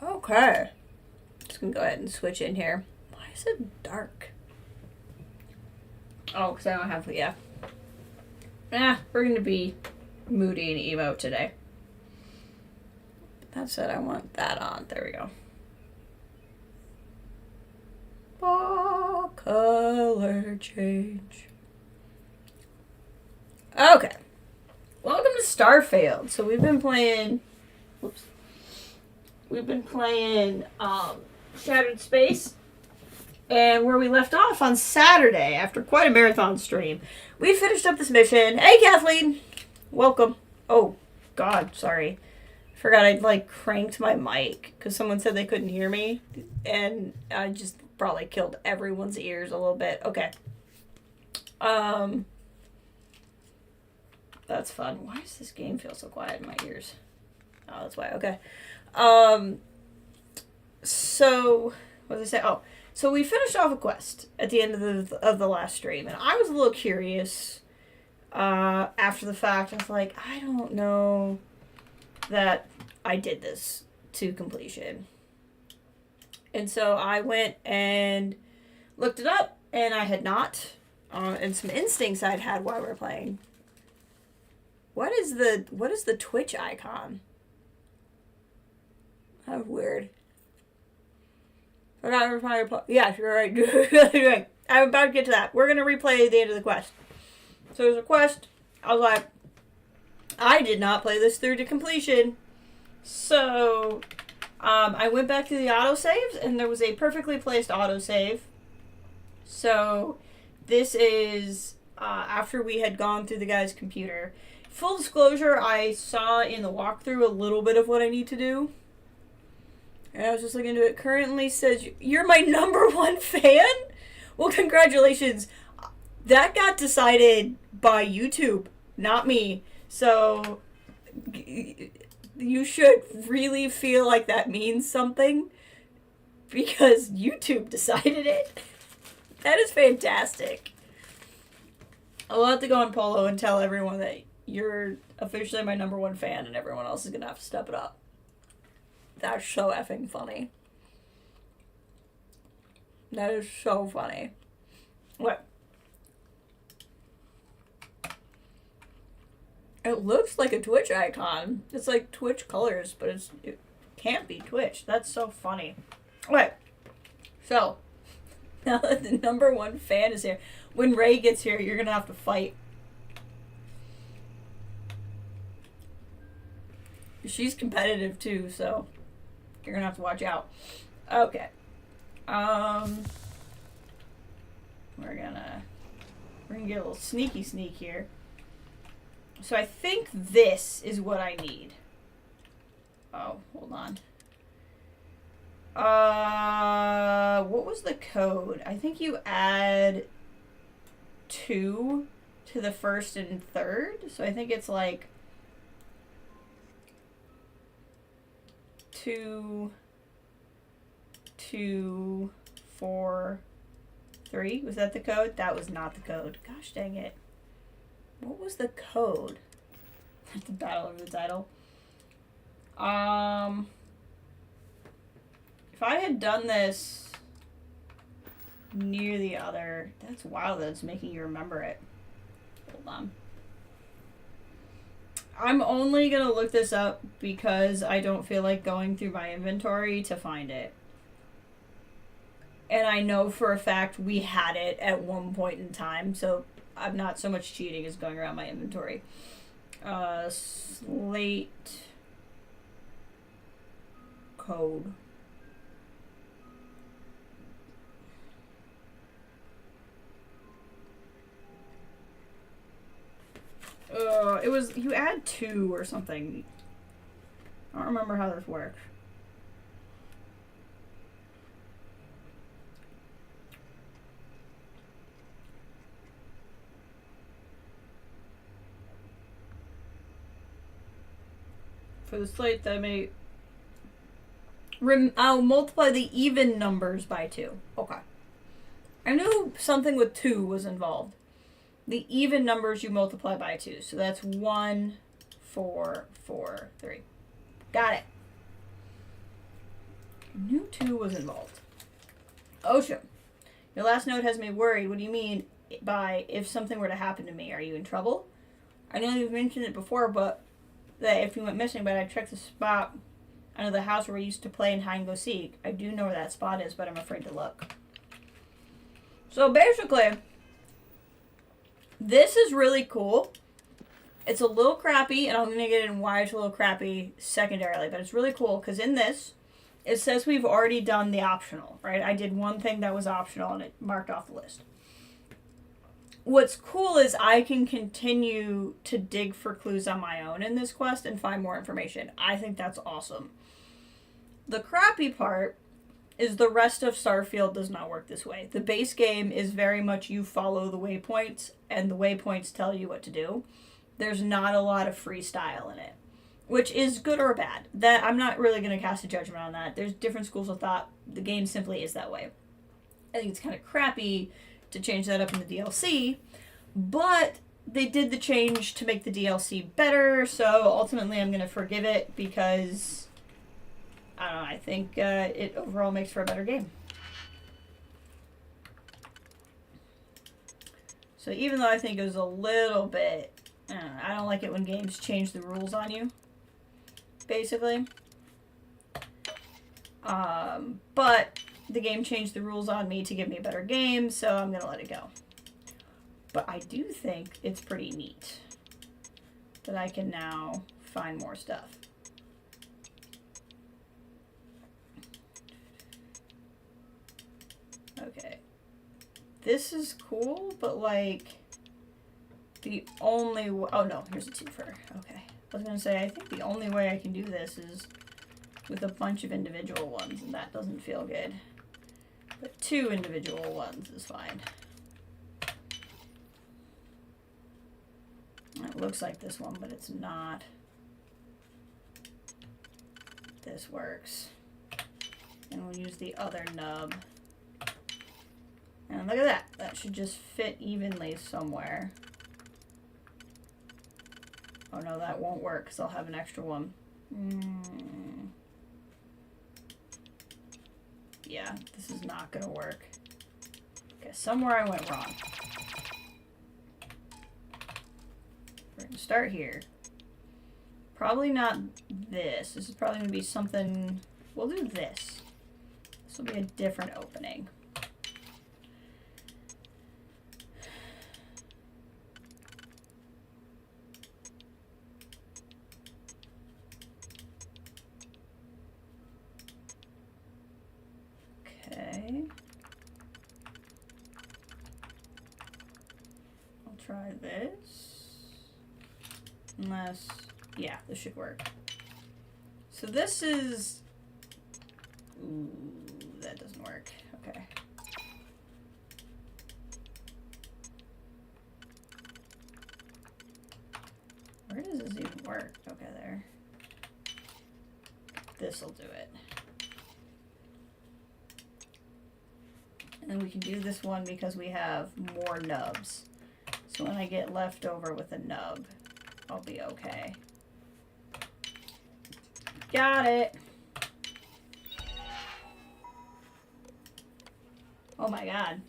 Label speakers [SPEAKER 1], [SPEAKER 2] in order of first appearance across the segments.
[SPEAKER 1] Okay. Just gonna go ahead and switch in here. Why is it dark? Oh, because I don't have, yeah. We're gonna be moody and emo today. That said, I want that on. There we go. Color change. Okay. Welcome to Starfield. So we've been playing. Whoops. We've been playing Shattered Space. And where we left off on Saturday, after quite a marathon stream, we finished up this mission. Hey, Kathleen! Welcome. Oh, God, sorry. Forgot I'd, cranked my mic, because someone said they couldn't hear me, and I just probably killed everyone's ears a little bit. Okay. That's fun. Why does this game feel so quiet in my ears? Oh, that's why. Okay. So, what did I say? Oh. So we finished off a quest at the end of the last stream, and I was a little curious after the fact. I was like, I don't know that I did this to completion. And so I went and looked it up, and I had not. And some instincts I'd had while we were playing. What is the Twitch icon? How weird. Yeah, you're right. I'm about to get to that. We're going to replay the end of the quest. So there's a quest. I was like, I did not play this through to completion. So I went back to the autosaves, and there was a perfectly placed autosave. So this is after we had gone through the guy's computer. Full disclosure, I saw in the walkthrough a little bit of what I need to do. And I was just looking into it. Currently says, you're my #1 fan? Well, congratulations. That got decided by YouTube, not me. So, you should really feel like that means something. Because YouTube decided it. That is fantastic. I'll have to go on Polo and tell everyone that you're officially my #1 fan and everyone else is going to have to step it up. That's so effing funny. That is so funny. What? It looks like a Twitch icon. It's like Twitch colors, but it can't be Twitch. That's so funny. Okay. So, now that the #1 fan is here, when Ray gets here, you're going to have to fight. She's competitive too, so you're gonna have to watch out. Okay. We're gonna get a little sneak here. So I think this is what I need. Oh, hold on. What was the code? I think you add 2 to the first and third. So I think it's like 2, 2, 4, 3. Was that the code? That was not the code. Gosh dang it. What was the code? The battle of the title. If I had done this near the other, that's wild that it's making you remember it. Hold on. I'm only going to look this up because I don't feel like going through my inventory to find it. And I know for a fact we had it at one point in time, so I'm not so much cheating as going around my inventory. Slate code. It was, you add 2 or something. I don't remember how this works. For the slate that may... I'll multiply the even numbers by 2. Okay. I knew something with 2 was involved. The even numbers you multiply by 2. So that's 1, 4, 4, 3. Got it. Knew 2 was involved. Ocean. Your last note has me worried. What do you mean by if something were to happen to me? Are you in trouble? I know you've mentioned it before, but that if you went missing, but I checked the spot under the house where we used to play in hide and go seek. I do know where that spot is, but I'm afraid to look. So basically, this is really cool. It's a little crappy, and I'm going to get in why it's a little crappy secondarily, but it's really cool because in this, it says we've already done the optional, right? I did one thing that was optional, and it marked off the list. What's cool is I can continue to dig for clues on my own in this quest and find more information. I think that's awesome. The crappy part is the rest of Starfield does not work this way. The base game is very much you follow the waypoints, and the waypoints tell you what to do. There's not a lot of freestyle in it, which is good or bad. That I'm not really going to cast a judgment on that. There's different schools of thought. The game simply is that way. I think it's kind of crappy to change that up in the DLC, but they did the change to make the DLC better, so ultimately I'm going to forgive it because, I don't know, I think it overall makes for a better game. So even though I think it was a little bit, I don't like it when games change the rules on you, basically. But the game changed the rules on me to give me a better game, so I'm going to let it go. But I do think it's pretty neat that I can now find more stuff. Okay. This is cool, but like the only oh no, here's a twofer. Okay. I was going to say, I think the only way I can do this is with a bunch of individual ones, and that doesn't feel good. But 2 individual ones is fine. It looks like this one, but it's not. This works. And we'll use the other nub. And look at that. That should just fit evenly somewhere. Oh no, that won't work because I'll have an extra one. Yeah, this is not going to work. Okay, somewhere I went wrong. We're going to start here. Probably not this. This is probably going to be something... We'll do this. This will be a different opening. Okay. I'll try this. Unless, yeah, this should work. So this is, ooh, that doesn't work. Okay. Where does this even work? Okay, there. This'll do it. And then we can do this one because we have more nubs. So when I get left over with a nub, I'll be okay. Got it. Oh my god.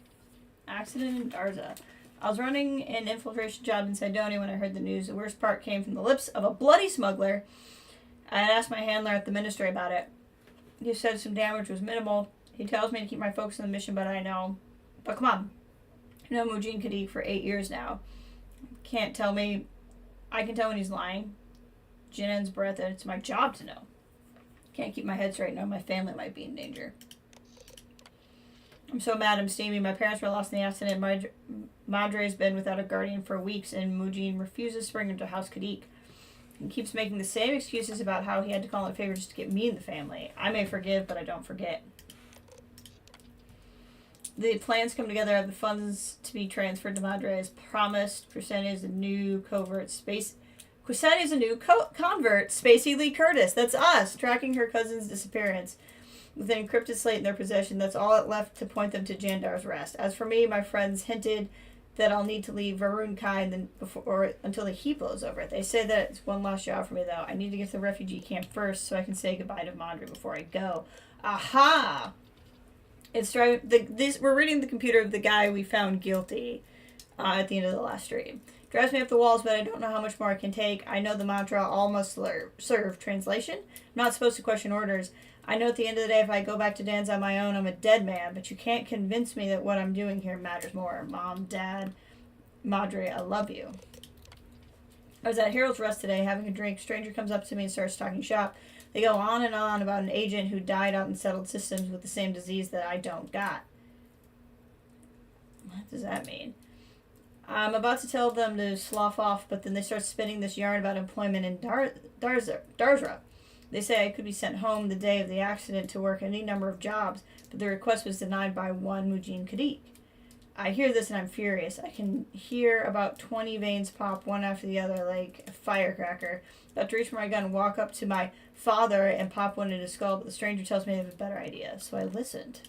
[SPEAKER 1] Accident in Darza. I was running an infiltration job in Cydonia when I heard the news. The worst part came from the lips of a bloody smuggler. I had asked my handler at the ministry about it. He said some damage was minimal. He tells me to keep my focus on the mission, but I know. But come on. I know Mujin Kadik for 8 years now. Can't tell me. I can tell when he's lying. Jinen's breath, and it's my job to know. Can't keep my head straight now. My family might be in danger. I'm so mad I'm steaming. My parents were lost in the accident. Madre's been without a guardian for weeks, and Mujin refuses to bring him to House Kadik. He keeps making the same excuses about how he had to call in a favor just to get me in the family. I may forgive, but I don't forget. The plans come together. I have the funds to be transferred to Madre as promised. Quisanne is a new convert. Spacey Lee Curtis. That's us, tracking her cousin's disappearance. With an encrypted slate in their possession, that's all it left to point them to Jandar's rest. As for me, my friends hinted that I'll need to leave Varun Kai until the heat blows over. They say that it's one last job for me, though. I need to get to the refugee camp first so I can say goodbye to Madre before I go. Aha! It's we're reading the computer of the guy we found guilty at the end of the last stream. Drives me up the walls, but I don't know how much more I can take. I know the mantra, all must serve. Translation? I'm not supposed to question orders. I know at the end of the day, if I go back to Dan's on my own, I'm a dead man, but you can't convince me that what I'm doing here matters more. Mom, Dad, Madre, I love you. I was at Harold's Rest today having a drink. Stranger comes up to me and starts talking shop. They go on and on about an agent who died out in settled systems with the same disease that I don't got. What does that mean? I'm about to tell them to slough off, but then they start spinning this yarn about employment in Darzra. They say I could be sent home the day of the accident to work any number of jobs, but the request was denied by one Mujin Kadik. I hear this and I'm furious. I can hear about 20 veins pop one after the other like a firecracker. About to reach for my gun and walk up to my father and pop one in his skull, but the stranger tells me I have a better idea, so I listened.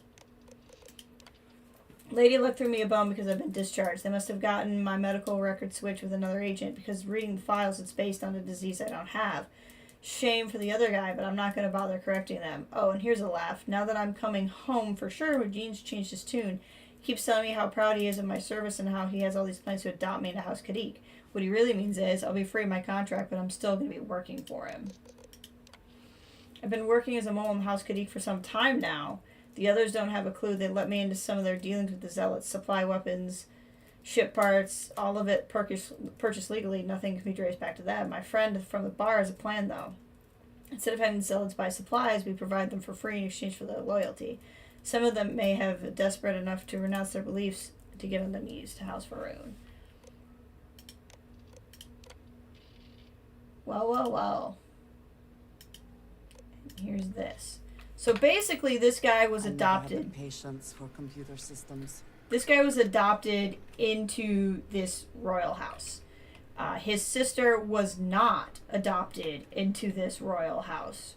[SPEAKER 1] Lady looked through me a bone because I've been discharged. They must have gotten my medical record switched with another agent because reading the files, it's based on a disease I don't have. Shame for the other guy, but I'm not going to bother correcting them. Oh, and here's a laugh. Now that I'm coming home for sure, Eugene's changed his tune. He keeps telling me how proud he is of my service and how he has all these plans to adopt me into House Kadik. What he really means is, I'll be free of my contract, but I'm still going to be working for him. I've been working as a mole in House Kadik for some time now. The others don't have a clue. They let me into some of their dealings with the zealots. Supply weapons, ship parts, all of it purchased legally. Nothing can be traced back to them. My friend from the bar has a plan, though. Instead of having the zealots buy supplies, we provide them for free in exchange for their loyalty. Some of them may have desperate enough to renounce their beliefs to get on their knees to House Faroon. Well. Here's this. So basically, this guy was adopted.
[SPEAKER 2] Patience for computer systems.
[SPEAKER 1] This guy was adopted into this royal house. His sister was not adopted into this royal house.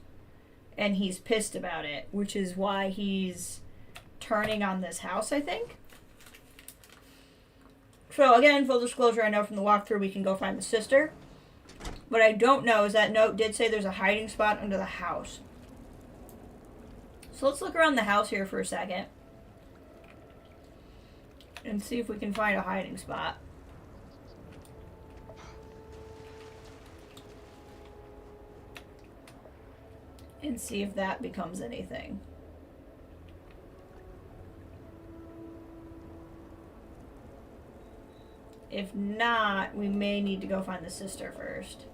[SPEAKER 1] And he's pissed about it, which is why he's turning on this house, I think. So again, full disclosure, I know from the walkthrough we can go find the sister. What I don't know is that note did say there's a hiding spot under the house. So let's look around the house here for a second. And see if we can find a hiding spot. And see if that becomes anything. If not, we may need to go find the sister first.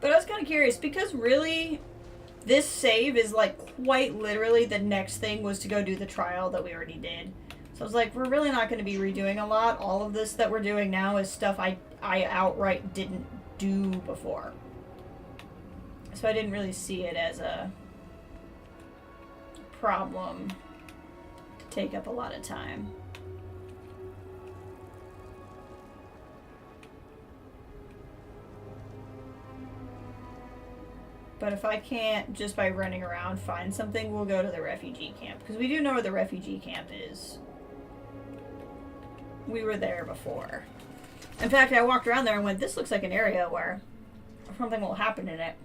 [SPEAKER 1] But I was kind of curious, because really, this save is like quite literally the next thing was to go do the trial that we already did. So I was like, we're really not going to be redoing a lot. All of this that we're doing now is stuff I outright didn't do before. So I didn't really see it as a problem to take up a lot of time. But if I can't, just by running around, find something, we'll go to the refugee camp. Because we do know where the refugee camp is. We were there before. In fact, I walked around there and went, this looks like an area where something will happen in it.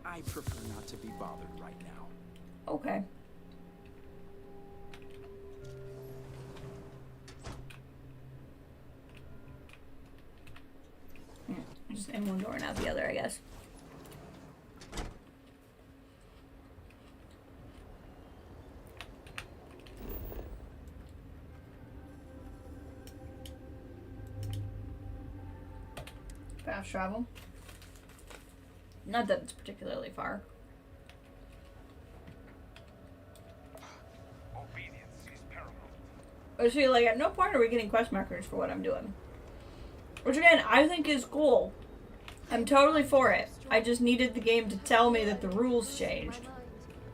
[SPEAKER 3] I prefer not to be bothered right now.
[SPEAKER 1] Okay. Just in one door and out the other, I guess. Fast travel. Not that it's particularly far.
[SPEAKER 3] Obedience is paramount.
[SPEAKER 1] But see, like, at no point are we getting quest markers for what I'm doing. Which, again, I think is cool. I'm totally for it. I just needed the game to tell me that the rules changed.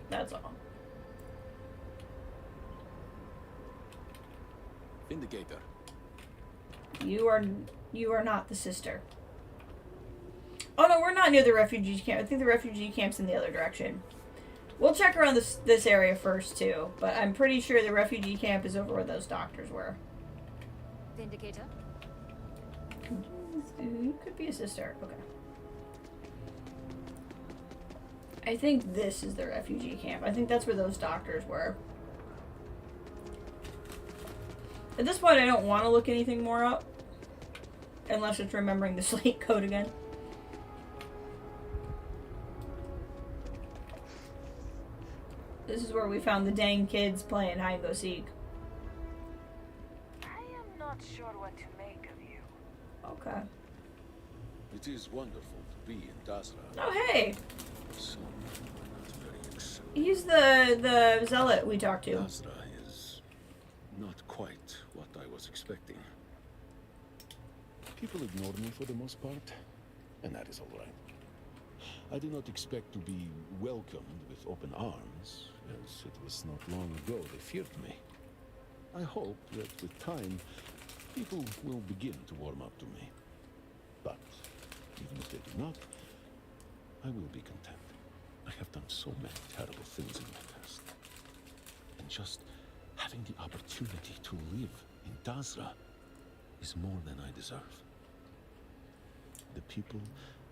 [SPEAKER 1] That's all.
[SPEAKER 3] Indicator.
[SPEAKER 1] You are not the sister. Oh no, we're not near the refugee camp. I think the refugee camp's in the other direction. We'll check around this area first too, but I'm pretty sure the refugee camp is over where those doctors were.
[SPEAKER 4] Vindicator.
[SPEAKER 1] You could be a sister. Okay. I think this is the refugee camp. I think that's where those doctors were. At this point, I don't want to look anything more up. Unless it's remembering the slate code again. This is where we found the dang kids playing hide and go seek.
[SPEAKER 4] I am not sure what to make of you.
[SPEAKER 1] Okay.
[SPEAKER 5] It is wonderful to be in Dasra.
[SPEAKER 1] Oh, hey!
[SPEAKER 5] Some are not very exciting.
[SPEAKER 1] He's the zealot we talked to.
[SPEAKER 5] Dasra is not quite what I was expecting. People ignore me for the most part, and that is all right. I do not expect to be welcomed with open arms, as it was not long ago they feared me. I hope that with time, people will begin to warm up to me. But even if they do not, I will be content. I have done so many terrible things in my past. And just having the opportunity to live in Dasra is more than I deserve. The people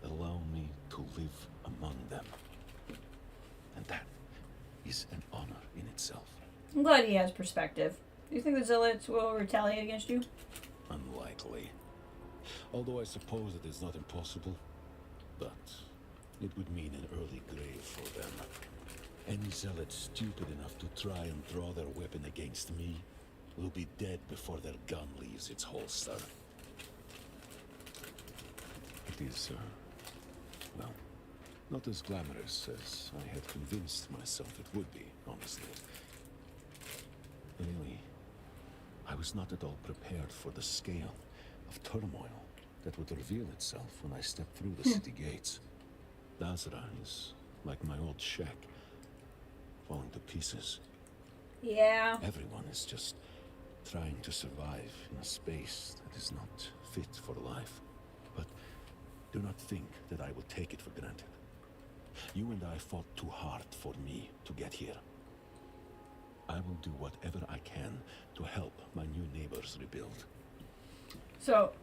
[SPEAKER 5] allow me to live among them. And that is an honor in itself.
[SPEAKER 1] I'm glad he has perspective. Do you think the zealots will retaliate against you?
[SPEAKER 5] Unlikely. Although I suppose it is not impossible. But it would mean an early grave for them. Any zealot stupid enough to try and draw their weapon against me will be dead before their gun leaves its holster. It is, well, not as glamorous as I had convinced myself it would be, honestly. Really, I was not at all prepared for the scale of turmoil that would reveal itself when I stepped through the city gates. Dasra is like my old shack, falling to pieces.
[SPEAKER 1] Yeah.
[SPEAKER 5] Everyone is just trying to survive in a space that is not fit for life. But do not think that I will take it for granted. You and I fought too hard for me to get here. I will do whatever I can to help my new neighbors rebuild.
[SPEAKER 1] So,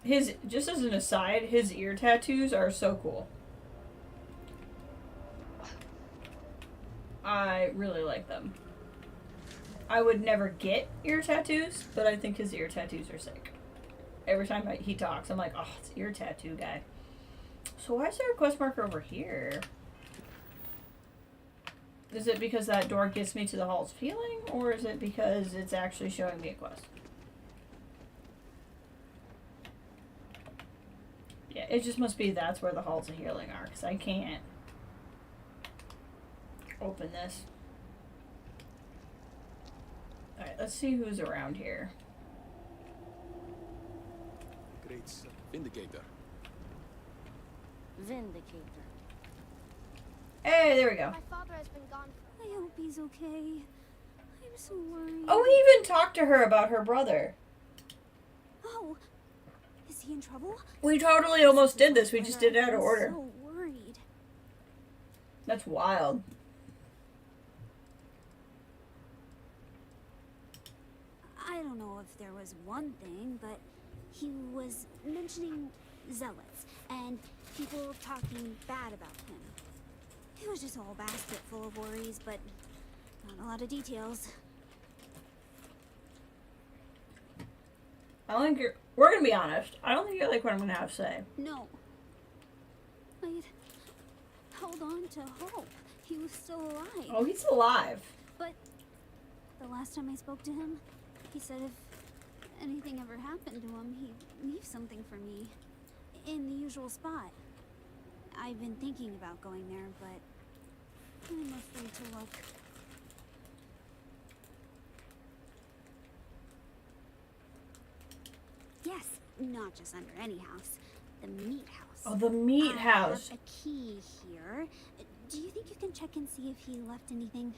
[SPEAKER 1] just as an aside, his ear tattoos are so cool. I really like them. I would never get ear tattoos, but I think his ear tattoos are sick. Every time he talks, I'm like, oh, it's ear tattoo guy. So why is there a quest marker over here? Is it because that door gets me to the Hall's Feeling, or is it because it's actually showing me a quest? Yeah, it just must be that's where the Halls of Healing are, because I can't open this. Alright, let's see who's around here.
[SPEAKER 3] Great Vindicator.
[SPEAKER 6] Vindicator.
[SPEAKER 1] Hey, there we go.
[SPEAKER 7] My father has been gone for...
[SPEAKER 6] I hope he's okay. I'm so worried.
[SPEAKER 1] Oh, we even talked to her about her brother.
[SPEAKER 6] Oh, is he in trouble?
[SPEAKER 1] We totally almost did this. We just did it out of order.
[SPEAKER 6] I'm so worried.
[SPEAKER 1] That's wild.
[SPEAKER 6] I don't know if there was one thing, but he was mentioning zealots and people talking bad about him. It was just a whole basket full of worries, but not a lot of details.
[SPEAKER 1] I don't think you're... We're gonna be honest. I don't think you're like what I'm gonna have to say.
[SPEAKER 6] No. I'd held on to hope. He was still alive.
[SPEAKER 1] Oh, he's alive.
[SPEAKER 6] But the last time I spoke to him, he said if anything ever happened to him, he'd leave something for me. In the usual spot. I've been thinking about going there, but I'm afraid to look. Yes, not just under any house. The meat house.
[SPEAKER 1] Oh, the meat house.
[SPEAKER 6] I have a key here. Do you think you can check and see if he left anything?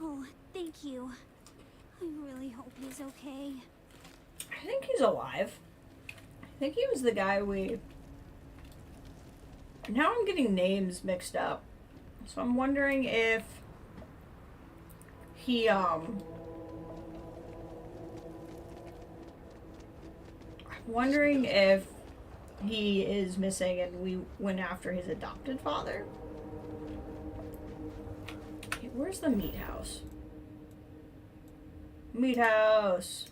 [SPEAKER 6] Oh, thank you. I really hope he's okay.
[SPEAKER 1] I think he's alive. I think he was the guy we... Now I'm getting names mixed up. So I'm wondering if he, I'm wondering if he is missing and we went after his adopted father. Okay, where's the meat house? Meat house.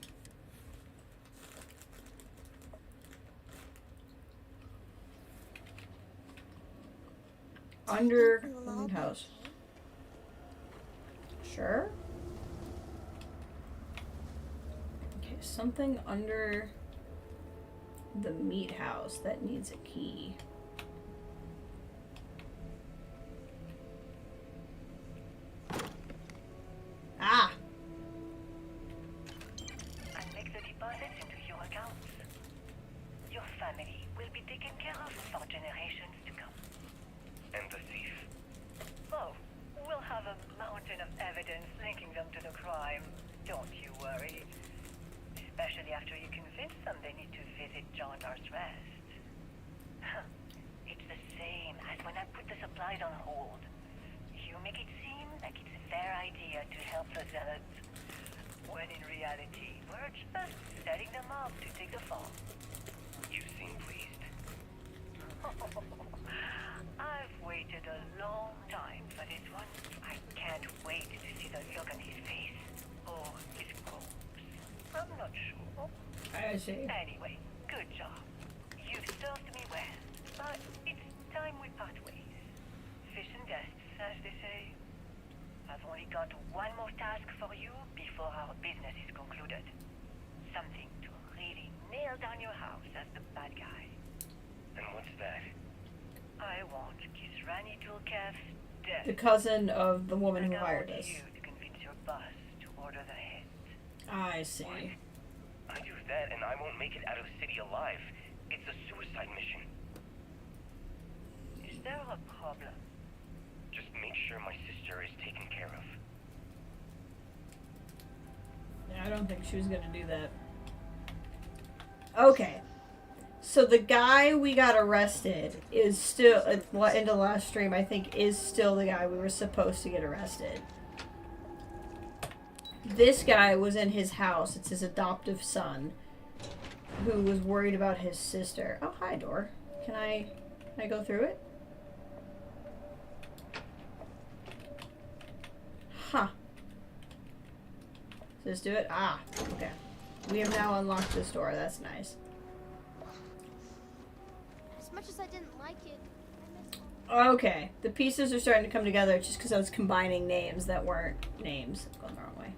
[SPEAKER 1] Under the meat house. Sure. Okay, something under the meat house that needs a key. Ah!
[SPEAKER 4] And make the deposits into your accounts. Your family will be taken care of for generations to come.
[SPEAKER 7] And the thief?
[SPEAKER 4] Oh, we'll have a mountain of evidence linking them to the crime. Don't you worry. Especially after you convince them they need to visit John Rest. It's the same as when I put the supplies on hold. You make it seem like it's their idea to help the zealots, when in reality, we're just setting them up to take the fall.
[SPEAKER 7] You seem pleased.
[SPEAKER 4] I've waited a long time for this one. I can't wait to see the look on his face. Or his corpse. I'm not sure.
[SPEAKER 1] I see.
[SPEAKER 4] Anyway, good job. You've served me well. But it's time we part ways. Fish and guests, as they say. I've only got one more task for you before our business is concluded. Something to really nail down your house as the bad guy.
[SPEAKER 7] And what's that?
[SPEAKER 4] I want Kisrani Tulkev's death.
[SPEAKER 1] The cousin of the woman
[SPEAKER 4] And
[SPEAKER 1] who
[SPEAKER 4] I
[SPEAKER 1] hired
[SPEAKER 4] want
[SPEAKER 1] us.
[SPEAKER 4] you to convince your boss to order the head.
[SPEAKER 1] I see.
[SPEAKER 7] I do that and I won't make it out of the city alive. It's a suicide mission.
[SPEAKER 4] Is there a problem?
[SPEAKER 7] Just make sure my sister is taken care of.
[SPEAKER 1] Yeah, I don't think she was gonna do that. Okay. So the guy we got arrested is still, in the last stream, I think, is still the guy we were supposed to get arrested. This guy was in his house. It's his adoptive son, who was worried about his sister. Oh, hi, door. Can I go through it? Huh. Does this do it? Ah, okay. We have now unlocked this door. That's nice.
[SPEAKER 6] As much as I didn't like it, I missed
[SPEAKER 1] Okay, the pieces are starting to come together just because I was combining names that weren't names. I'm going the wrong way.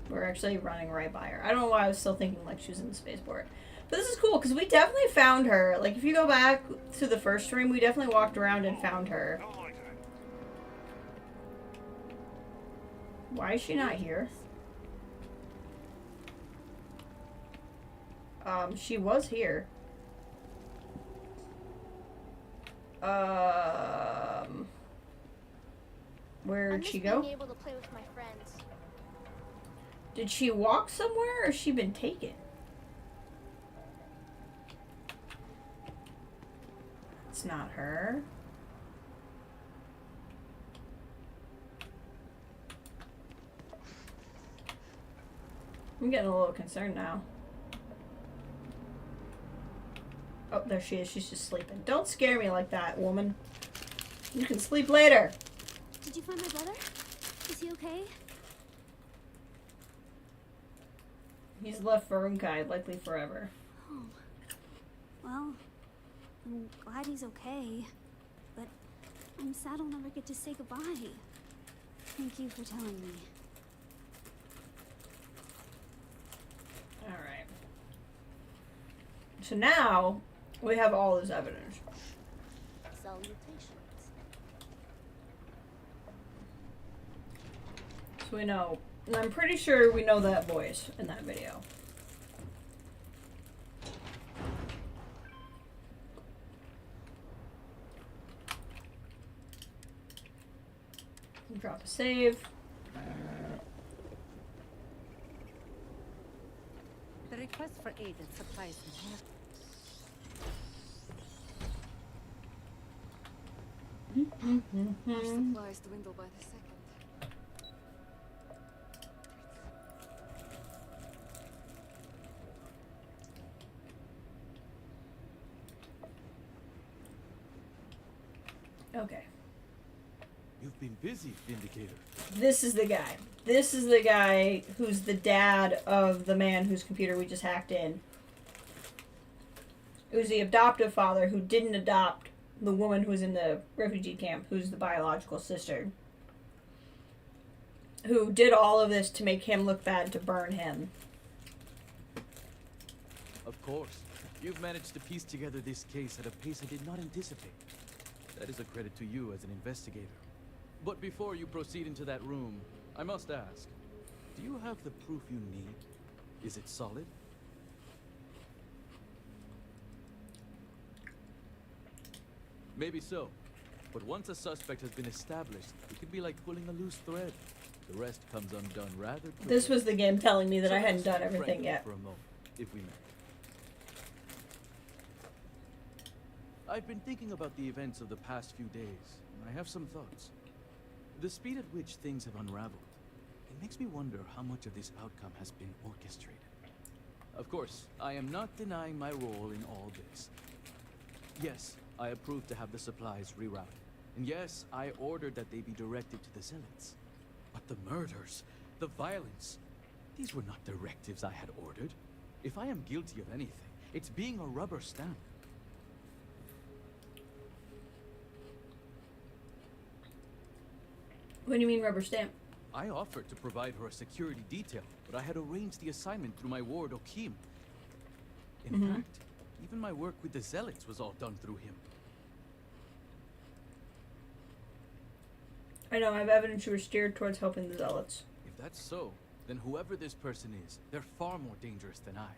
[SPEAKER 1] We're actually running right by her. I don't know why I was still thinking like she was in the spaceport. But this is cool because we definitely found her. Like if you go back to the first stream, we definitely walked around and found her. Why is she not here? She was here. Where'd she go?
[SPEAKER 6] being able to play with my friends.
[SPEAKER 1] Did she walk somewhere or has she been taken? It's not her. I'm getting a little concerned now. Oh, there she is. She's just sleeping. Don't scare me like that, woman. You can sleep later.
[SPEAKER 6] Did you find my brother? Is he okay?
[SPEAKER 1] He's left for Runkai, likely forever.
[SPEAKER 6] Oh. Well, I'm glad he's okay. But I'm sad I'll never get to say goodbye. Thank you for telling me.
[SPEAKER 1] Alright. So now, we have all this evidence.
[SPEAKER 6] Salutations.
[SPEAKER 1] So we know, and I'm pretty sure we know that voice in that video. Drop a save.
[SPEAKER 2] The request for aid and supplies
[SPEAKER 1] Mm-hmm.
[SPEAKER 8] Our supplies dwindle by the second.
[SPEAKER 1] Okay.
[SPEAKER 8] You've been busy, Vindicator.
[SPEAKER 1] This is the guy. This is the guy who's the dad of the man whose computer we just hacked in. It was the adoptive father who didn't adopt the woman who was in the refugee camp, who's the biological sister. Who did all of this to make him look bad, to burn him.
[SPEAKER 8] Of course. You've managed to piece together this case at a pace I did not anticipate. That is a credit to you as an investigator. But before you proceed into that room, I must ask, do you have the proof you need? Is it solid? Maybe so. But once a suspect has been established, it can be like pulling a loose thread. The rest comes undone rather quickly.
[SPEAKER 1] This was the game telling me that I hadn't done
[SPEAKER 8] let's speak
[SPEAKER 1] everything
[SPEAKER 8] frankly
[SPEAKER 1] yet.
[SPEAKER 8] for a moment, if we may. I've been thinking about the events of the past few days, and I have some thoughts. The speed at which things have unraveled, it makes me wonder how much of this outcome has been orchestrated. Of course, I am not denying my role in all this. Yes, I approved to have the supplies rerouted. And yes, I ordered that they be directed to the zealots. But the murders, the violence, these were not directives I had ordered. If I am guilty of anything, it's being a rubber stamp.
[SPEAKER 1] What do you mean rubber stamp?
[SPEAKER 8] I offered to provide her a security detail, but I had arranged the assignment through my ward, Okim. In fact, even my work with the zealots was all done through him.
[SPEAKER 1] I know, I have evidence you were steered towards helping the zealots.
[SPEAKER 8] If that's so, then whoever this person is, they're far more dangerous than I.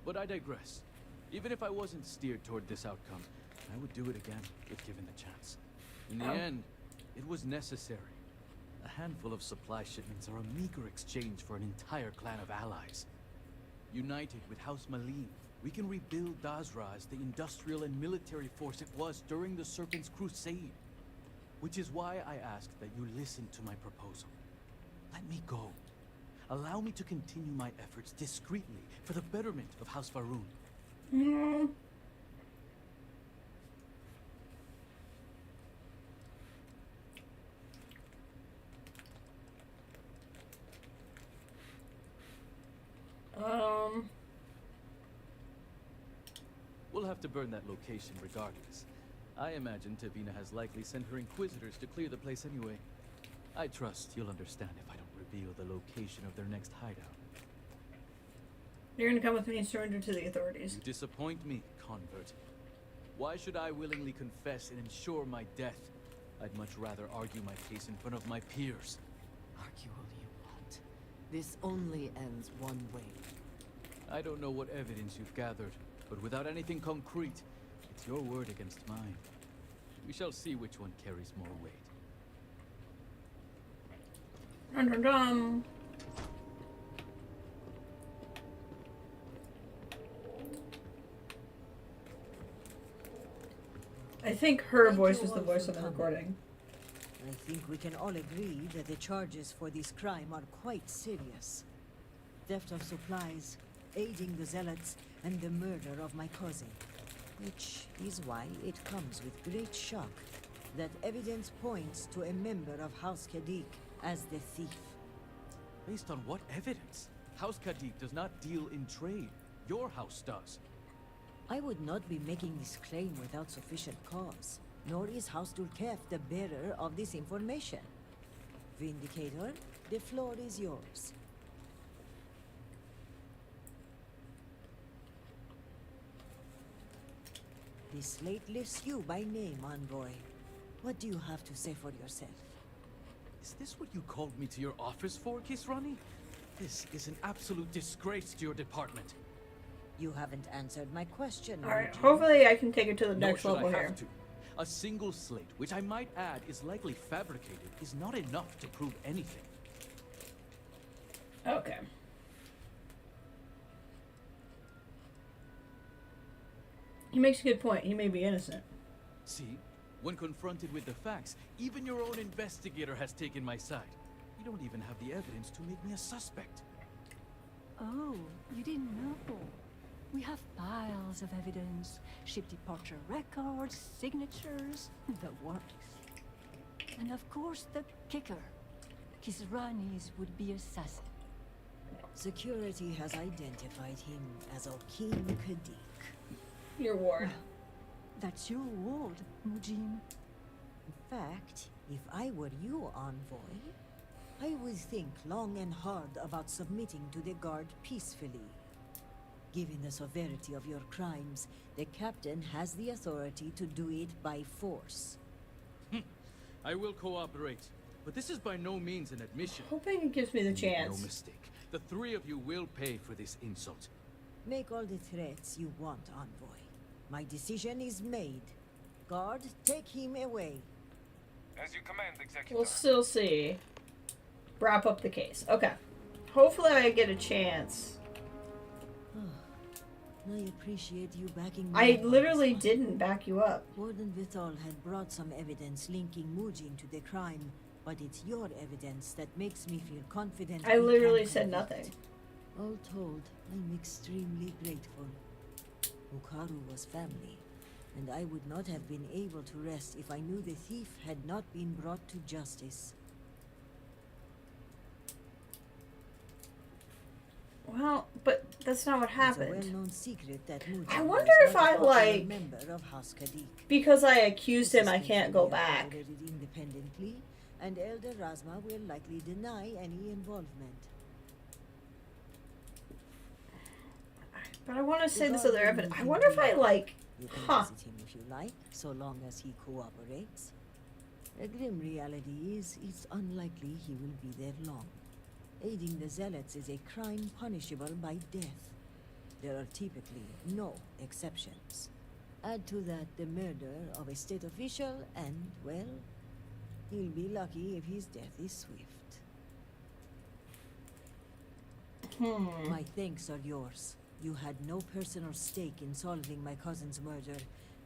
[SPEAKER 8] But I digress. Even if I wasn't steered toward this outcome, I would do it again if given the chance. In the end, it was necessary. A handful of supply shipments are a meager exchange for an entire clan of allies. United with House Malim, we can rebuild Dazra as the industrial and military force it was during the Serpent's Crusade. Which is why I ask that you listen to my proposal. Let me go. Allow me to continue my efforts discreetly for the betterment of House Faroon. We'll have to burn that location regardless. I imagine Tavina has likely sent her inquisitors to clear the place anyway. I trust you'll understand if I don't reveal the location of their next hideout.
[SPEAKER 1] You're gonna come with me and surrender to the authorities.
[SPEAKER 8] You disappoint me, convert. Why should I willingly confess and ensure my death? I'd much rather argue my case in front of my peers.
[SPEAKER 9] Argue all you want. This only ends one way.
[SPEAKER 8] I don't know what evidence you've gathered, but without anything concrete, it's your word against mine. We shall see which one carries more weight.
[SPEAKER 1] Dun dun dun. I think her
[SPEAKER 9] Thank
[SPEAKER 1] voice
[SPEAKER 9] you
[SPEAKER 1] was the
[SPEAKER 9] all
[SPEAKER 1] voice
[SPEAKER 9] for
[SPEAKER 1] of the
[SPEAKER 9] coming.
[SPEAKER 1] recording.
[SPEAKER 9] I think we can all agree that the charges for this crime are quite serious. Theft of supplies, aiding the zealots, and the murder of my cousin. Which is why it comes with great shock that evidence points to a member of House Kadik as the thief.
[SPEAKER 8] Based on what evidence? House Kadik does not deal in trade. Your house does.
[SPEAKER 9] I would not be making this claim without sufficient cause, nor is House Dulkef the bearer of this information. Vindicator, the floor is yours. The slate lists you by name, Envoy. What do you have to say for yourself?
[SPEAKER 8] Is this what you called me to your office for, Kisrani? This is an absolute disgrace to your department.
[SPEAKER 9] You haven't answered my question,
[SPEAKER 1] Alright,
[SPEAKER 9] Eugene.
[SPEAKER 1] hopefully I can take it to the
[SPEAKER 8] Nor
[SPEAKER 1] next
[SPEAKER 8] should
[SPEAKER 1] level
[SPEAKER 8] I
[SPEAKER 1] here.
[SPEAKER 8] have to. A single slate, which I might add is likely fabricated, is not enough to prove anything.
[SPEAKER 1] Okay. He makes a good point. He may be innocent.
[SPEAKER 8] See, when confronted with the facts, even your own investigator has taken my side. You don't even have the evidence to make me a suspect.
[SPEAKER 2] Oh, you didn't know.
[SPEAKER 10] We have piles of evidence, ship departure records, signatures, the works. And of course the kicker. Kisrani's would-be assassin.
[SPEAKER 9] Security has identified him as Okin Kadik.
[SPEAKER 1] Your ward.
[SPEAKER 10] That's your ward, Mujin.
[SPEAKER 9] In fact, if I were you, Envoy, I would think long and hard about submitting to the Guard peacefully. Given the severity of your crimes, the Captain has the authority to do it by force.
[SPEAKER 8] I will cooperate, but this is by no means an admission.
[SPEAKER 1] Hoping it gives me the
[SPEAKER 8] Make
[SPEAKER 1] chance.
[SPEAKER 8] no mistake. The three of you will pay for this insult.
[SPEAKER 9] Make all the threats you want, Envoy. My decision is made. Guard, take him away.
[SPEAKER 7] As you command, Executor.
[SPEAKER 1] We'll still see. Wrap up the case. Okay. Hopefully I get a chance.
[SPEAKER 9] I appreciate you backing me
[SPEAKER 1] I
[SPEAKER 9] up on
[SPEAKER 1] literally
[SPEAKER 9] this one.
[SPEAKER 1] didn't back you up.
[SPEAKER 9] Warden Vithal had brought some evidence linking Mujin to the crime, but it's your evidence that makes me feel confident.
[SPEAKER 1] I
[SPEAKER 9] we
[SPEAKER 1] literally
[SPEAKER 9] can
[SPEAKER 1] said
[SPEAKER 9] convict.
[SPEAKER 1] nothing.
[SPEAKER 9] All told, I'm extremely grateful. Ukaru was family, and I would not have been able to rest if I knew the thief had not been brought to justice.
[SPEAKER 1] Well, but that's not what
[SPEAKER 9] It's a
[SPEAKER 1] happened.
[SPEAKER 9] well-known secret that Mujin
[SPEAKER 1] I
[SPEAKER 9] was
[SPEAKER 1] wonder if
[SPEAKER 9] not a
[SPEAKER 1] I,
[SPEAKER 9] popular
[SPEAKER 1] like-
[SPEAKER 9] member of House Kadik.
[SPEAKER 1] Because I accused him, I
[SPEAKER 9] This
[SPEAKER 1] can't
[SPEAKER 9] case
[SPEAKER 1] go
[SPEAKER 9] will be
[SPEAKER 1] back.
[SPEAKER 9] operated independently, and Elder Razma will likely deny any involvement.
[SPEAKER 1] But I want to say this
[SPEAKER 9] Guard
[SPEAKER 1] other
[SPEAKER 9] will
[SPEAKER 1] evidence.
[SPEAKER 9] move
[SPEAKER 1] I
[SPEAKER 9] him
[SPEAKER 1] wonder if
[SPEAKER 9] to
[SPEAKER 1] I,
[SPEAKER 9] you.
[SPEAKER 1] like...
[SPEAKER 9] You can
[SPEAKER 1] Huh.
[SPEAKER 9] visit him if you like, so long as he cooperates. The grim reality is, it's unlikely he will be there long. Aiding the Zealots is a crime punishable by death. There are typically no exceptions. Add to that the murder of a state official, and, well, he'll be lucky if his death is swift. My thanks are yours. You had no personal stake in solving my cousin's murder,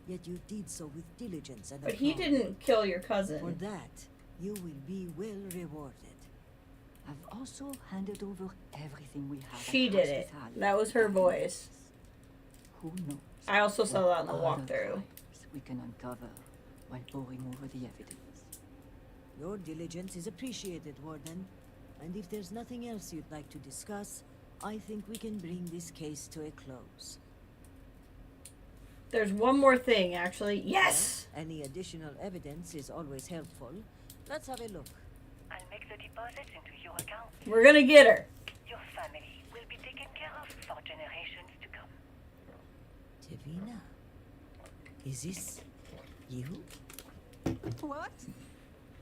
[SPEAKER 9] yet you did so with diligence and
[SPEAKER 1] But he
[SPEAKER 9] aplomb.
[SPEAKER 1] didn't kill your
[SPEAKER 9] For
[SPEAKER 1] cousin.
[SPEAKER 9] that, you will be well rewarded.
[SPEAKER 10] I've also handed over everything we have.
[SPEAKER 1] She
[SPEAKER 10] at
[SPEAKER 1] did it.
[SPEAKER 10] Hospital.
[SPEAKER 1] That was her voice.
[SPEAKER 10] Who knows?
[SPEAKER 1] I also saw that in the
[SPEAKER 10] what other
[SPEAKER 1] walkthrough.
[SPEAKER 10] crimes we can uncover while poring over the evidence.
[SPEAKER 9] Your diligence is appreciated, Warden. And if there's nothing else you'd like to discuss, I think we can bring this case to a close.
[SPEAKER 1] There's one more thing, actually. Yes!
[SPEAKER 9] Any additional evidence is always helpful. Let's have a look.
[SPEAKER 4] I'll make the deposit into your account.
[SPEAKER 1] We're gonna get her.
[SPEAKER 4] Your family will be taken care of for generations to come.
[SPEAKER 9] Tevina, is this you?
[SPEAKER 10] What?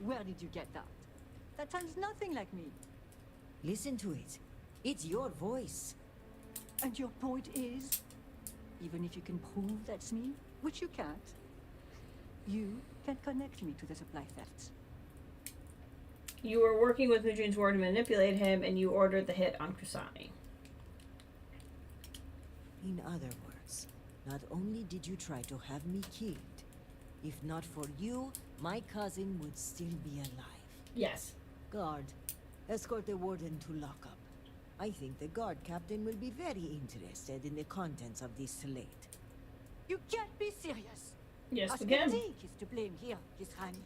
[SPEAKER 10] Where did you get that? That sounds nothing like me.
[SPEAKER 9] Listen to it. It's your voice.
[SPEAKER 10] And your point is, even if you can prove that's me, which you can't, you can connect me to the supply thefts.
[SPEAKER 1] You were working with Mujin's ward to manipulate him, and you ordered the hit on Kusani.
[SPEAKER 9] In other words, not only did you try to have me killed, if not for you, my cousin would still be alive.
[SPEAKER 1] Yes.
[SPEAKER 9] Guard, escort the warden to lockup. I think the guard captain will be very interested in the contents of this slate.
[SPEAKER 10] You can't be serious.
[SPEAKER 1] Yes, we can.
[SPEAKER 10] Asketik is to blame here, Kisrani.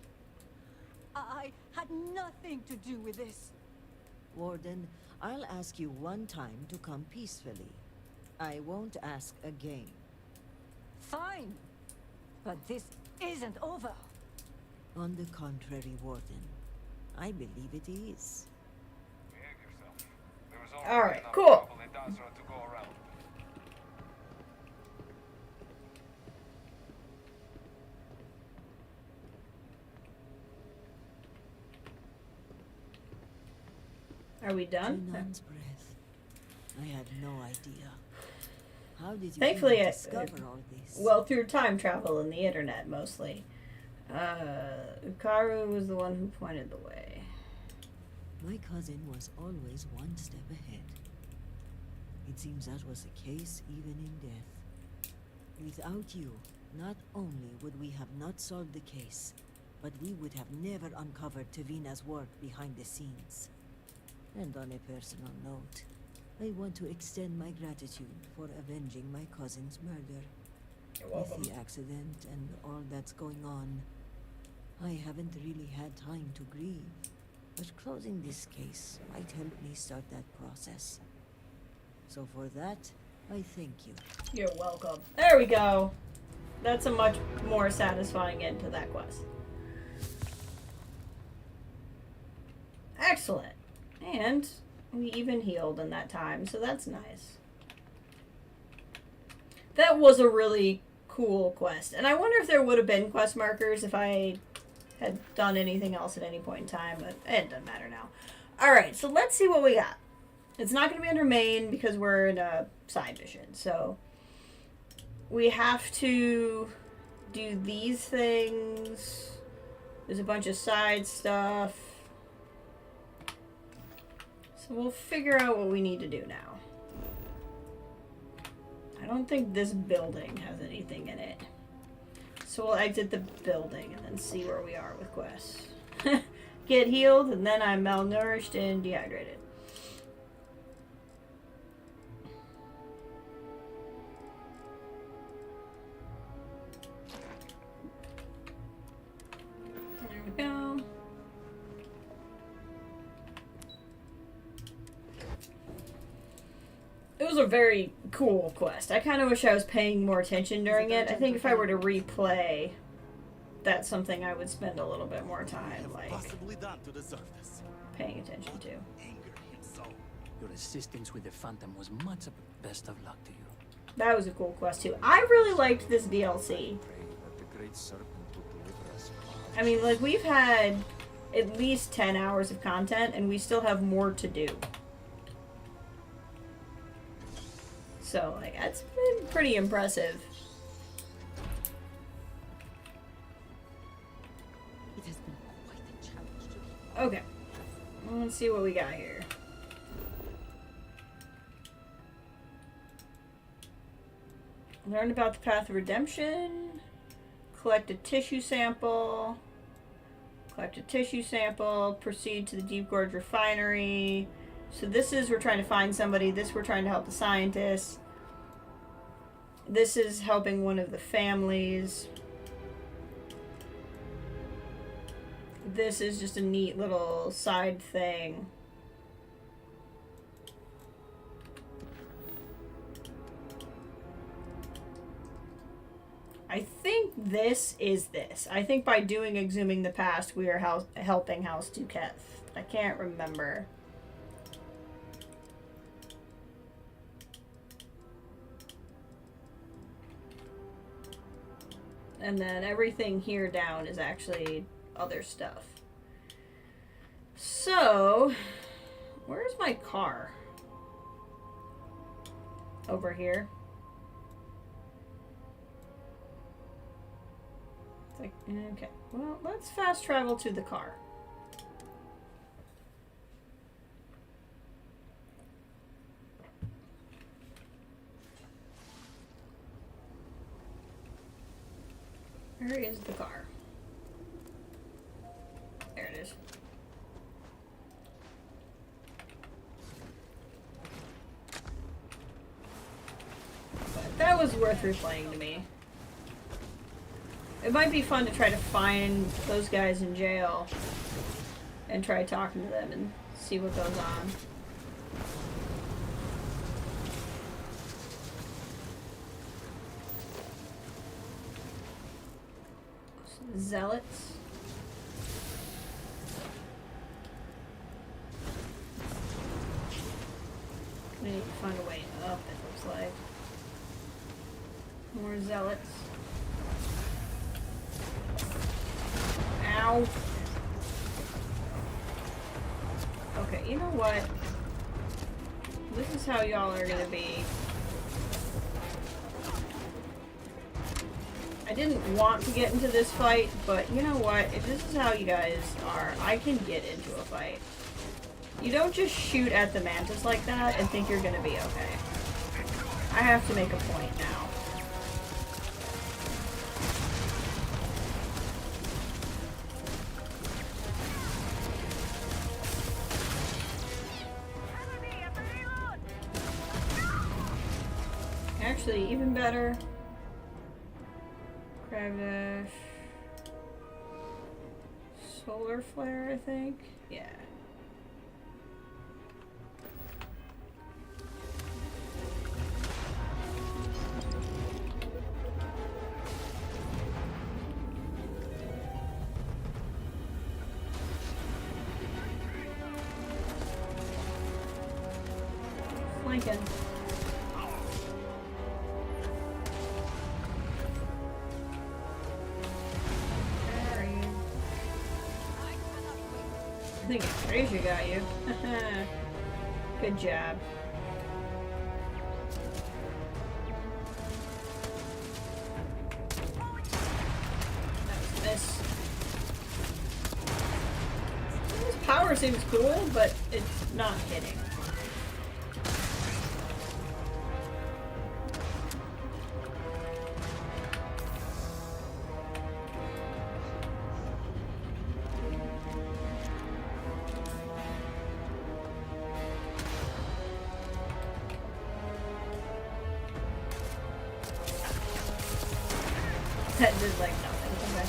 [SPEAKER 10] I had nothing to do with this.
[SPEAKER 9] Warden, I'll ask you one time to come peacefully. I won't ask again.
[SPEAKER 10] Fine. But this isn't over.
[SPEAKER 9] On the contrary, Warden, I believe it is.
[SPEAKER 7] Behave yourself. There is
[SPEAKER 1] All right,
[SPEAKER 7] enough
[SPEAKER 1] cool.
[SPEAKER 7] trouble in Dazra to go around.
[SPEAKER 1] Are we done?
[SPEAKER 9] Junan's breath. I had no idea. How did you
[SPEAKER 1] Thankfully,
[SPEAKER 9] even
[SPEAKER 1] I-
[SPEAKER 9] discover all this?
[SPEAKER 1] Well, through time travel and the internet, mostly. Ukaru was the one who pointed the way.
[SPEAKER 9] My cousin was always one step ahead. It seems that was the case even in death. Without you, not only would we have not solved the case, but we would have never uncovered Tevina's work behind the scenes. And on a personal note, I want to extend my gratitude for avenging my cousin's murder.
[SPEAKER 1] You're
[SPEAKER 9] With
[SPEAKER 1] welcome.
[SPEAKER 9] the accident and all that's going on, I haven't really had time to grieve. But closing this case might help me start that process. So for that, I thank you.
[SPEAKER 1] You're welcome. There we go. That's a much more satisfying end to that quest. Excellent. And we even healed in that time, so that's nice. That was a really cool quest. And I wonder if there would have been quest markers if I had done anything else at any point in time, but it doesn't matter now. Alright, so let's see what we got. It's not going to be under main because we're in a side mission, so we have to do these things. There's a bunch of side stuff. So we'll figure out what we need to do now. I don't think this building has anything in it. So we'll exit the building and then see where we are with quests. Get healed, and then I'm malnourished and dehydrated. There we go. It was a very cool quest. I kind of wish I was paying more attention during it. I think if I were to replay, that's something I would spend a little bit more time, like,
[SPEAKER 3] Possibly done to deserve this.
[SPEAKER 1] paying attention to.
[SPEAKER 3] Anger him so.
[SPEAKER 11] Your assistance with the Phantom was much of best of luck to you.
[SPEAKER 1] That was a cool quest too. I really liked this DLC.
[SPEAKER 11] Pray that the Great Serpent would deliver us.
[SPEAKER 1] I mean, like, we've had at least 10 hours of content, and we still have more to do. So, like, that's been pretty impressive.
[SPEAKER 2] It has been quite a challenge to keep.
[SPEAKER 1] Okay. Let's see what we got here. Learn about the path of redemption. Collect a tissue sample. Collect a tissue sample. Proceed to the Deep Gorge Refinery. So this is we're trying to find somebody. This we're trying to help the scientists. This is helping one of the families. This is just a neat little side thing. I think this is this. I think by doing Exhuming the Past, we are helping House Duquette. I can't remember. And then everything here down is actually other stuff. So, where's my car? Over here. It's like, okay. Well, let's fast travel to the car. Where is the car? There it is. But that was worth replaying to me. It might be fun to try to find those guys in jail and try talking to them and see what goes on. Zealots. We need to find a way up, it looks like. More zealots. Ow. Okay, you know what? This is how y'all are gonna be. I didn't want to get into this fight, but you know what? If this is how you guys are, I can get into a fight. You don't just shoot at the mantis like that and think you're gonna be okay. I have to make a point now. actually even better. Crab dash. Solar flare, I think. Yeah. Flanking. Where are you? I think Fraser got you. Good job. That was a miss. His power seems cool, but it's not hitting. That did like nothing. Okay.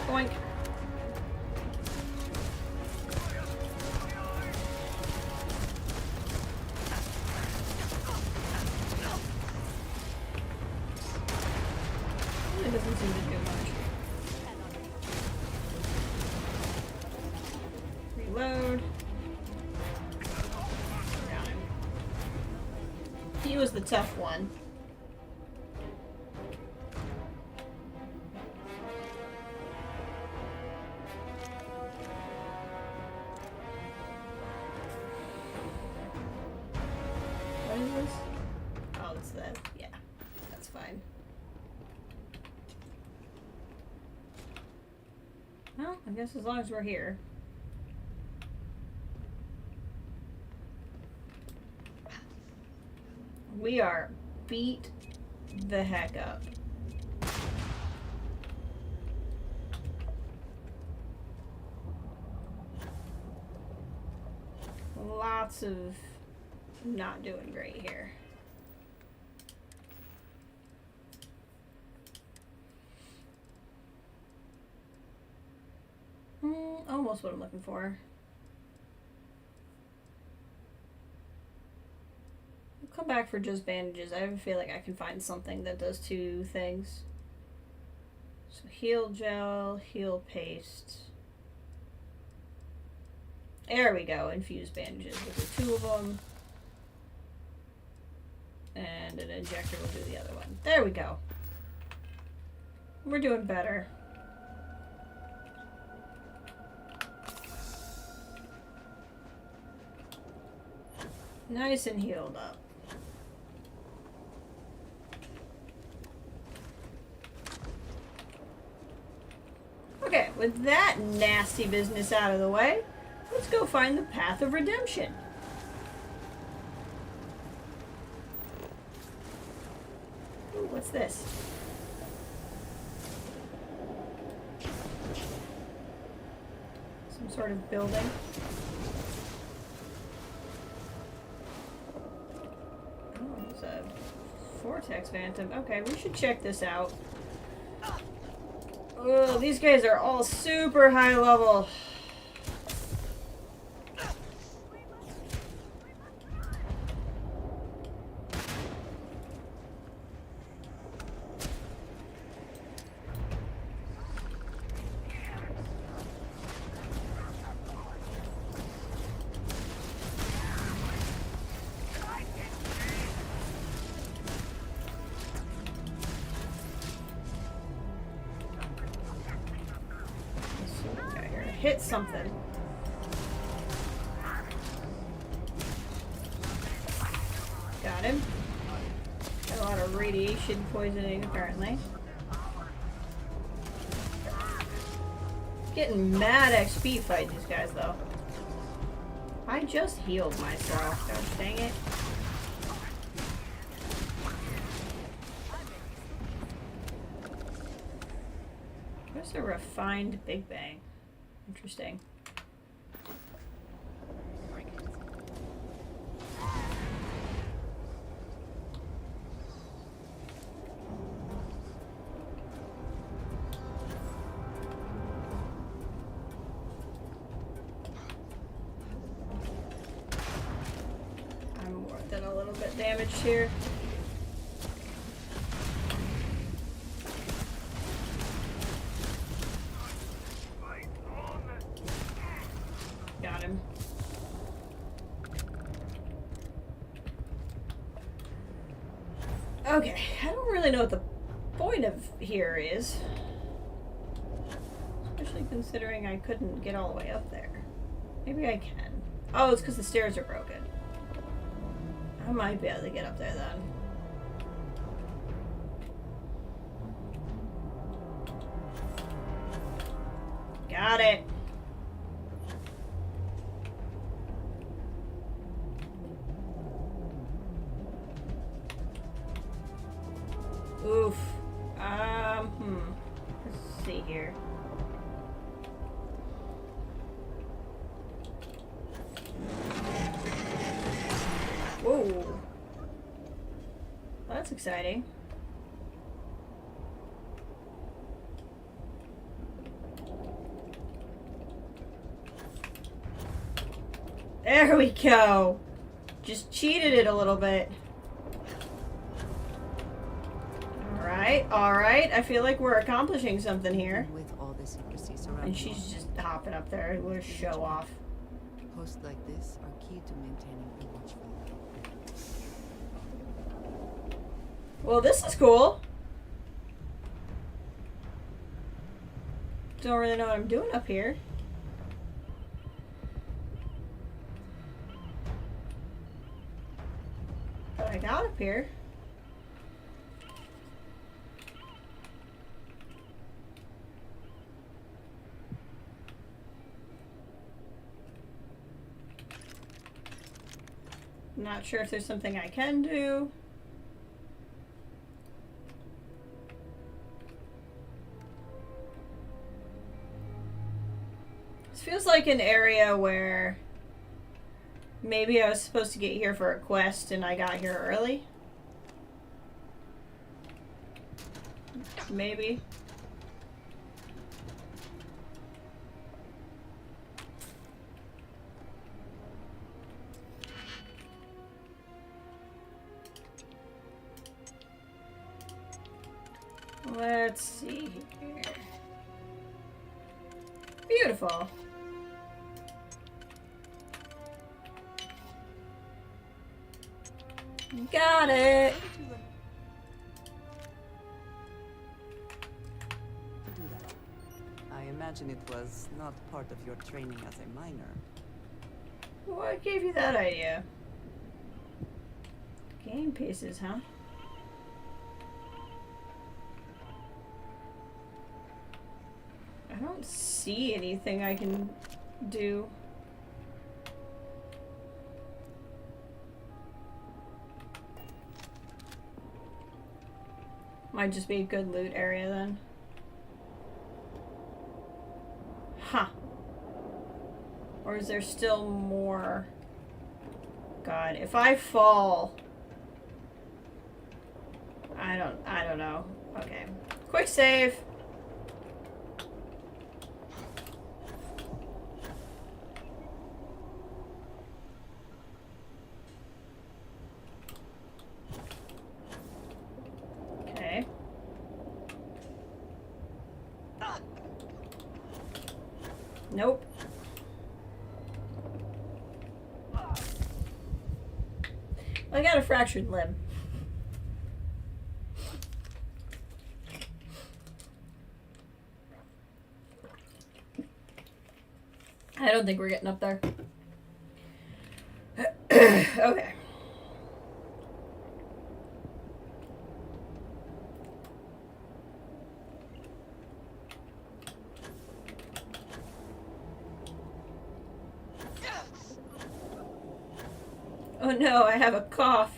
[SPEAKER 1] Boink. It doesn't seem to do much. Reload. Got him. He was the tough one. What is this? Oh, it's that. Yeah, that's fine. Well, I guess as long as we're here. We are beat the heck up. Lots of not doing great here. Almost what I'm looking for. I'll come back for just bandages. I have a feeling I can find something that does two things. So heal gel, heal paste. There we go, infused bandages. We'll do 2 of them. And an injector will do the other one. There we go. We're doing better. Nice and healed up. Okay, with that nasty business out of the way, let's go find the path of redemption. Ooh, what's this? Some sort of building. Oh, it's a vortex phantom. Okay, we should check this out. Oh, these guys are all super high level. Hit something. Got him. Got a lot of radiation poisoning, apparently. Getting mad XP fighting these guys, though. I just healed myself. Gosh dang it. Where's the refined Big Bang? Interesting. I'm more than a little bit damaged here. Got him. Okay, I don't really know what the point of here is. Especially considering I couldn't get all the way up there. Maybe I can. Oh, it's because the stairs are broken. I might be able to get up there then. Got it. Oof. Let's see here. Whoa. Well, that's exciting. There we go. Just cheated it a little bit. All right. I feel like we're accomplishing something here.
[SPEAKER 2] With all the secrecy surrounding
[SPEAKER 1] And she's just hopping up there. What a show off.
[SPEAKER 2] posts like this are key to maintaining a watchful.
[SPEAKER 1] Well, this is cool. Don't really know what I'm doing up here. But I got up here. Not sure if there's something I can do. This feels like an area where maybe I was supposed to get here for a quest and I got here early. Maybe. Let's see here. Beautiful. Got it.
[SPEAKER 2] Do that. I imagine it was not part of your training as a miner.
[SPEAKER 1] What gave you that idea? Game pieces, huh? I don't see anything I can do. Might just be a good loot area then. Huh. Or is there still more? God, if I fall... I don't know. Okay. Quick save. Okay. Nope. I got a fractured limb. I don't think we're getting up there. Okay. Oh no, I have a cough.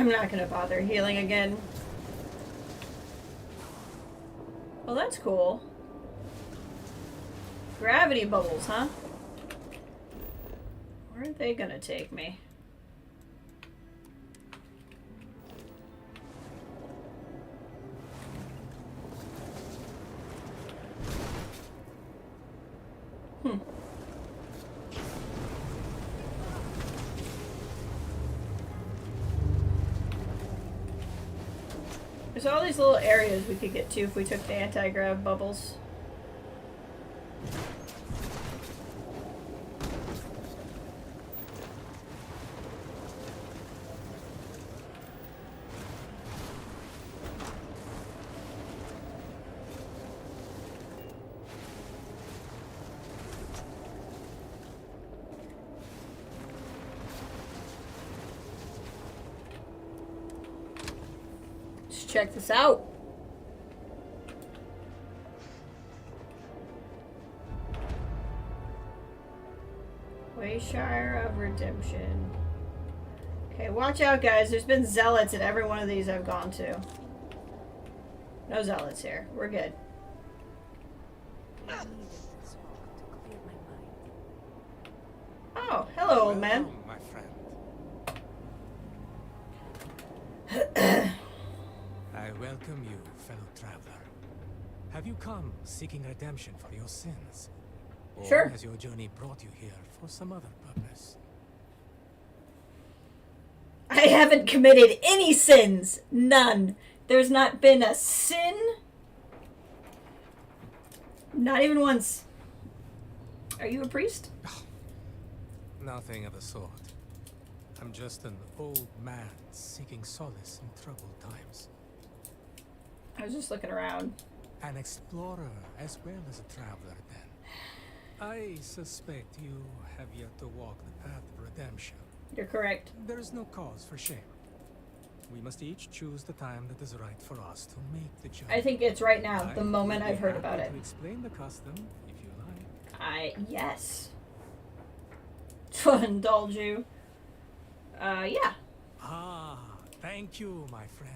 [SPEAKER 1] I'm not gonna bother healing again. Well, that's cool. Gravity bubbles, huh? Where are they gonna take me? There's all these little areas we could get to if we took the anti-grav bubbles. Check this out. Wayshire of Redemption. Okay, watch out, guys. There's been zealots at every one of these I've gone to. No zealots here. We're good. Oh, hello, old man.
[SPEAKER 12] My friend. I welcome you, fellow traveler. Have you come seeking redemption for your sins? Or
[SPEAKER 1] sure.
[SPEAKER 12] Has your journey brought you here for some other purpose?
[SPEAKER 1] I haven't committed any sins. None. There's not been a sin. Not even once. Are you a priest?
[SPEAKER 12] Nothing of the sort. I'm just an old man seeking solace in troubled times.
[SPEAKER 1] I was just looking around.
[SPEAKER 12] An explorer as well as a traveler, then. I suspect you have yet to walk the path of redemption.
[SPEAKER 1] You're correct.
[SPEAKER 12] There is no cause for shame. We must each choose the time that is right for us to make the journey.
[SPEAKER 1] I think it's right now, the moment I've heard about it.
[SPEAKER 12] To explain the custom, if you like.
[SPEAKER 1] Yes. To indulge you. Yeah.
[SPEAKER 12] Ah, thank you, my friend.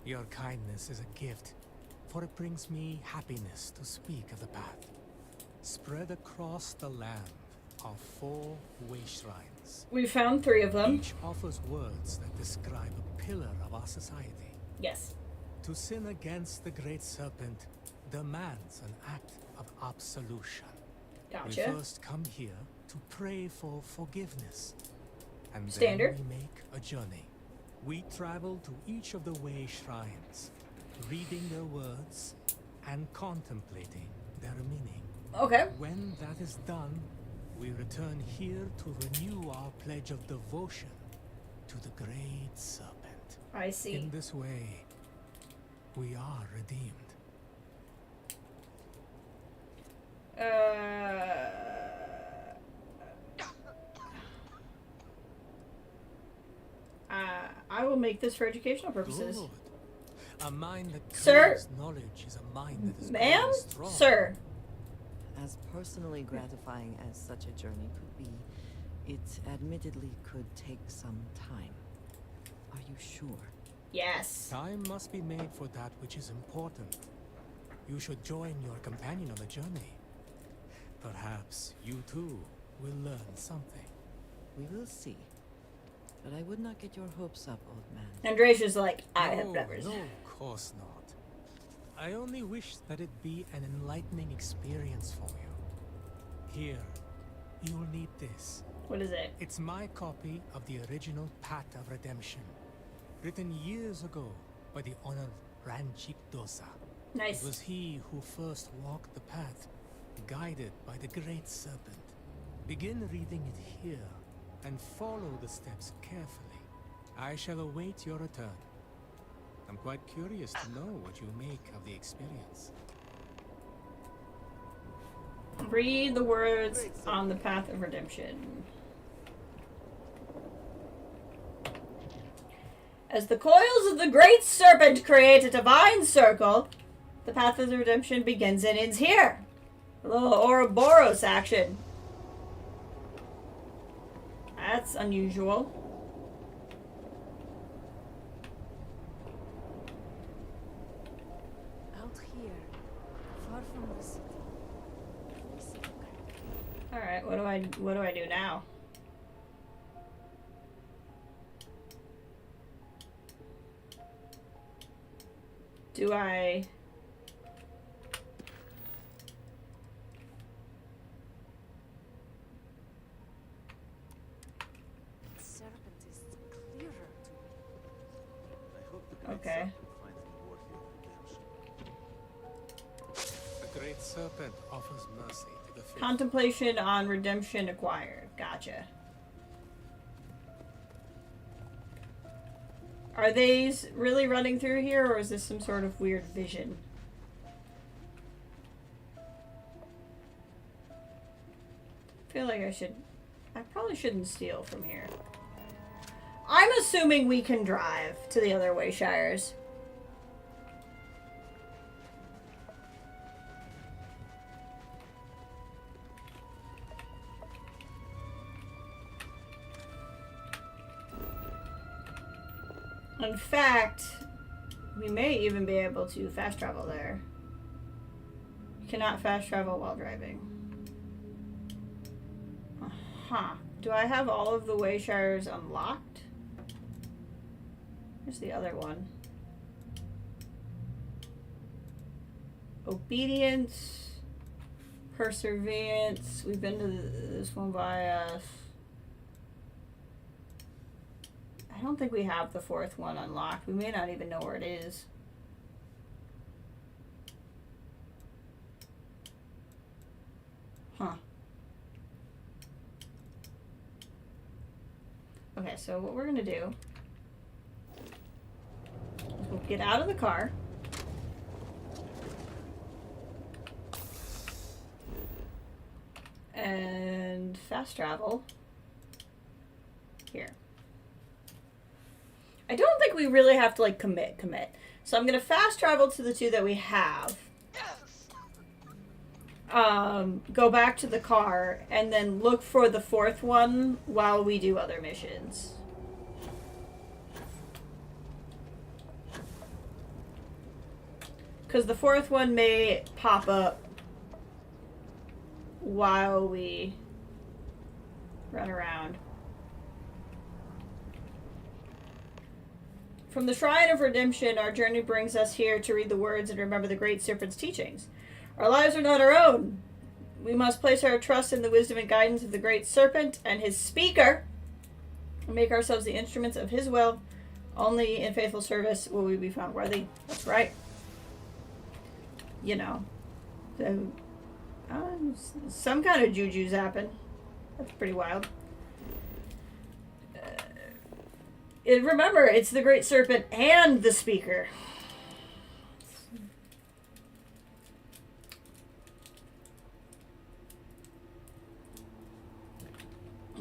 [SPEAKER 12] Your kindness is a gift, for it brings me happiness to speak of the path. Spread across the land are 4 way shrines.
[SPEAKER 1] We found 3 of them.
[SPEAKER 12] Each offers words that describe a pillar of our society.
[SPEAKER 1] Yes.
[SPEAKER 12] To sin against the great serpent demands an act of absolution.
[SPEAKER 1] Gotcha.
[SPEAKER 12] We first come here to pray for forgiveness. And
[SPEAKER 1] Standard.
[SPEAKER 12] then we make a journey. We travel to each of the way shrines, reading their words and contemplating their meaning.
[SPEAKER 1] Okay.
[SPEAKER 12] When that is done, we return here to renew our pledge of devotion to the great serpent.
[SPEAKER 1] I see.
[SPEAKER 12] In this way, we are redeemed.
[SPEAKER 2] I will make this for educational purposes.
[SPEAKER 12] Good. A mind that
[SPEAKER 1] Sir?
[SPEAKER 12] craves knowledge is a mind that is
[SPEAKER 1] Ma'am?
[SPEAKER 12] growing strong.
[SPEAKER 1] Sir.
[SPEAKER 2] As personally gratifying as such a journey could be, it admittedly could take some time. Are you sure?
[SPEAKER 1] Yes.
[SPEAKER 12] Time must be made for that which is important. You should join your companion on the journey. Perhaps you too will learn something.
[SPEAKER 2] We will see. But I would not get your hopes up, old man.
[SPEAKER 1] Andracia's like, I have
[SPEAKER 12] No,
[SPEAKER 1] brothers.
[SPEAKER 12] no, of course not. I only wish that it be an enlightening experience for you. Here, you'll need this.
[SPEAKER 1] What is it?
[SPEAKER 12] It's my copy of the original Path of Redemption, written years ago by the honored Ranjik Dosa.
[SPEAKER 1] Nice.
[SPEAKER 12] It was he who first walked the path, guided by the Great Serpent. Begin reading it here, and follow the steps carefully. I shall await your return. I'm quite curious to know what you make of the experience.
[SPEAKER 1] Read the words on the Path of Redemption. As the coils of the Great Serpent create a divine circle, the Path of Redemption begins and ends here. A little Ouroboros action. That's unusual. do I do now? Do I...
[SPEAKER 2] Serpent is clearer to me.
[SPEAKER 3] I hope the great
[SPEAKER 1] Okay.
[SPEAKER 3] serpent finds me worthy of redemption.
[SPEAKER 12] The Great Serpent offers mercy to the faithful.
[SPEAKER 1] Contemplation on redemption acquired. Gotcha. Are these really running through here, or is this some sort of weird vision? I feel like I probably shouldn't steal from here. I'm assuming we can drive to the other Wayshires. In fact, we may even be able to fast travel there. You cannot fast travel while driving. Huh. Do I have all of the Wayshires unlocked? Where's the other one? Obedience. Perseverance. We've been to this one by us. I don't think we have the fourth one unlocked. We may not even know where it is. Huh. Okay, so what we're gonna do is we'll get out of the car. And fast travel here. I don't think we really have to like commit. So I'm gonna fast travel to the two that we have. Go back to the car and then look for the fourth one while we do other missions. Because the fourth one may pop up while we run around. From the Shrine of Redemption, our journey brings us here to read the words and remember the Great Serpent's teachings. Our lives are not our own. We must place our trust in the wisdom and guidance of the Great Serpent and his speaker and make ourselves the instruments of his will. Only in faithful service will we be found worthy. That's right. You know. So, some kind of juju's happen. That's pretty wild. Remember, it's the Great Serpent and the speaker.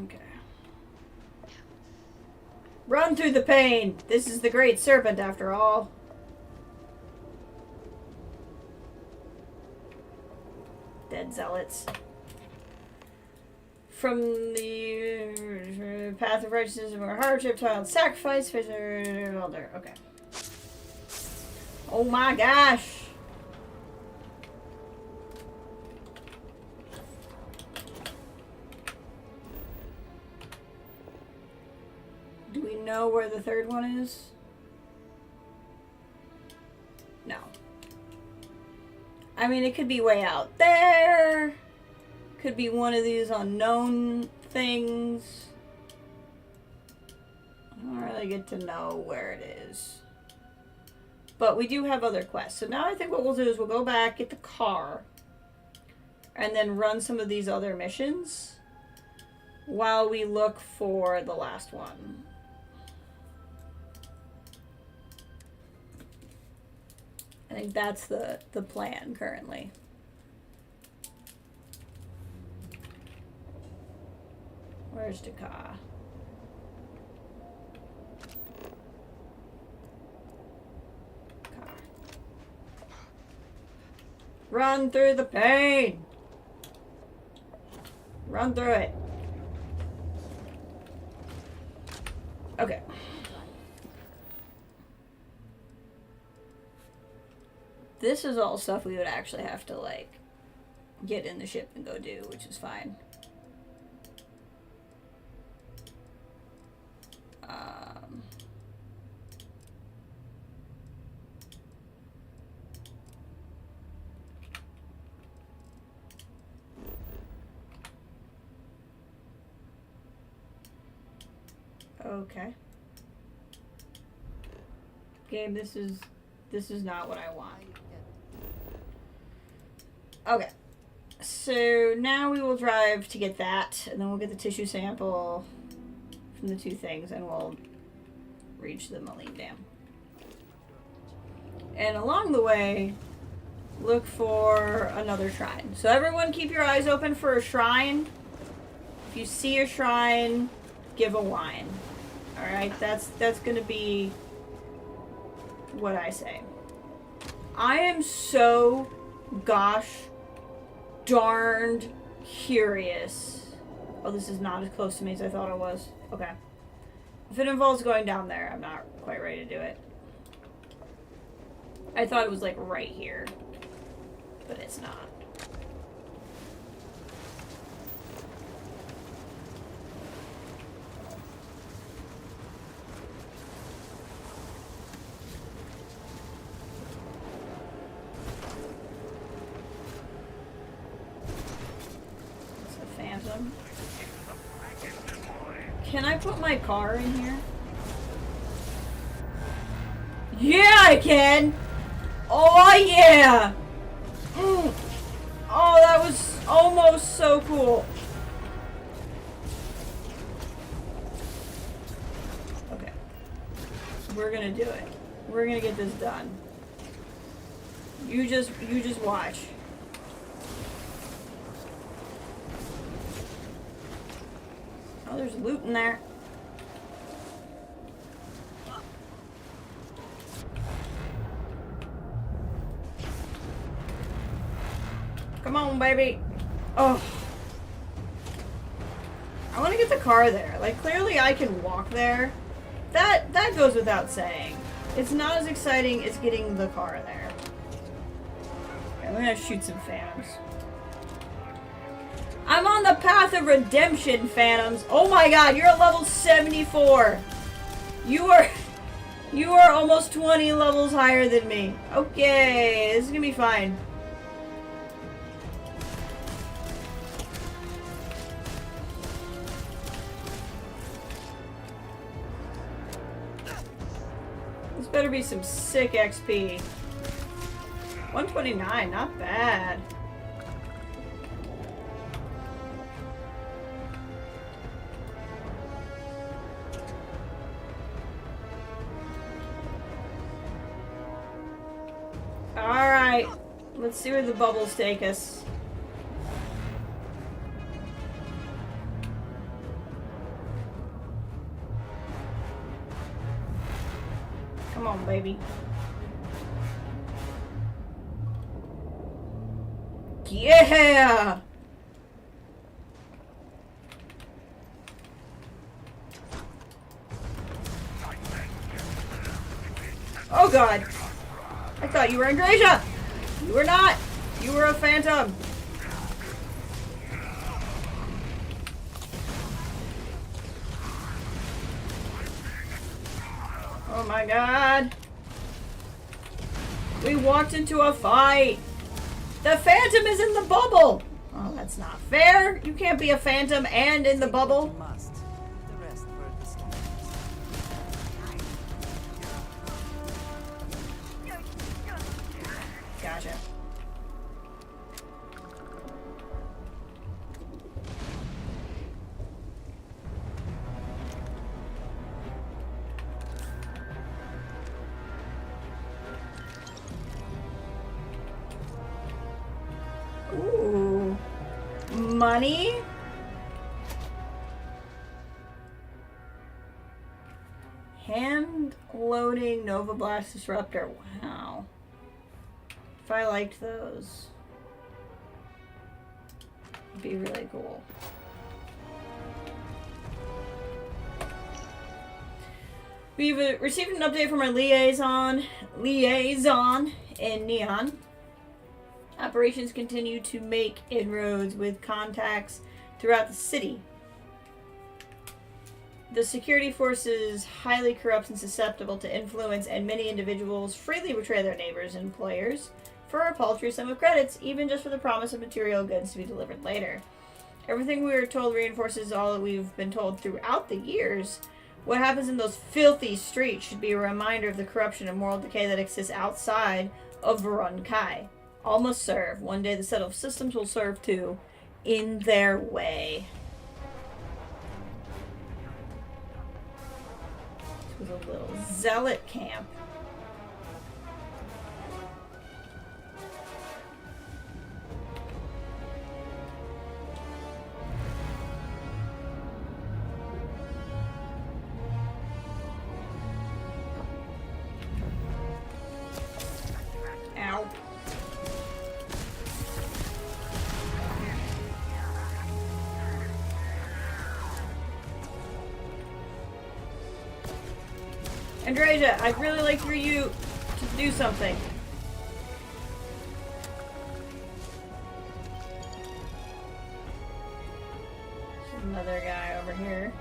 [SPEAKER 1] Okay. Run through the pain. This is the Great Serpent, after all. Dead zealots. From the path of righteousness or hardship, child sacrifice, elder. Okay. Oh my gosh. Do we know where the third one is? No. I mean, it could be way out there. Could be one of these unknown things. I don't really get to know where it is. But we do have other quests. So now I think what we'll do is we'll go back, get the car, and then run some of these other missions while we look for the last one. I think that's the plan currently. Where's the car? Run through the pain! Run through it. Okay. This is all stuff we would actually have to, like, get in the ship and go do, which is fine. Okay. Game, this is not what I want. Okay. So now we will drive to get that, and then we'll get the tissue sample from the 2 things, and we'll reach the Moline Dam. And along the way, look for another shrine. So everyone keep your eyes open for a shrine. If you see a shrine, give a whine. Alright, that's gonna be what I say. I am so gosh darned curious. Oh, this is not as close to me as I thought it was. Okay. If it involves going down there, I'm not quite ready to do it. I thought it was like right here, but it's not. It's a phantom. Can I put my car in here? Yeah, I can! Oh, yeah! Mm. Oh, that was almost so cool. Okay. We're gonna do it. We're gonna get this done. You just watch. Oh, there's loot in there. Come on, baby. Oh. I want to get the car there. Like, clearly I can walk there. That goes without saying. It's not as exciting as getting the car there. Okay, I'm gonna shoot some phantoms. I'm on the path of redemption, phantoms. Oh my god, you're at level 74. You are almost 20 levels higher than me. Okay, this is gonna be fine. This better be some sick XP. 129, not bad. Alright, let's see where the bubbles take us. Come on, baby. Yeah! Oh god! I thought you were in Gracia! You were not! You were a phantom! Oh my god! We walked into a fight! The phantom is in the bubble! Oh, that's not fair! You can't be a phantom and in the bubble!
[SPEAKER 2] Must. The rest were the storms.
[SPEAKER 1] Gotcha. Ooh. Money? Hand loading Nova Blast Disruptor. Wow. If I liked those, it'd be really cool. We've received an update from our liaison in Neon. Operations continue to make inroads with contacts throughout the city. The security force is highly corrupt and susceptible to influence, and many individuals freely betray their neighbors and employers for a paltry sum of credits, even just for the promise of material goods to be delivered later. Everything we are told reinforces all that we've been told throughout the years. What happens in those filthy streets should be a reminder of the corruption and moral decay that exists outside of Varun Kai. All must serve. One day the settled systems will serve too, in their way. This was a little zealot camp. Ow. Andreja, I'd really like for you to do something. There's another guy over here.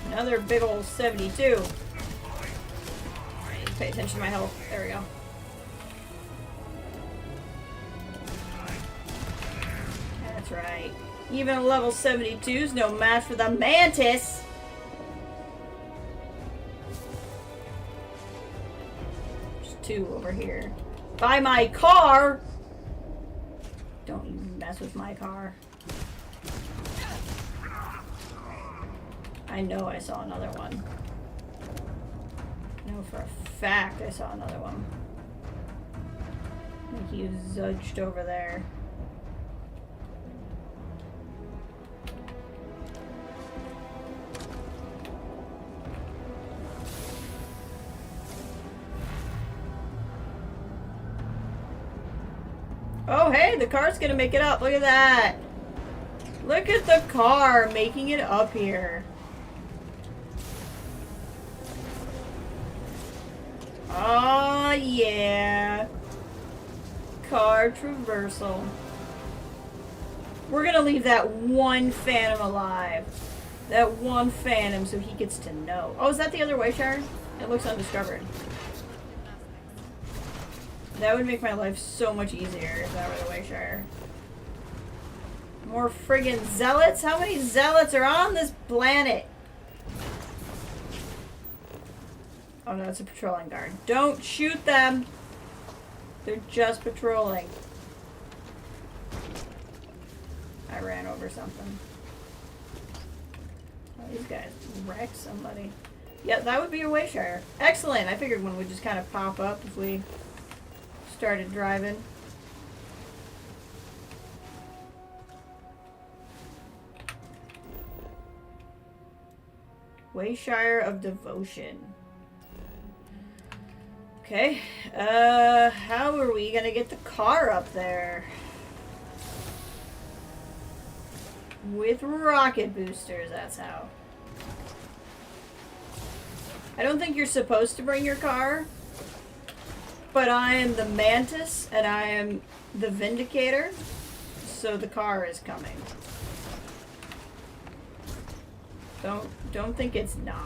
[SPEAKER 1] Another big old 72. Pay attention to my health. There we go. That's right. Even a level 72 is no match for the Mantis. There's two over here. By my car! Don't even mess with my car. I know I saw another one. I know for a fact I saw another one. I think he was zudged over there. Oh hey, the car's gonna make it up. Look at that. Look at the car making it up here. Oh yeah. Car traversal. We're gonna leave that one Phantom alive. That one Phantom so he gets to know. Oh, is that the other Wayshire? It looks undiscovered. That would make my life so much easier if that were the Wayshire. More friggin' zealots? How many zealots are on this planet? Oh no, it's a patrolling guard. Don't shoot them! They're just patrolling. I ran over something. Oh, these guys wrecked somebody. Yeah, that would be a Wayshire. Excellent! I figured one would just kind of pop up if we started driving. Wayshire of Devotion. Okay, how are we gonna get the car up there? With rocket boosters, that's how. I don't think you're supposed to bring your car, but I am the Mantis and I am the Vindicator, so the car is coming. Don't think it's not.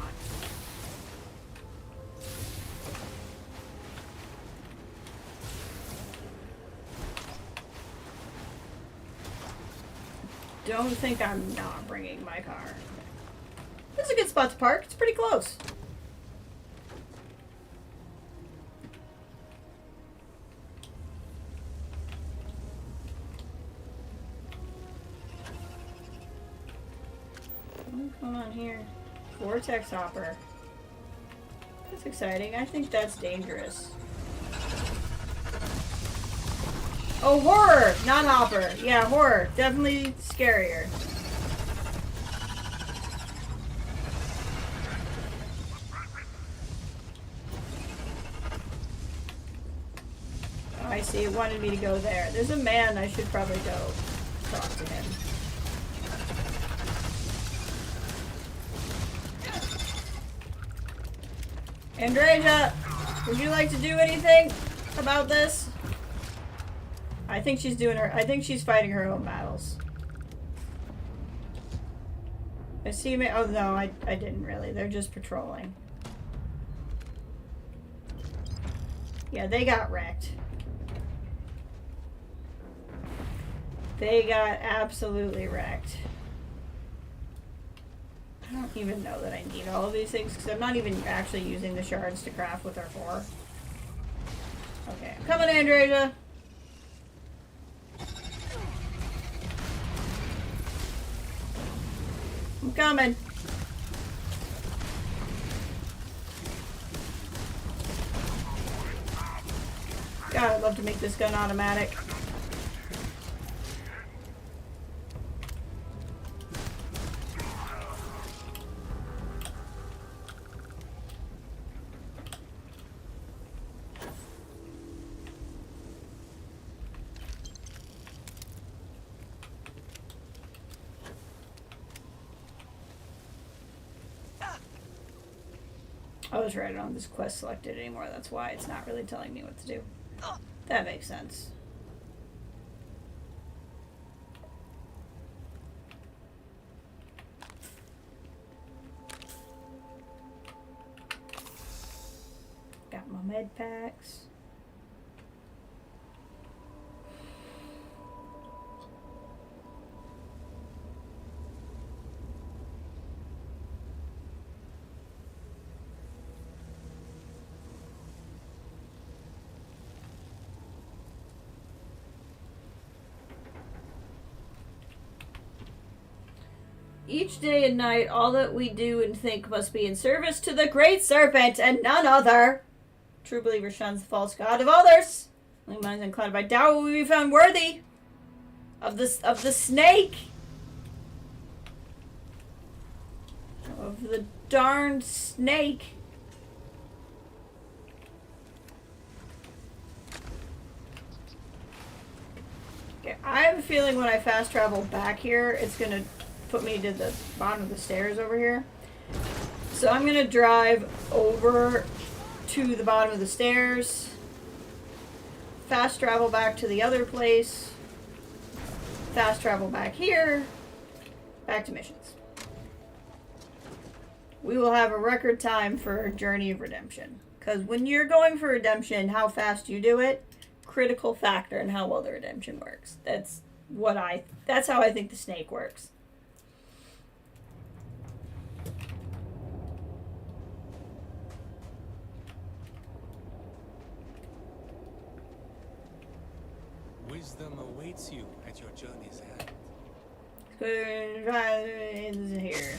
[SPEAKER 1] Don't think I'm not bringing my car. This is a good spot to park. It's pretty close. What's going on here? Vortex hopper. That's exciting. I think that's dangerous. Oh, horror! Not hopper. Yeah, horror. Definitely scarier. Oh, I see. It wanted me to go there. There's a man. I should probably go talk to him. Andreja, would you like to do anything about this? I think she's doing her. I think she's fighting her own battles. I see me. Oh no, I didn't really. They're just patrolling. Yeah, they got wrecked. They got absolutely wrecked. I don't even know that I need all of these things because I'm not even actually using the shards to craft what they're for. Okay, I'm coming, Andreja. I'm coming. God, I'd love to make this gun automatic. I was right, I don't have this quest selected anymore. That's why it's not really telling me what to do. That makes sense. Got my med packs. Each day and night, all that we do and think must be in service to the Great Serpent and none other. True believer shuns the false god of others. Only minds inclined by doubt will be found worthy of the snake. Of the darned snake. Okay, I have a feeling when I fast travel back here, it's gonna put me to the bottom of the stairs over here. So I'm gonna drive over to the bottom of the stairs, fast travel back to the other place, fast travel back here, back to missions. We will have a record time for Journey of Redemption. Because when you're going for redemption, how fast you do it, critical factor in how well the redemption works. That's how I think the snake works.
[SPEAKER 12] Wisdom awaits you at your journey's end.
[SPEAKER 1] In here.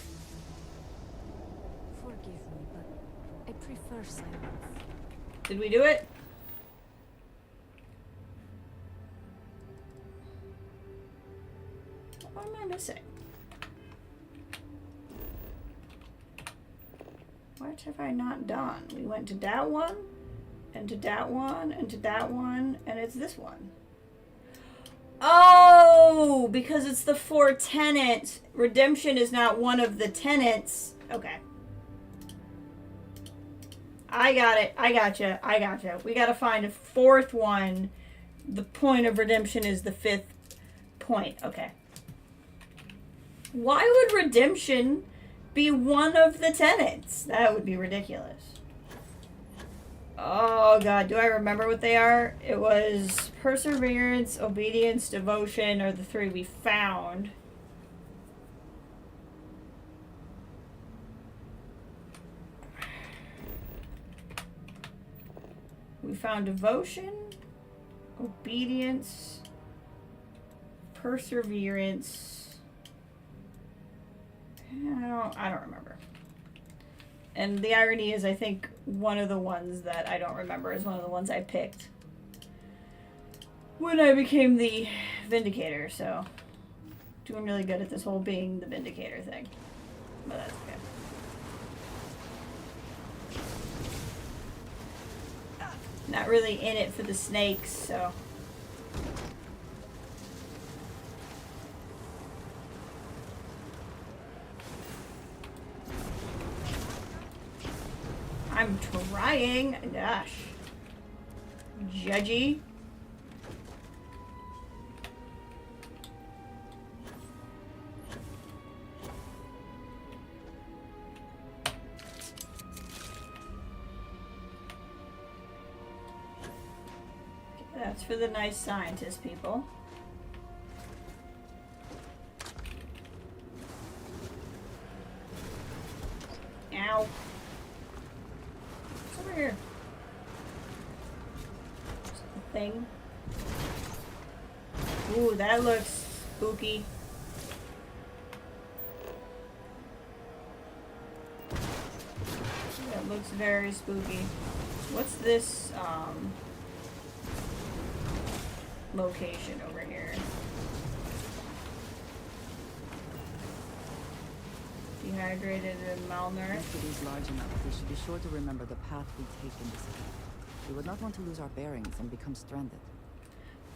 [SPEAKER 10] Forgive me, but I prefer silence.
[SPEAKER 1] Did we do it? What am I missing? What have I not done? We went to that one, and to that one, and to that one, and it's this one. Oh, because it's the 4 tenants. Redemption is not one of the tenants. Okay. I got it. I gotcha. We gotta find a 4th one. The point of redemption is the 5th point. Okay. Why would redemption be one of the tenants? That would be ridiculous. Oh god, do I remember what they are? It was perseverance, obedience, devotion are the 3 we found. We found devotion, obedience, perseverance. I don't remember. And the irony is I think one of the ones that I don't remember is one of the ones I picked when I became the Vindicator, so doing really good at this whole being the Vindicator thing. But that's okay. Not really in it for the snakes, so. I'm trying. Gosh. Judgy. That's for the nice scientist people. thing. Ooh, that looks spooky. That looks very spooky. What's this, location over here? Dehydrated and malnourished.
[SPEAKER 2] The city is large enough. We should be sure to remember the path we take in the city. We would not want to lose our bearings and become stranded.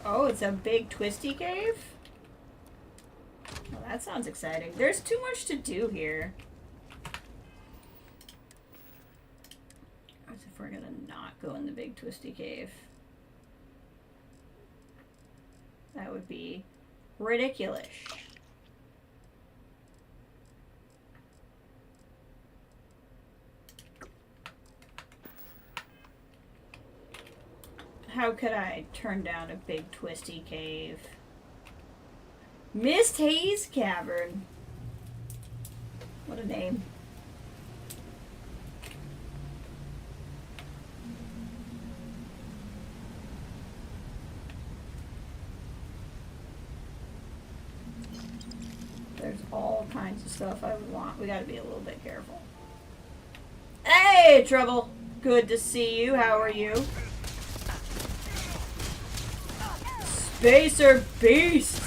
[SPEAKER 1] Oh, it's a big twisty cave? Well, that sounds exciting. There's too much to do here. As if we're gonna not go in the big twisty cave. That would be ridiculous. How could I turn down a big twisty cave? Mist Haze Cavern. What a name. There's all kinds of stuff I would want. We gotta be a little bit careful. Hey, Trouble. Good to see you. How are you? Spacer Beast!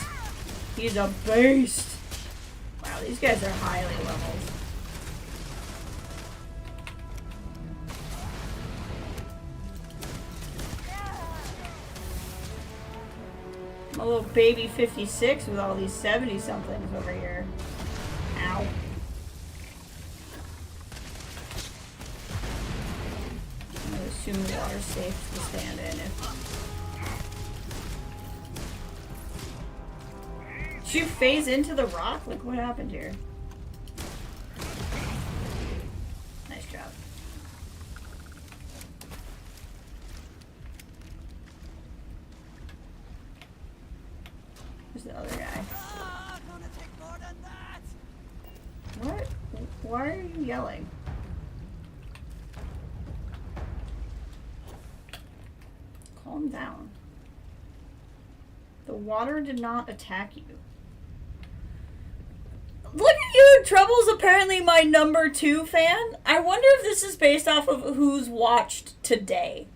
[SPEAKER 1] He's a beast! Wow, these guys are highly leveled. I'm a little baby 56 with all these 70-somethings over here. Ow. I'm gonna assume the water's safe to stand in if... Did you phase into the rock? Like, what happened here? Nice job. Who's the other guy? What? Why are you yelling? Calm down. The water did not attack you. Look at you! Trouble's apparently my #2 fan. I wonder if this is based off of who's watched today.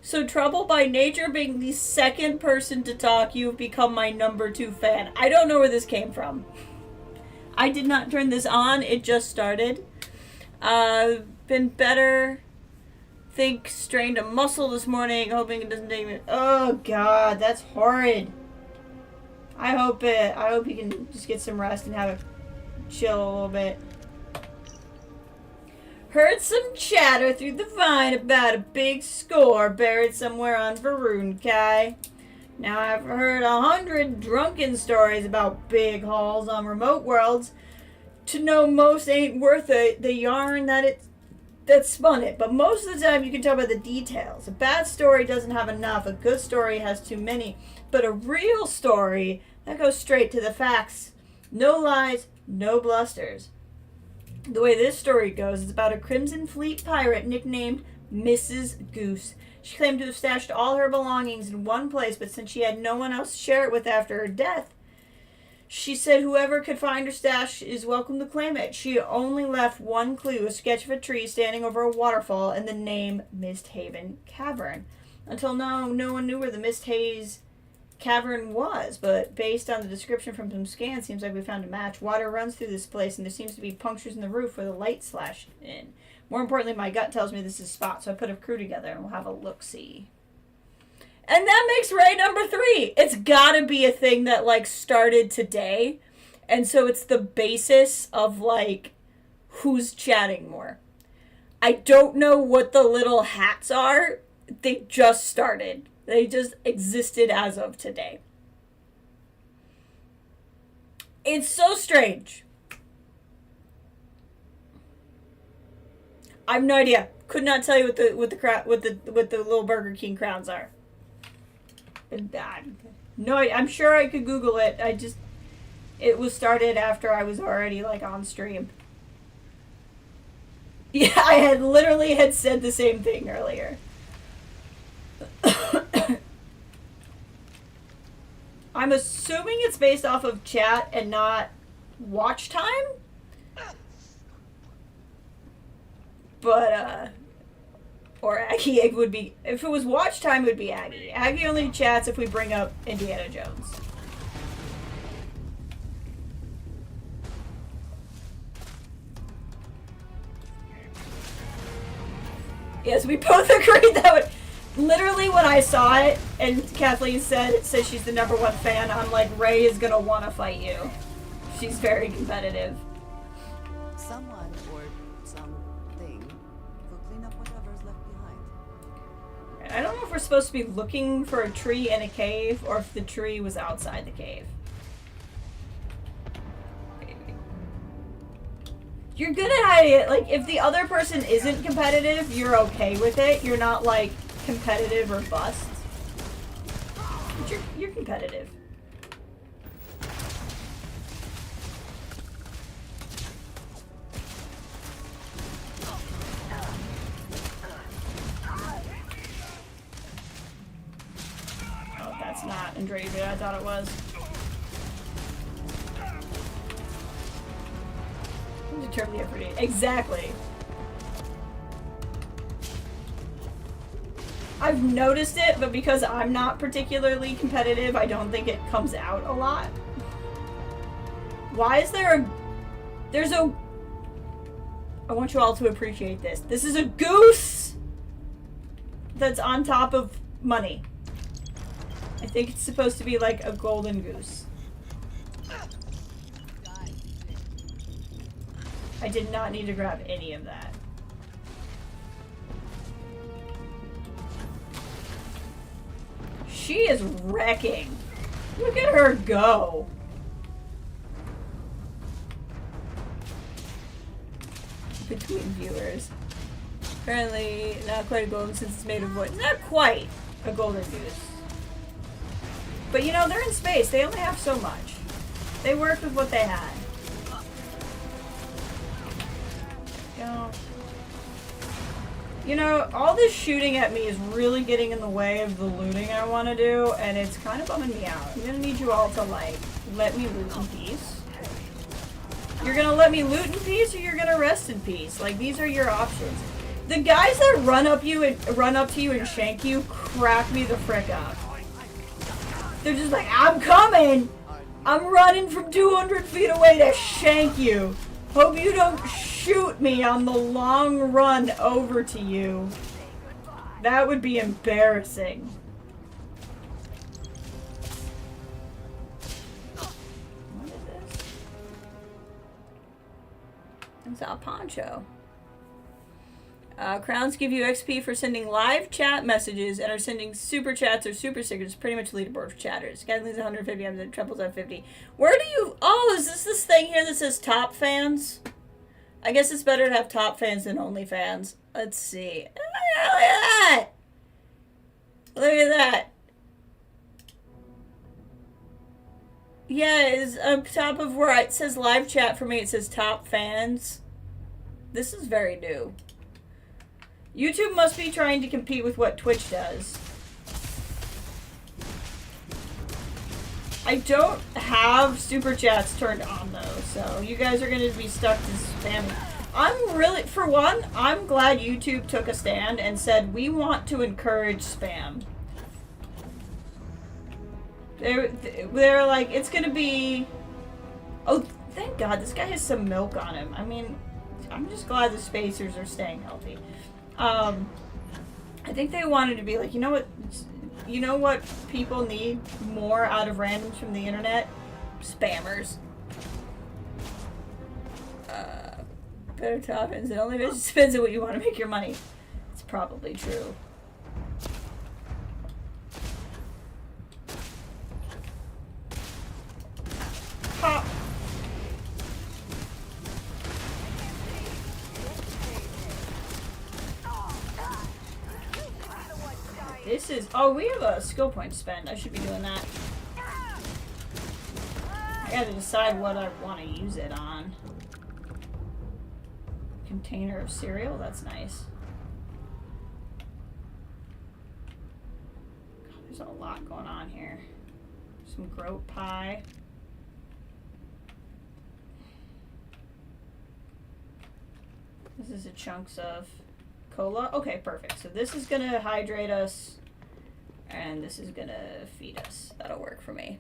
[SPEAKER 1] So Trouble, by nature being the second person to talk, you've become my #2 fan. I don't know where this came from. I did not turn this on. It just started. Been better. Think strained a muscle this morning, hoping it doesn't take me. Oh God, that's horrid. I hope you can just get some rest and have a chill a little bit. Heard some chatter through the vine about a big score buried somewhere on Varunkai. Now I've heard 100 drunken stories about big hauls on remote worlds. To know most ain't worth the yarn that spun it, but most of the time you can tell by the details. A bad story doesn't have enough, a good story has too many, but a real story that goes straight to the facts. No lies, no blusters. The way this story goes is about a Crimson Fleet pirate nicknamed Mrs. Goose. She claimed to have stashed all her belongings in one place, but since she had no one else to share it with after her death, she said whoever could find her stash is welcome to claim it. She only left one clue, a sketch of a tree standing over a waterfall, and the name Mist Haven Cavern. Until now, no one knew where the Mist Haze Cavern was, but based on the description from some scans, seems like we found a match. Water runs through this place, and there seems to be punctures in the roof where the light slashed in. More importantly, my gut tells me this is a spot, so I put a crew together, and we'll have a look-see. And that makes raid #3. It's gotta be a thing that, like, started today. And so it's the basis of, like, who's chatting more. I don't know what the little hats are. They just started. They just existed as of today. It's so strange. I have no idea. Could not tell you what the little Burger King crowns are. No, I'm sure I could Google it. It was started after I was already, like, on stream. Yeah, I had literally said the same thing earlier. I'm assuming it's based off of chat and not watch time. But, or Aggie Egg would be, if it was watch time, it would be Aggie. Aggie only chats if we bring up Indiana Jones. Yes, we both agreed that would. Literally, when I saw it and Kathleen says she's the #1 fan, I'm like, Ray is gonna want to fight you. She's very competitive.
[SPEAKER 2] Someone or something will clean up whatever's left behind.
[SPEAKER 1] I don't know if we're supposed to be looking for a tree in a cave or if the tree was outside the cave. You're good at hiding it. Like, if the other person isn't competitive, you're okay with it. You're not, like, competitive or bust. But you're competitive. Oh, that's not Andrea, I thought it was. Determine the effort. Exactly. I've noticed it, but because I'm not particularly competitive, I don't think it comes out a lot. Why is there a... There's a... I want you all to appreciate this. This is a goose that's on top of money. I think it's supposed to be like a golden goose. I did not need to grab any of that. She is wrecking. Look at her go. Between viewers. Apparently not quite a golden since it's made of wood. Not quite a golden goose. But you know, they're in space. They only have so much. They worked with what they had. You know, all this shooting at me is really getting in the way of the looting I want to do, and it's kind of bumming me out. I'm gonna need you all to, like, let me loot in peace. You're gonna let me loot in peace, or you're gonna rest in peace. Like, these are your options. The guys that run up to you and shank you crack me the frick up. They're just like, I'm coming! I'm running from 200 feet away to shank you. Hope you don't shoot me on the long run over to you. That would be embarrassing. What is this? It's a poncho. Crowns give you XP for sending live chat messages and are sending super chats or super stickers. Pretty much leaderboard for chatters. Kathleen's 150, I'm the Triples at 50. Where do you... Oh, is this thing here that says top fans? I guess it's better to have top fans than only fans. Let's see. Look at that! Look at that. Yeah, it's on top of where it says live chat for me, it says top fans. This is very new. YouTube must be trying to compete with what Twitch does. I don't have super chats turned on though, so you guys are going to be stuck to spamming. I'm really, for one, I'm glad YouTube took a stand and said we want to encourage spam. They're like, it's going to be... Oh, thank God, this guy has some milk on him. I mean, I'm just glad the spacers are staying healthy. I think they wanted to be like, you know what people need more out of randoms from the internet? Spammers. Better toppings. It only depends on what you want to make your money. It's probably true. Pop. This is... Oh, we have a skill point spend. I should be doing that. I gotta decide what I want to use it on. Container of cereal? That's nice. God, there's a lot going on here. Some groat pie. This is a chunks of cola. Okay, perfect. So this is gonna hydrate us, and this is gonna feed us. That'll work for me.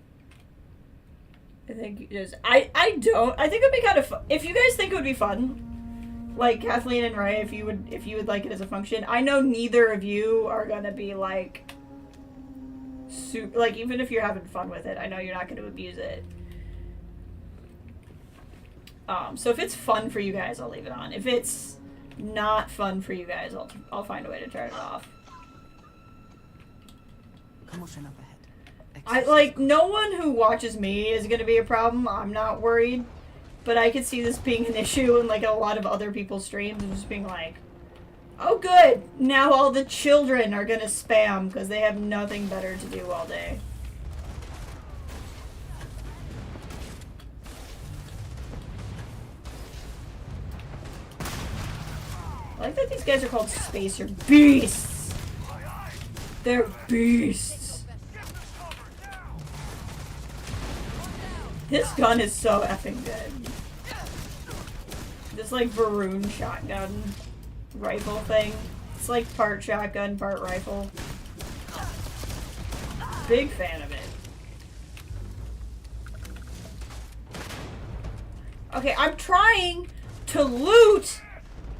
[SPEAKER 1] I think just I think it'd be kind of fun. If you guys think it would be fun, like Kathleen and Ray, if you would like it as a function. I know neither of you are gonna be like super, like, even if you're having fun with it, I know you're not gonna abuse it. So if it's fun for you guys, I'll leave it on. If it's not fun for you guys, I'll find a way to turn it off.
[SPEAKER 2] Commotion up ahead.
[SPEAKER 1] No one who watches me is gonna be a problem. I'm not worried. But I could see this being an issue in like a lot of other people's streams and just being like, oh good, now all the children are gonna spam because they have nothing better to do all day. I like that these guys are called Spacer Beasts. They're beasts. This gun is so effing good. This like Varun shotgun rifle thing. It's like part shotgun, part rifle. Big fan of it. Okay, I'm trying to loot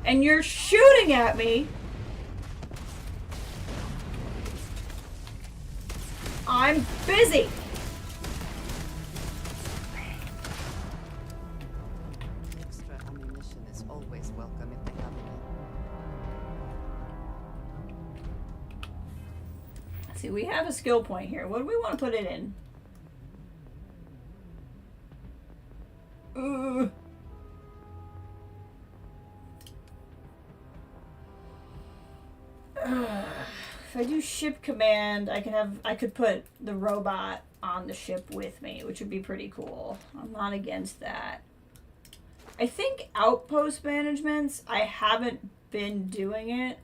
[SPEAKER 1] and you're shooting at me. I'm busy.
[SPEAKER 2] Extra ammunition is always welcome if they have any.
[SPEAKER 1] See, we have a skill point here. What do we want to put it in? If I do ship command, I could put the robot on the ship with me, which would be pretty cool. I'm not against that. I think outpost managements, I haven't been doing it.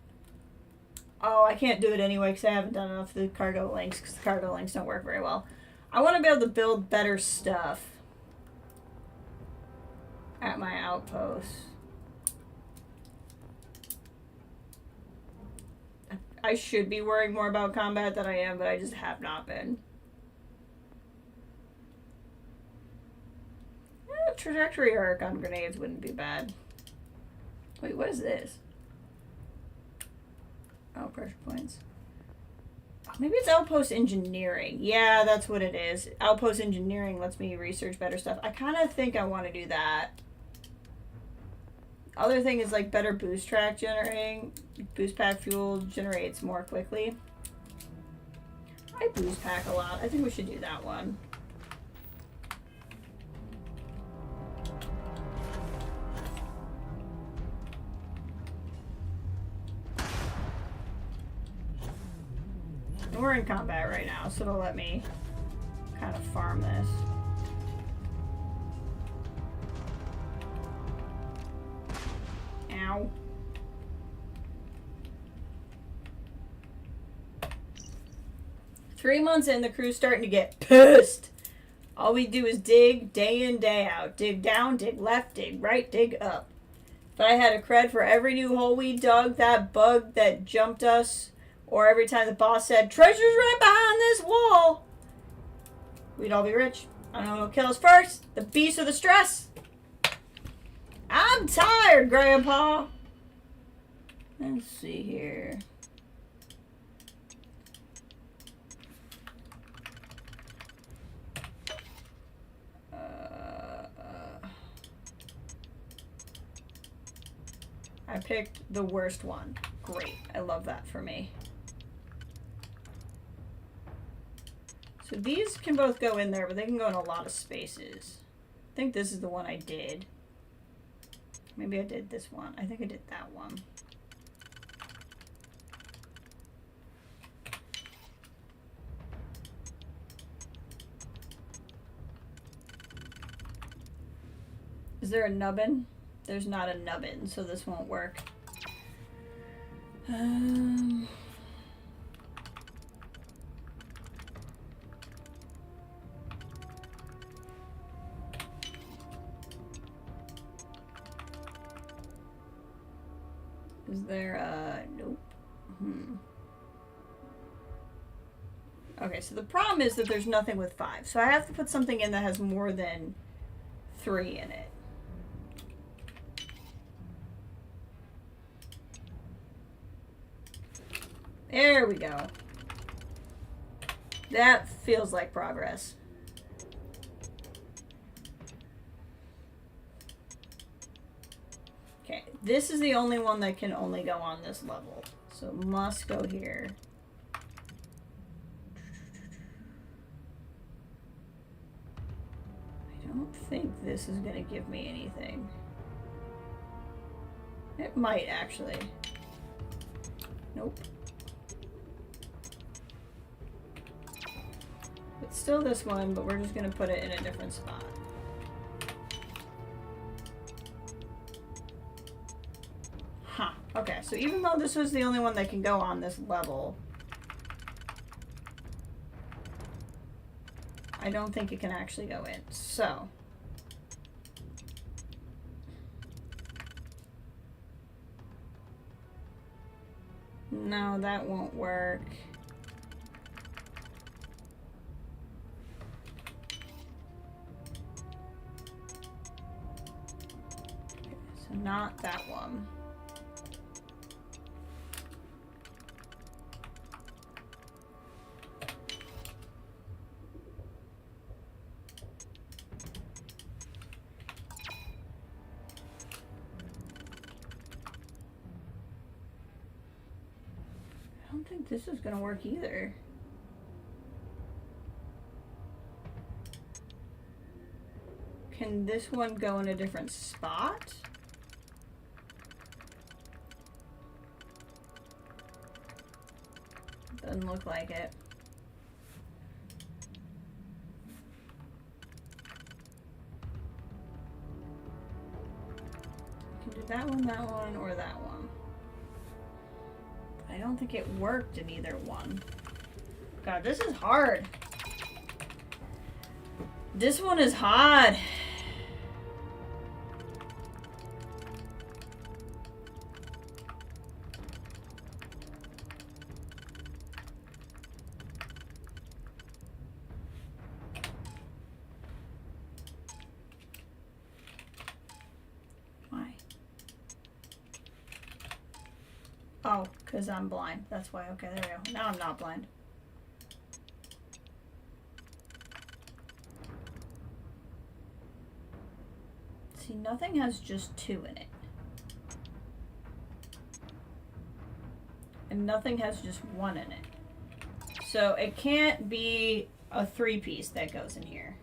[SPEAKER 1] Oh, I can't do it anyway because I haven't done enough of the cargo links because the cargo links don't work very well. I want to be able to build better stuff at my outposts. I should be worrying more about combat than I am, but I just have not been. Trajectory arc on grenades wouldn't be bad. Wait, what is this? Oh, pressure points. Oh, maybe it's outpost engineering. Yeah, that's what it is. Outpost engineering lets me research better stuff. I kind of think I want to do that. Other thing is like better boost track generating. Boost pack fuel generates more quickly. I boost pack a lot. I think we should do that one. We're in combat right now, so it'll let me kind of farm this. Ow. Three months in, the crew's starting to get pissed. All we do is dig day in, day out. Dig down, dig left, dig right, dig up. If I had a cred for every new hole we dug, that bug that jumped us, or every time the boss said, treasure's right behind this wall, we'd all be rich. I don't know what'll kill us first, the beast or the stress. I'm tired, Grandpa. Let's see here. I picked the worst one. Great. I love that for me. So these can both go in there, but they can go in a lot of spaces. I think this is the one I did. Maybe I did this one. I think I did that one. Is there a nubbin? There's not a nubbin, so this won't work. Is there nope. Okay, so the problem is that there's nothing with 5. So I have to put something in that has more than 3 in it. There we go. That feels like progress. Okay, this is the only one that can only go on this level. So it must go here. I don't think this is going to give me anything. It might actually. Nope. It's still this one, but we're just going to put it in a different spot. Huh. Okay, so even though this was the only one that can go on this level, I don't think it can actually go in. So no, that won't work. Okay, so not that one. I don't think this is gonna work either. Can this one go in a different spot? Doesn't look like it. Can do that one, or that one. I don't think it worked in either one. God, this is hard. This one is hard. Why? Oh, because I'm blind. That's why. Okay, there we go. Now I'm not blind. See, nothing has just 2 in it. And nothing has just 1 in it. So it can't be a 3-piece that goes in here.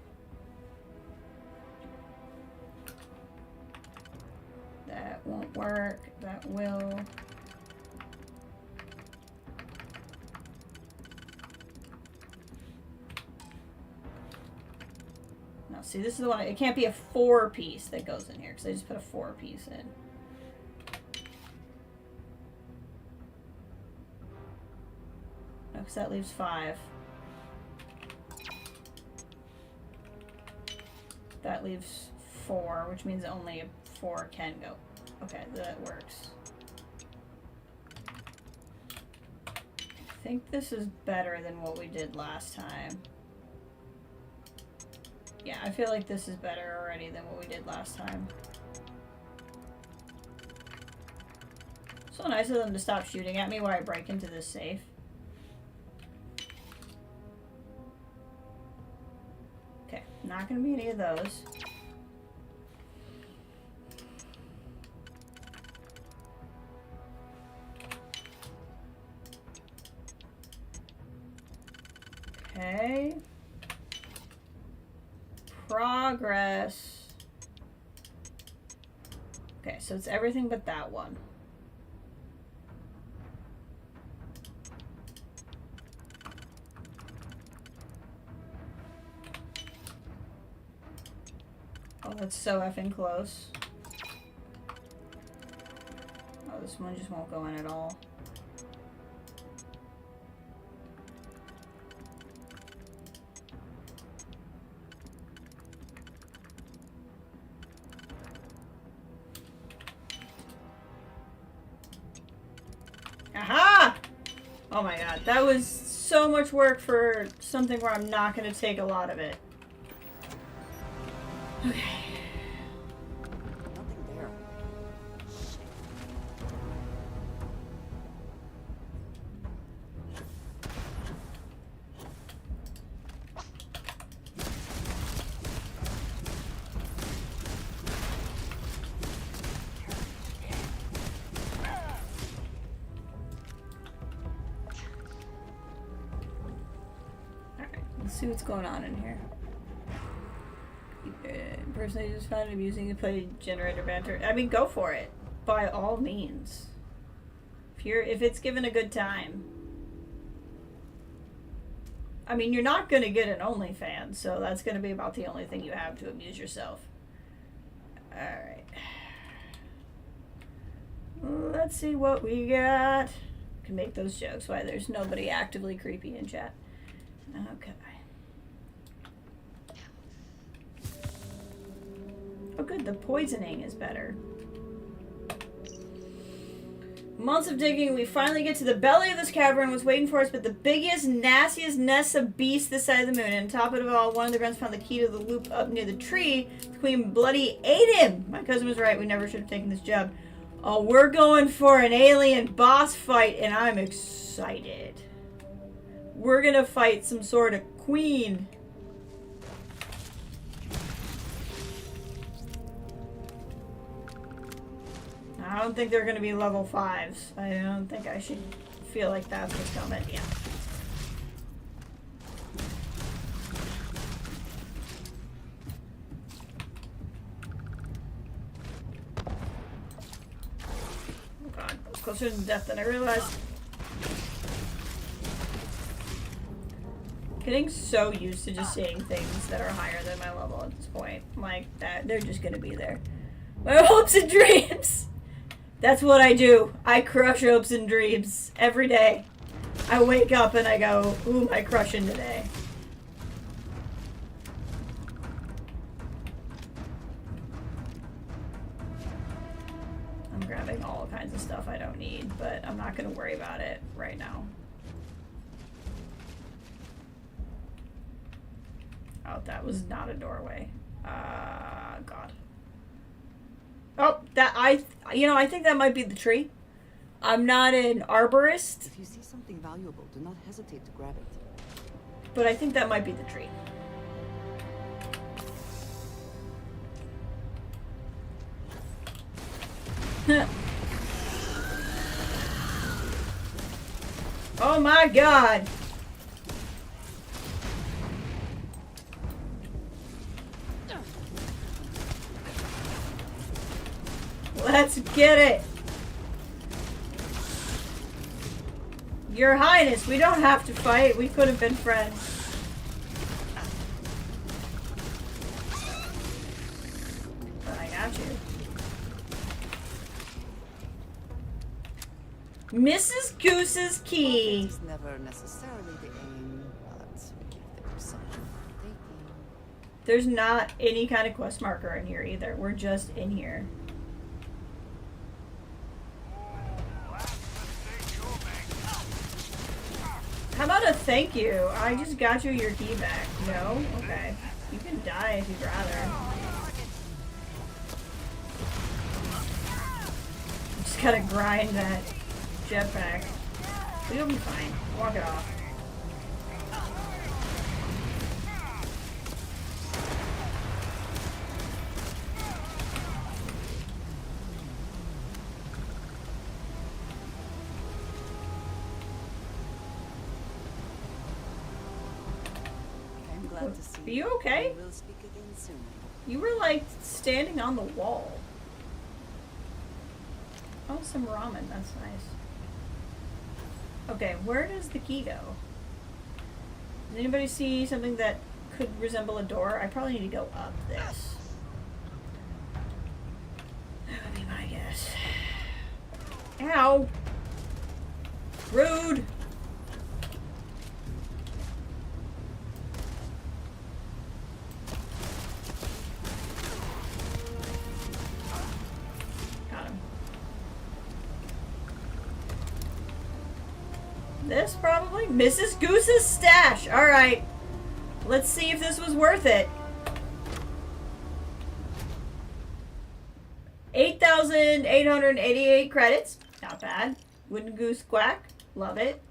[SPEAKER 1] That won't work. That will. No, see, this is the one. It can't be a 4-piece that goes in here because I just put a 4-piece in. No, because that leaves 5. That leaves 4, which means only a 4 can go. Okay, that works. I think this is better than what we did last time. Yeah, I feel like this is better already than what we did last time. So nice of them to stop shooting at me while I break into this safe. Okay, not gonna be any of those. Okay. Progress. Okay, so it's everything but that one. Oh, that's so effing close. Oh, this one just won't go in at all. Oh my god, that was so much work for something where I'm not going to take a lot of it. Okay.
[SPEAKER 2] Nothing there.
[SPEAKER 1] Alright, let's see what's going on in here. Personally, just found it amusing to play generator banter. I mean, go for it. By all means. If it's given a good time. I mean, you're not going to get an OnlyFans, so that's going to be about the only thing you have to amuse yourself. Alright. Let's see what we got. Can make those jokes. Why there's nobody actively creepy in chat. Okay. Oh good, the poisoning is better. Months of digging, we finally get to the belly of this cavern. Was waiting for us, but the biggest, nastiest nest of beasts this side of the moon. And on top of it all, one of the grunts found the key to the loop up near the tree. The queen bloody ate him! My cousin was right, we never should have taken this job. Oh, we're going for an alien boss fight, and I'm excited. We're gonna fight some sort of queen. I don't think they're going to be level 5s. I don't think I should feel like that's what's coming. Yeah. Oh god, I was closer to death than I realized. Getting so used to just seeing things that are higher than my level at this point. Like, that, they're just going to be there. My hopes and dreams! That's what I do. I crush hopes and dreams every day. I wake up and I go, who am I crushing today? I'm grabbing all kinds of stuff I don't need, but I'm not going to worry about it right now. Oh, that was not a doorway. God. Oh, I think that might be the tree. I'm not an arborist.
[SPEAKER 2] If you see something valuable, do not hesitate to grab it.
[SPEAKER 1] But I think that might be the tree. Oh my god! Let's get it! Your Highness, we don't have to fight. We could have been friends. But I got you. Mrs. Goose's key.
[SPEAKER 2] It's never necessarily the aim, but if there's something taking.
[SPEAKER 1] There's not any kind of quest marker in here either. We're just in here. How about a thank you? I just got you your key back. No? Okay. You can die if you'd rather. Just gotta grind that jetpack. But you'll be fine. Walk it off.
[SPEAKER 2] Glad to see
[SPEAKER 1] Are you okay?
[SPEAKER 2] We'll speak again soon.
[SPEAKER 1] You were like standing on the wall. Oh, some ramen. That's nice. Okay, where does the key go? Does anybody see something that could resemble a door? I probably need to go up this. That would be my guess. Ow! Rude! This probably? Mrs. Goose's stash. Alright. Let's see if this was worth it. 8,888 credits. Not bad. Wooden goose quack. Love it.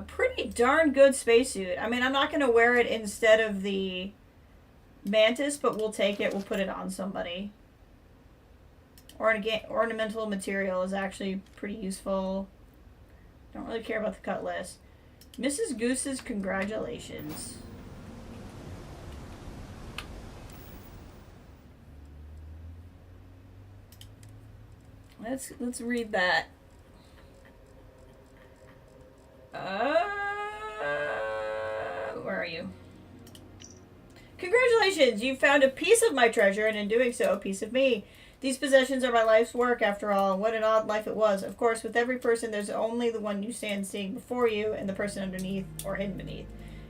[SPEAKER 1] Pretty darn good spacesuit. I mean, I'm not going to wear it instead of the mantis, but we'll take it. We'll put it on somebody. Ornamental material is actually pretty useful. Don't really care about the cutlass. Mrs. Goose's congratulations. Let's read that. Where are you? Congratulations! You found a piece of my treasure, and in doing so, a piece of me. These possessions are my life's work, after all. What an odd life it was. Of course, with every person, there's only the one you stand seeing before you, and the person underneath, or hidden beneath.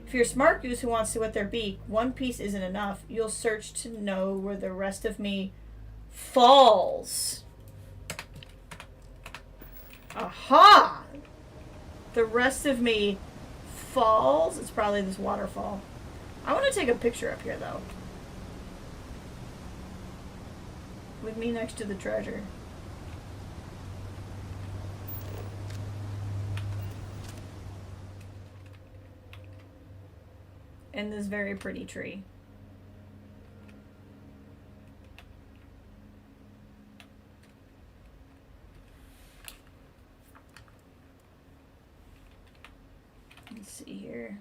[SPEAKER 1] If you're a smart goose who wants to whet their beak, one piece isn't enough. You'll search to know where the rest of me falls. Aha! The rest of me falls. It's probably this waterfall. I want to take a picture up here, though. With me next to the treasure. And this very pretty tree. Let's see here.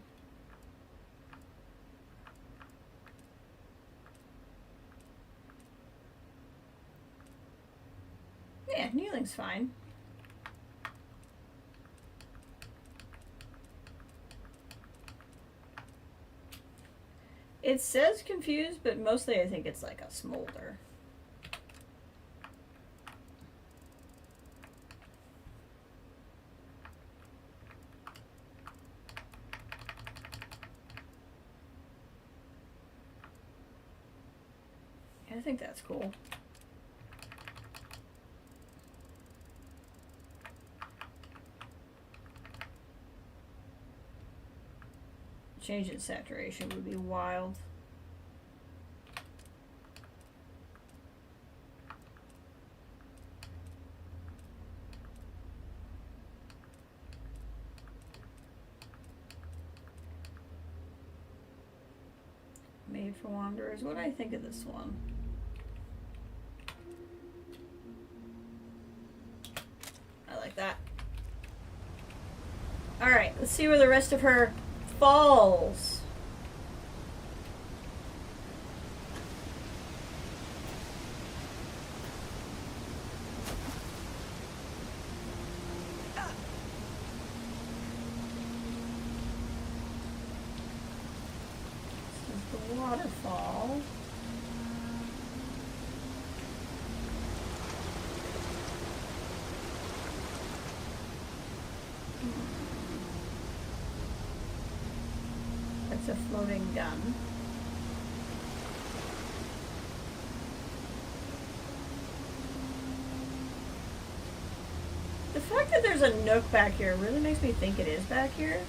[SPEAKER 1] Yeah, kneeling's fine. It says confused, but mostly I think it's like a smolder. I think that's cool. Change in saturation would be wild. Made for Wanderers. What do I think of this one? I like that. Alright, let's see where the rest of her falls. This is the waterfall. That's a floating gun. The fact that there's a nook back here really makes me think it is back here.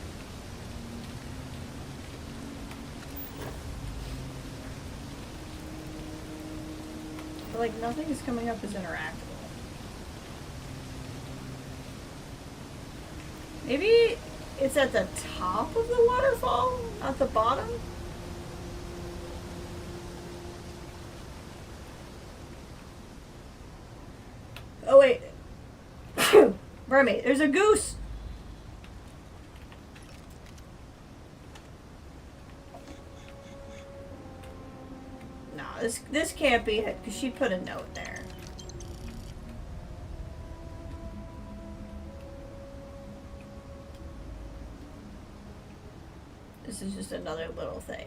[SPEAKER 1] But like nothing is coming up as interactable. Maybe it's at the top of the waterfall, not the bottom? Oh wait. Mermaid, there's a goose! No, this can't be it, because she put a note there. This is just another little thing.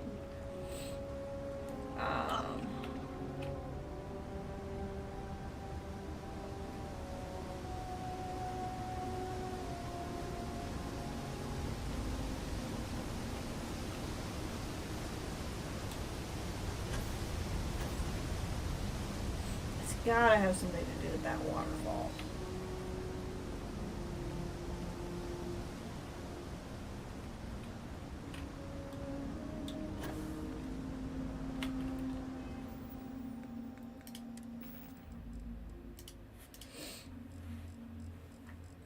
[SPEAKER 1] It's gotta have something to do with that waterfall.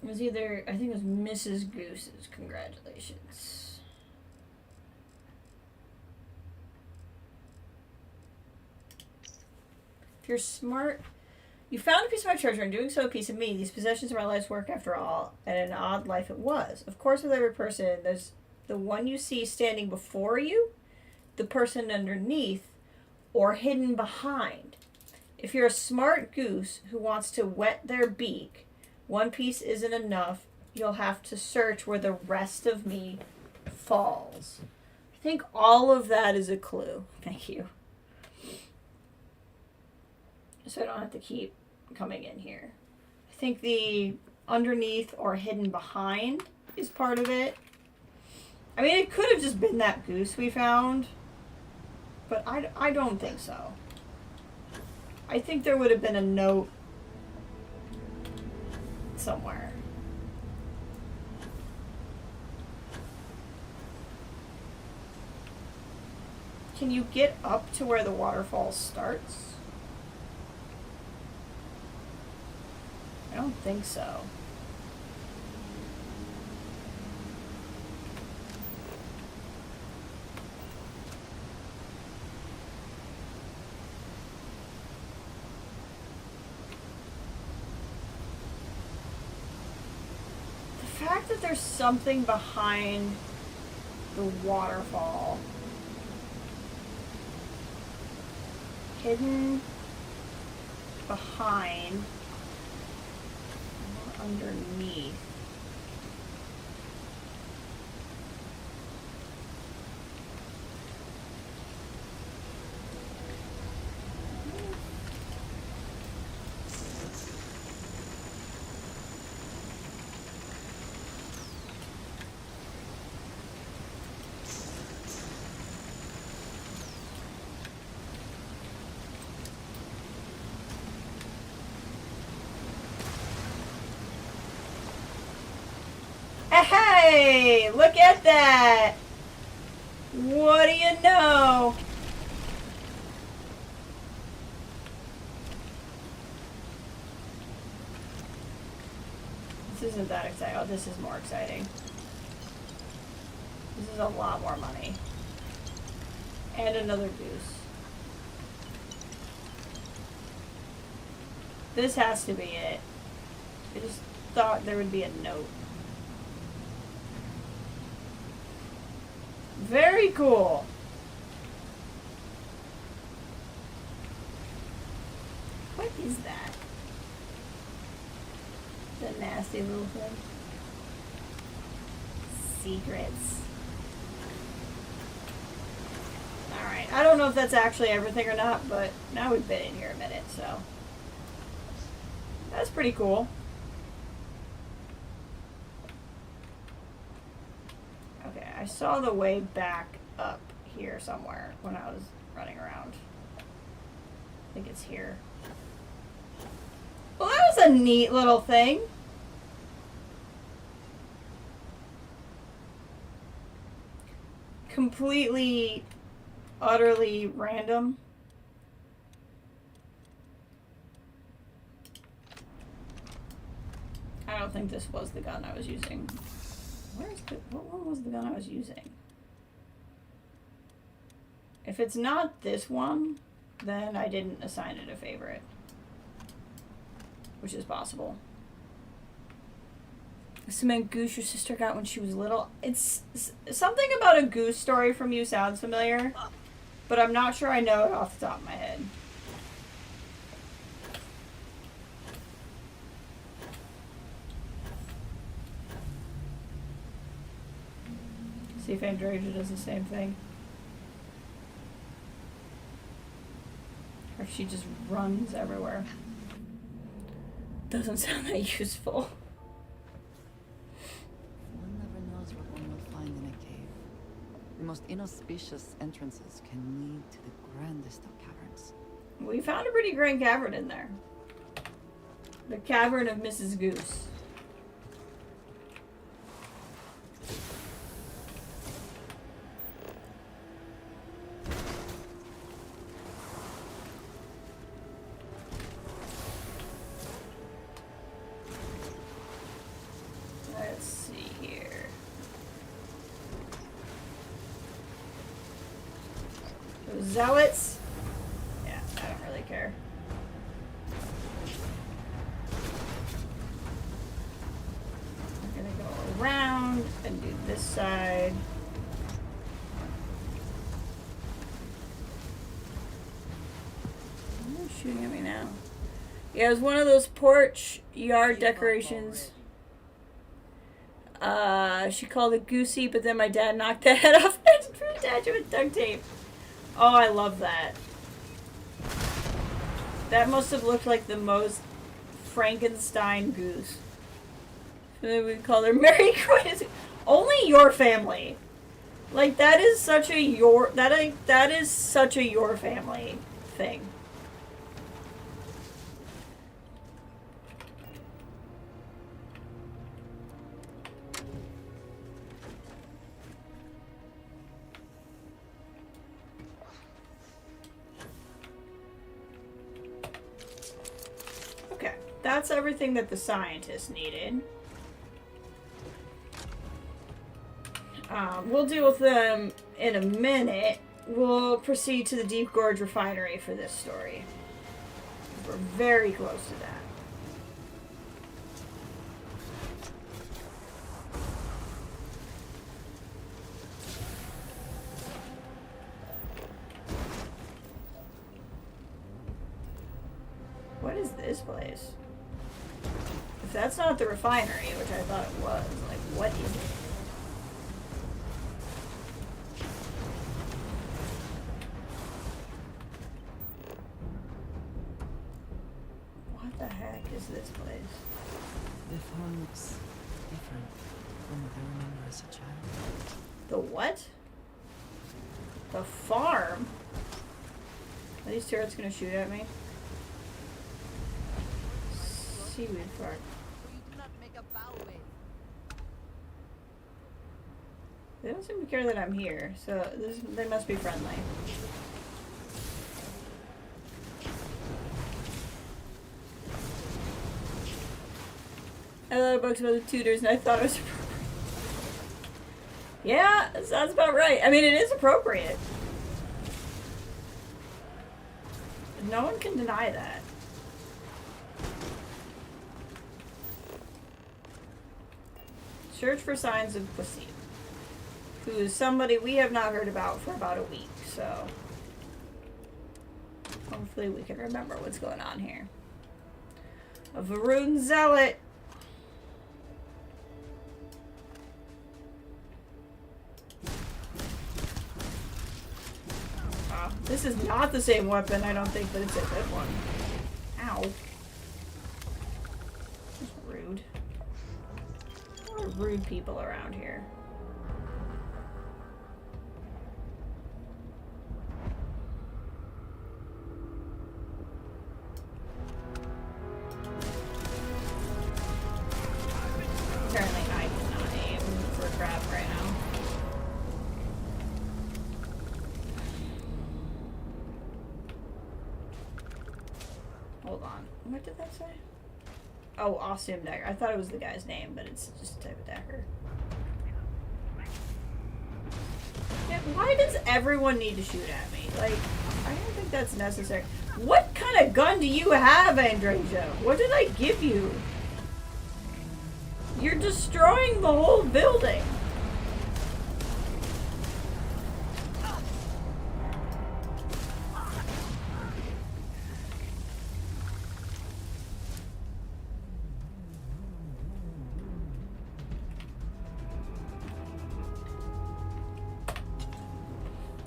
[SPEAKER 1] It was either, I think it was Mrs. Goose's. Congratulations. If you're smart, you found a piece of my treasure, and doing so a piece of me. These possessions are my life's work after all, and an odd life it was. Of course, with every person, there's the one you see standing before you, the person underneath, or hidden behind. If you're a smart goose who wants to whet their beak, one piece isn't enough. You'll have to search where the rest of me falls. I think all of that is a clue. Thank you. So I don't have to keep coming in here. I think the underneath or hidden behind is part of it. I mean, it could have just been that goose we found, but I don't think so. I think there would have been a note somewhere. Can you get up to where the waterfall starts? I don't think so. The fact that there's something behind the waterfall, hidden behind, underneath. Hey, look at that. What do you know? This isn't that exciting. Oh, this is more exciting. This is a lot more money. And another goose. This has to be it. I just thought there would be a note. Very cool. What is that? The nasty little thing. Secrets. Alright, I don't know if that's actually everything or not, but now we've been in here a minute, so. That's pretty cool. Okay, I saw the way back up here somewhere when I was running around. I think it's here. Well, that was a neat little thing. Completely, utterly random. I don't think this was the gun I was using. What one was the gun I was using? If it's not this one, then I didn't assign it a favorite. Which is possible. Cement goose your sister got when she was little. It's something about a goose story from you sounds familiar, but I'm not sure I know it off the top of my head. See if Androsia does the same thing. Or if she just runs everywhere. Doesn't sound that useful.
[SPEAKER 2] One never knows what one will find in a cave. The most inauspicious entrances can lead to the grandest of caverns.
[SPEAKER 1] We found a pretty grand cavern in there. The cavern of Mrs. Goose. zealots. Yeah, I don't really care. We're gonna go around and do this side. Who's shooting at me now? Yeah, it was one of those porch yard decorations. She called it goosey, but then my dad knocked the head off and attached it with duct tape. Oh, I love that. That must have looked like the most Frankenstein goose. We call her Mary Queen. Only your family. Like, that is such a that is such a your family thing. Okay, that's everything that the scientists needed. We'll deal with them in a minute. We'll proceed to the Deep Gorge Refinery for this story. We're very close to that. What is this place? If that's not the refinery, which I thought it was, like, what is it? What the heck is this place?
[SPEAKER 2] The farm looks different from what I remember as a child.
[SPEAKER 1] The what? The farm? Are these turrets gonna shoot at me? Seaweed farm. They don't seem to care that I'm here, so they must be friendly. I read books about the tutors and I thought it was appropriate. Yeah, that sounds about right. I mean, it is appropriate. No one can deny that. Search for signs of Placide, who is somebody we have not heard about for about a week, so hopefully we can remember what's going on here. A Varun Zealot. This is not the same weapon, I don't think, but it's a good one. Ow. That's rude. A lot of rude people around here. Apparently I cannot aim for crap right now. Hold on. What did that say? Oh, Ostium Dagger. I thought it was the guy's name, but it's just a type of dagger. Yeah, why does everyone need to shoot at me? Like, I don't think that's necessary. What kind of gun do you have, Andrasia? What did I give you? You're destroying the whole building.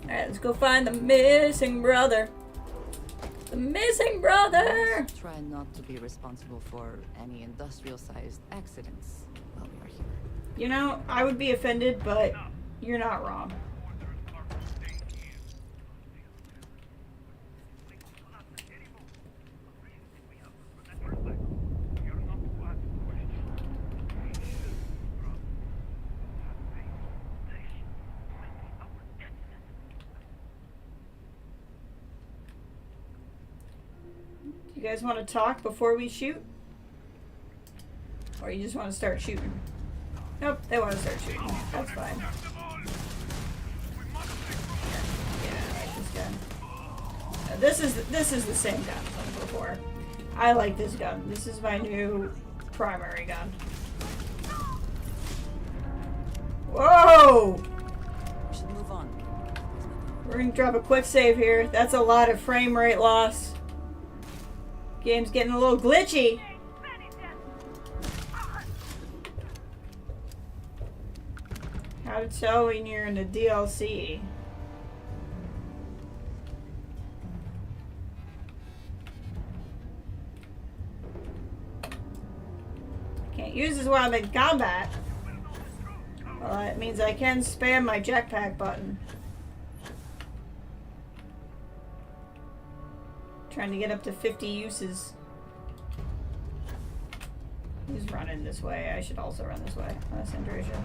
[SPEAKER 1] Alright, let's go find the missing brother. The missing brother!
[SPEAKER 2] Let's try not to be responsible for any industrial-sized accidents while we are here.
[SPEAKER 1] You know, I would be offended, but you're not wrong. You guys want to talk before we shoot? Or you just want to start shooting? Nope, they want to start shooting. That's fine. Yeah, I like this gun. this is the same gun from before. I like this gun. This is my new primary gun. Whoa!
[SPEAKER 2] We should move on.
[SPEAKER 1] We're gonna drop a quick save here. That's a lot of frame rate loss. Game's getting a little glitchy. How to tell when you're in the DLC. Can't use this while I'm in combat. Well, that means I can spam my jetpack button. Trying to get up to 50 uses. Who's running this way? I should also run this way. That's Andresia.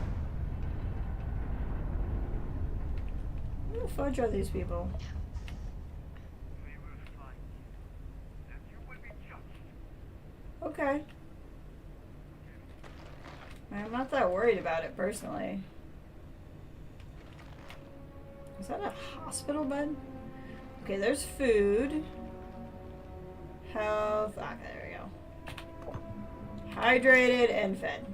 [SPEAKER 1] Who the fudge are these people? Okay. I'm not that worried about it personally. Is that a hospital bed? Okay, there's food. Health. Okay, there we go. Hydrated and fed.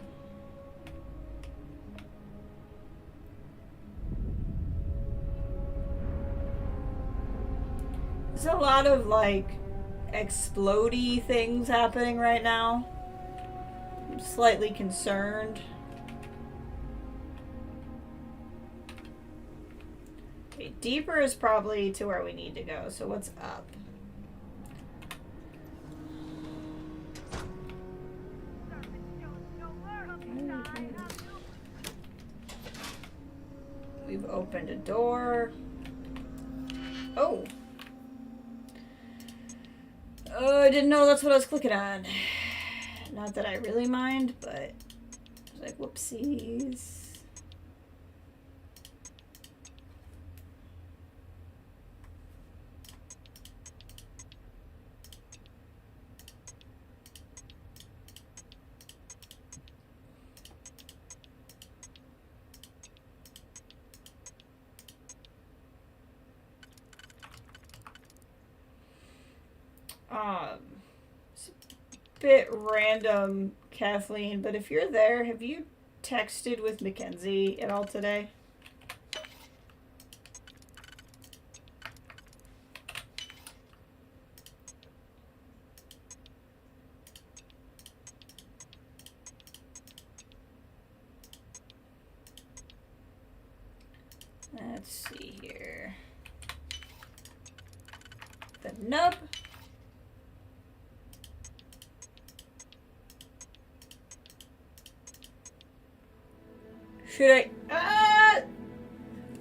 [SPEAKER 1] There's a lot of like explodey things happening right now. I'm slightly concerned. Okay, deeper is probably to where we need to go. So what's up? We've opened a door. Oh. Oh, I didn't know that's what I was clicking on. Not that I really mind, but it's like whoopsies. It's a bit random, Kathleen, but if you're there, have you texted with Mackenzie at all today? Let's see here. The nub. Should I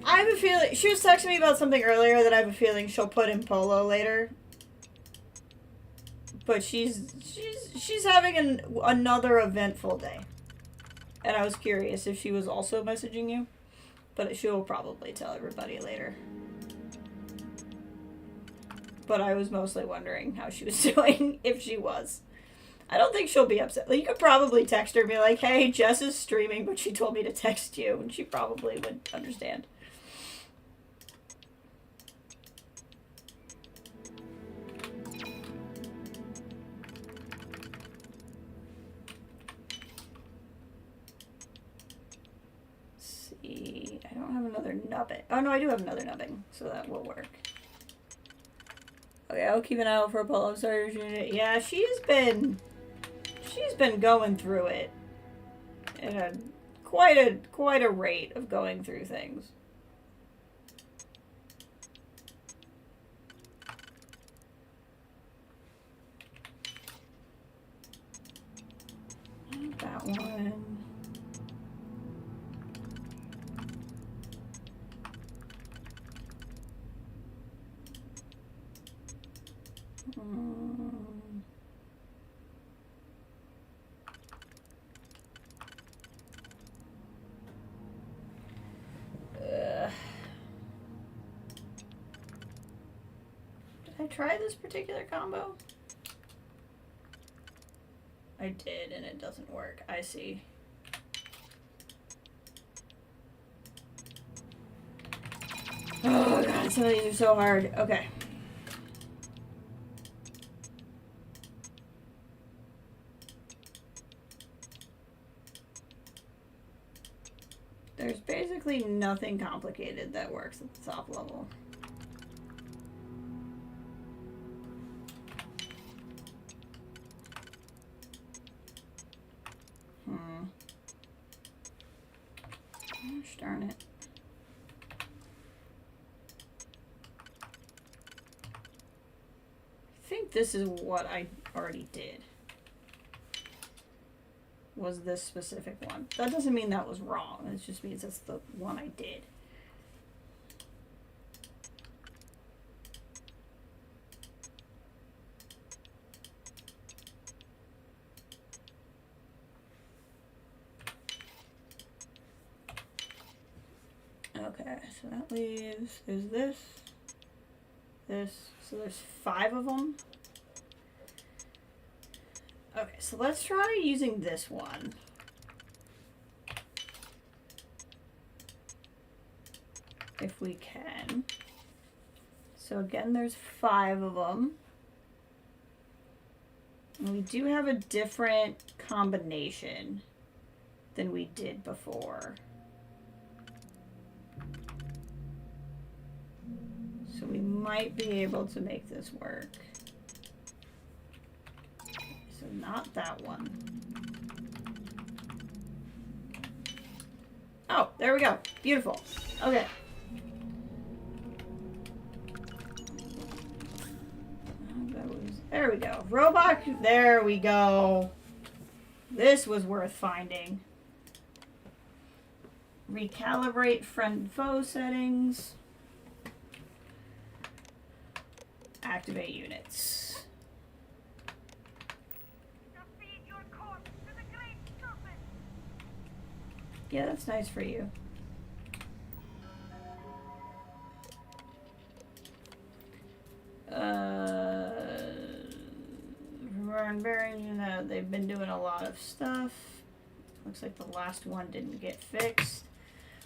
[SPEAKER 1] have a feeling she was texting me about something earlier that I have a feeling she'll put in Polo later. But she's having another eventful day. And I was curious if she was also messaging you. But she will probably tell everybody later. But I was mostly wondering how she was doing, if she was. I don't think she'll be upset. Like, you could probably text her and be like, hey, Jess is streaming, but she told me to text you. And she probably would understand. Let's see. I don't have another nubbing. Oh, no, I do have another nubbing. So that will work. Okay, I'll keep an eye out for a Polo. Sorry, yeah, she's been going through it at a quite a rate of going through things. That one. Did I try this particular combo? I did, and it doesn't work. I see. Oh god, some of these are so hard. Okay. basically nothing complicated that works at the top level. Gosh darn it. I think this is what I already did. Was this specific one. That doesn't mean that was wrong. It just means that's the one I did. Okay, so that leaves, there's this, so there's 5 of them. Okay, so let's try using this one. If we can. So again, there's 5 of them. And we do have a different combination than we did before. So we might be able to make this work. So not that one. Oh, there we go. Beautiful. Okay. There we go. Robot. There we go. This was worth finding. Recalibrate friend foe settings. Activate units. Yeah, that's nice for you. They've been doing a lot of stuff. Looks like the last one didn't get fixed.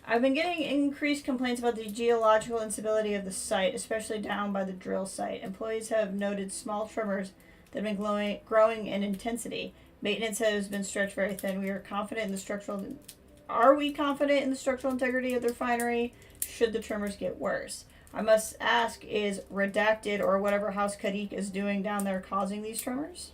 [SPEAKER 1] I've been getting increased complaints about the geological instability of the site, especially down by the drill site. Employees have noted small tremors that have been growing in intensity. Maintenance has been stretched very thin. We are confident in the structural... Are we confident in the structural integrity of the refinery? Should the tremors get worse? I must ask, is Redacted or whatever House Kadik is doing down there causing these tremors?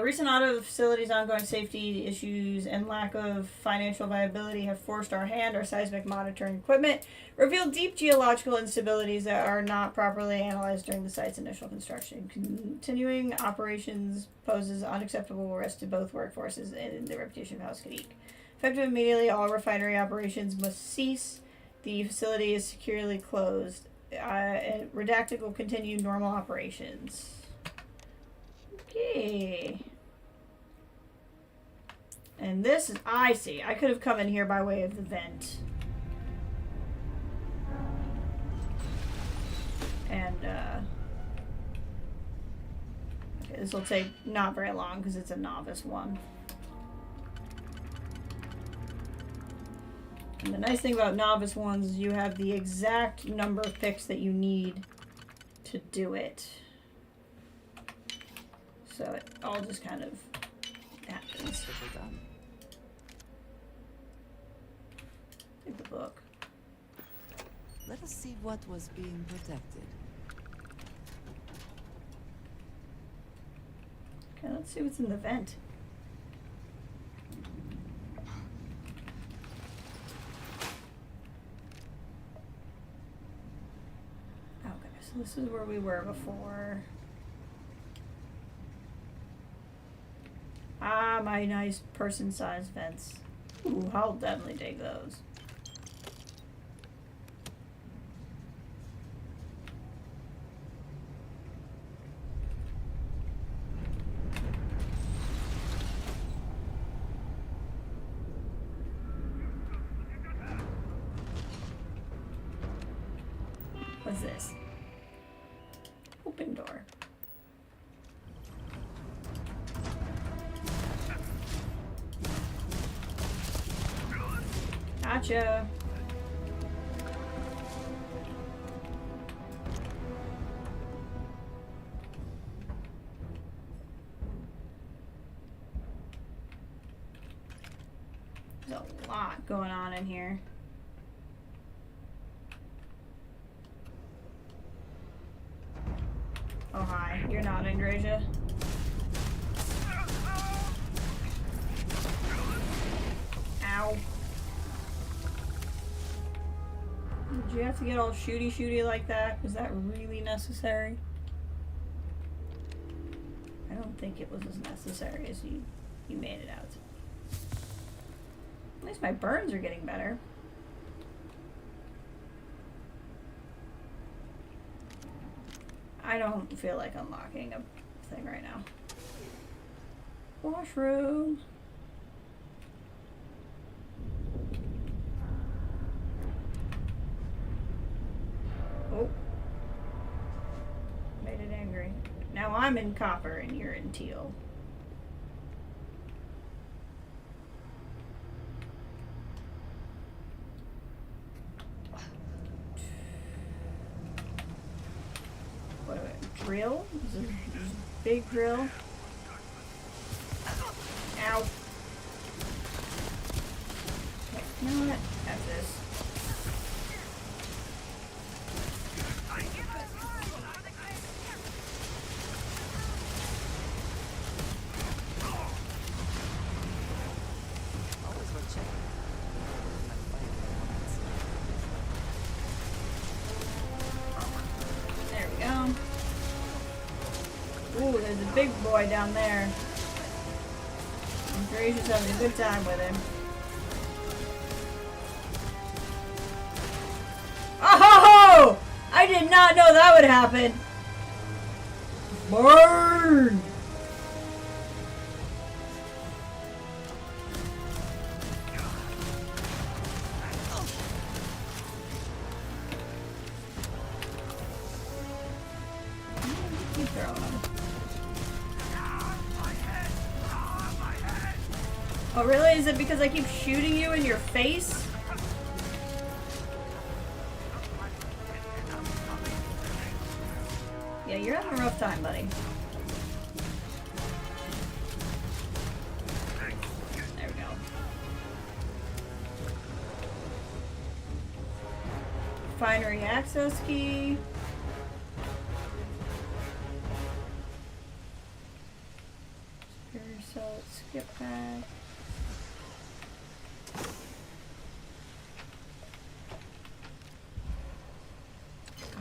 [SPEAKER 1] Recent audit of the facility's ongoing safety issues and lack of financial viability have forced our hand. Our seismic monitoring equipment revealed deep geological instabilities that are not properly analyzed during the site's initial construction. Continuing operations poses unacceptable risk to both workforces and the reputation of House Kadik. Effective immediately, all refinery operations must cease. The facility is securely closed. Redacted will continue normal operations. Okay. And this is, I see. I could have come in here by way of the vent. And, okay, this will take not very long because it's a novice one. And the nice thing about novice ones is you have the exact number of picks that you need to do it. So it all just kind of happens. Take the book.
[SPEAKER 2] Let us see what was being protected.
[SPEAKER 1] Okay, let's see what's in the vent. Okay, so this is where we were before. Ah, my nice person-sized vents. Ooh, I'll definitely take those. What's this? Open door. Gotcha. There's a lot going on in here. Oh, hi. You're not Indrasia. Ow. Did you have to get all shooty like that? Was that really necessary? I don't think it was as necessary as you made it out. At least my burns are getting better. I don't feel like unlocking a thing right now. Washroom. Oh. Made it angry. Now I'm in copper and you're in teal. What do I, drill? Is this big drill? Ow. Okay, you know what? F this. There we go. Ooh, there's a big boy down there. Gracio's having a good time with him. Oh! I did not know that would happen. Burn! Keep throwing them. Oh really? Is it because I keep shooting you in your face? Yeah, you're having a rough time, buddy. There we go. Refinery access key. So let's skip back.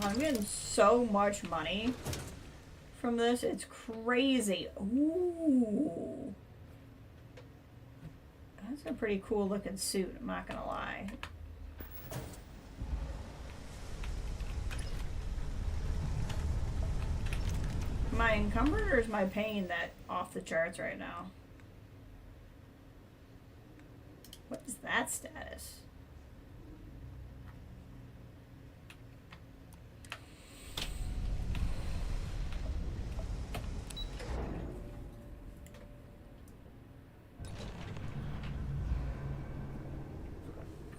[SPEAKER 1] Oh, I'm getting so much money from this. It's crazy. Ooh. That's a pretty cool looking suit, I'm not gonna lie. Am I encumbered or is my pain that off the charts right now? What is that status?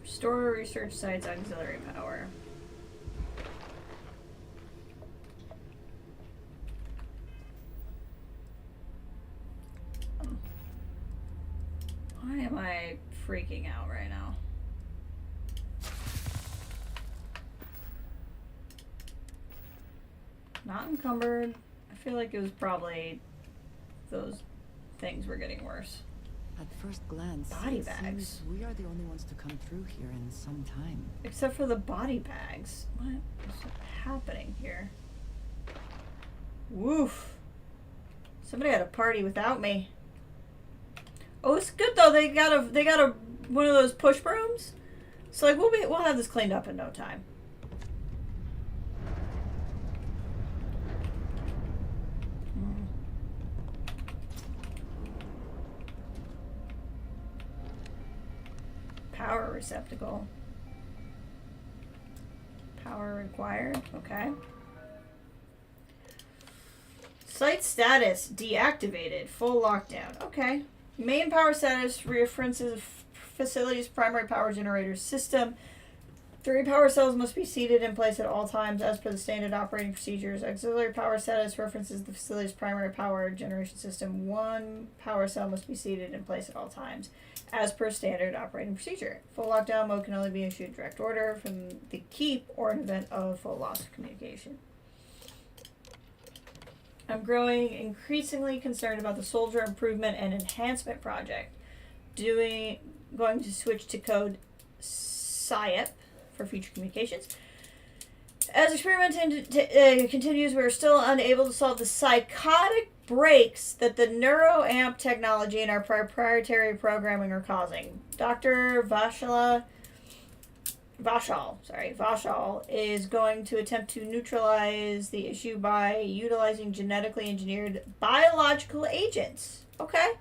[SPEAKER 1] Restore research sites auxiliary power. Why am I freaking out right now? Not encumbered. I feel like it was probably those things were getting worse.
[SPEAKER 2] At first glance,
[SPEAKER 1] Body
[SPEAKER 2] it
[SPEAKER 1] bags.
[SPEAKER 2] seems we are the only ones to come through here in some time.
[SPEAKER 1] Except for the body bags. What is happening here? Woof. Somebody had a party without me. Oh, it's good though. They got a one of those push brooms. So like we'll have this cleaned up in no time. Power receptacle. Power required. Okay. Site status deactivated. Full lockdown. Okay. Main power status references facility's primary power generator system. 3 power cells must be seated in place at all times as per the standard operating procedures. Auxiliary power status references the facility's primary power generation system. 1 power cell must be seated in place at all times as per standard operating procedure. Full lockdown mode can only be issued direct order from the keep or an event of full loss of communication. I'm growing increasingly concerned about the Soldier Improvement and Enhancement Project. Going to switch to code SIEP for future communications. As experiment continues, we're still unable to solve the psychotic breaks that the neuroamp technology and our proprietary programming are causing. Dr. Vashal is going to attempt to neutralize the issue by utilizing genetically engineered biological agents. Okay.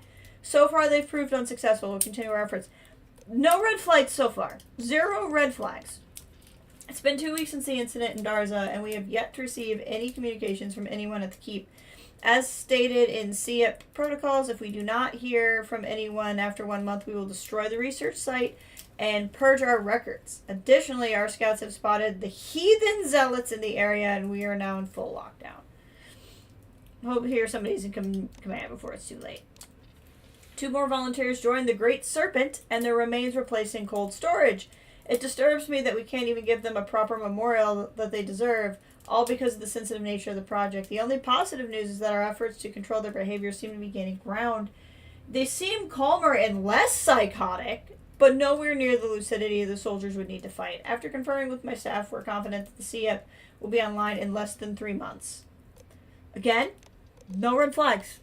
[SPEAKER 1] So far, they've proved unsuccessful. We'll continue our efforts. No red flags so far. 0 red flags. It's been 2 weeks since the incident in Darza, and we have yet to receive any communications from anyone at the keep. As stated in SIEP protocols, if we do not hear from anyone after 1 month, we will destroy the research site and purge our records. Additionally, our scouts have spotted the heathen zealots in the area, and we are now in full lockdown. Hope to hear somebody's in command before it's too late. 2 more volunteers joined the Great Serpent, and their remains were placed in cold storage. It disturbs me that we can't even give them a proper memorial that they deserve, all because of the sensitive nature of the project. The only positive news is that our efforts to control their behavior seem to be gaining ground. They seem calmer and less psychotic, but nowhere near the lucidity the soldiers would need to fight. After conferring with my staff, we're confident that the CF will be online in less than 3 months. Again, no red flags.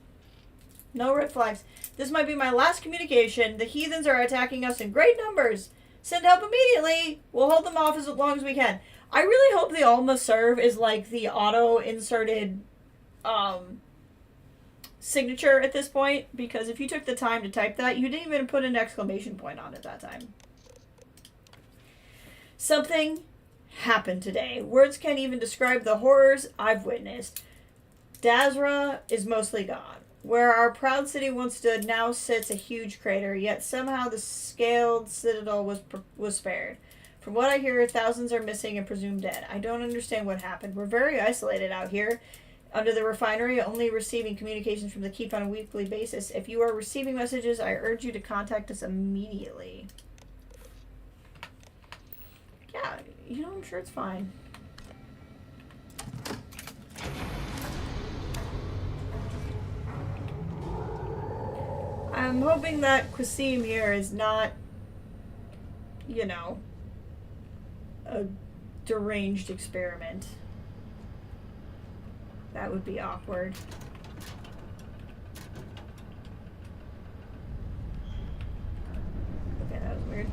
[SPEAKER 1] No red flags. This might be my last communication. The heathens are attacking us in great numbers. Send help immediately. We'll hold them off as long as we can. I really hope the all must serve is like the auto-inserted signature at this point, because if you took the time to type that, you didn't even put an exclamation point on it that time. Something happened today. Words can't even describe the horrors I've witnessed. Dazra is mostly gone. Where our proud city once stood now sits a huge crater, yet somehow the scaled citadel was spared. From what I hear, thousands are missing and presumed dead. I don't understand what happened. We're very isolated out here under the refinery, only receiving communications from the keep on a weekly basis. If you are receiving messages, I urge you to contact us immediately. Yeah, you know, I'm sure it's fine. I'm hoping that Qasim here is not, you know, a deranged experiment. That would be awkward. Okay, that was weird.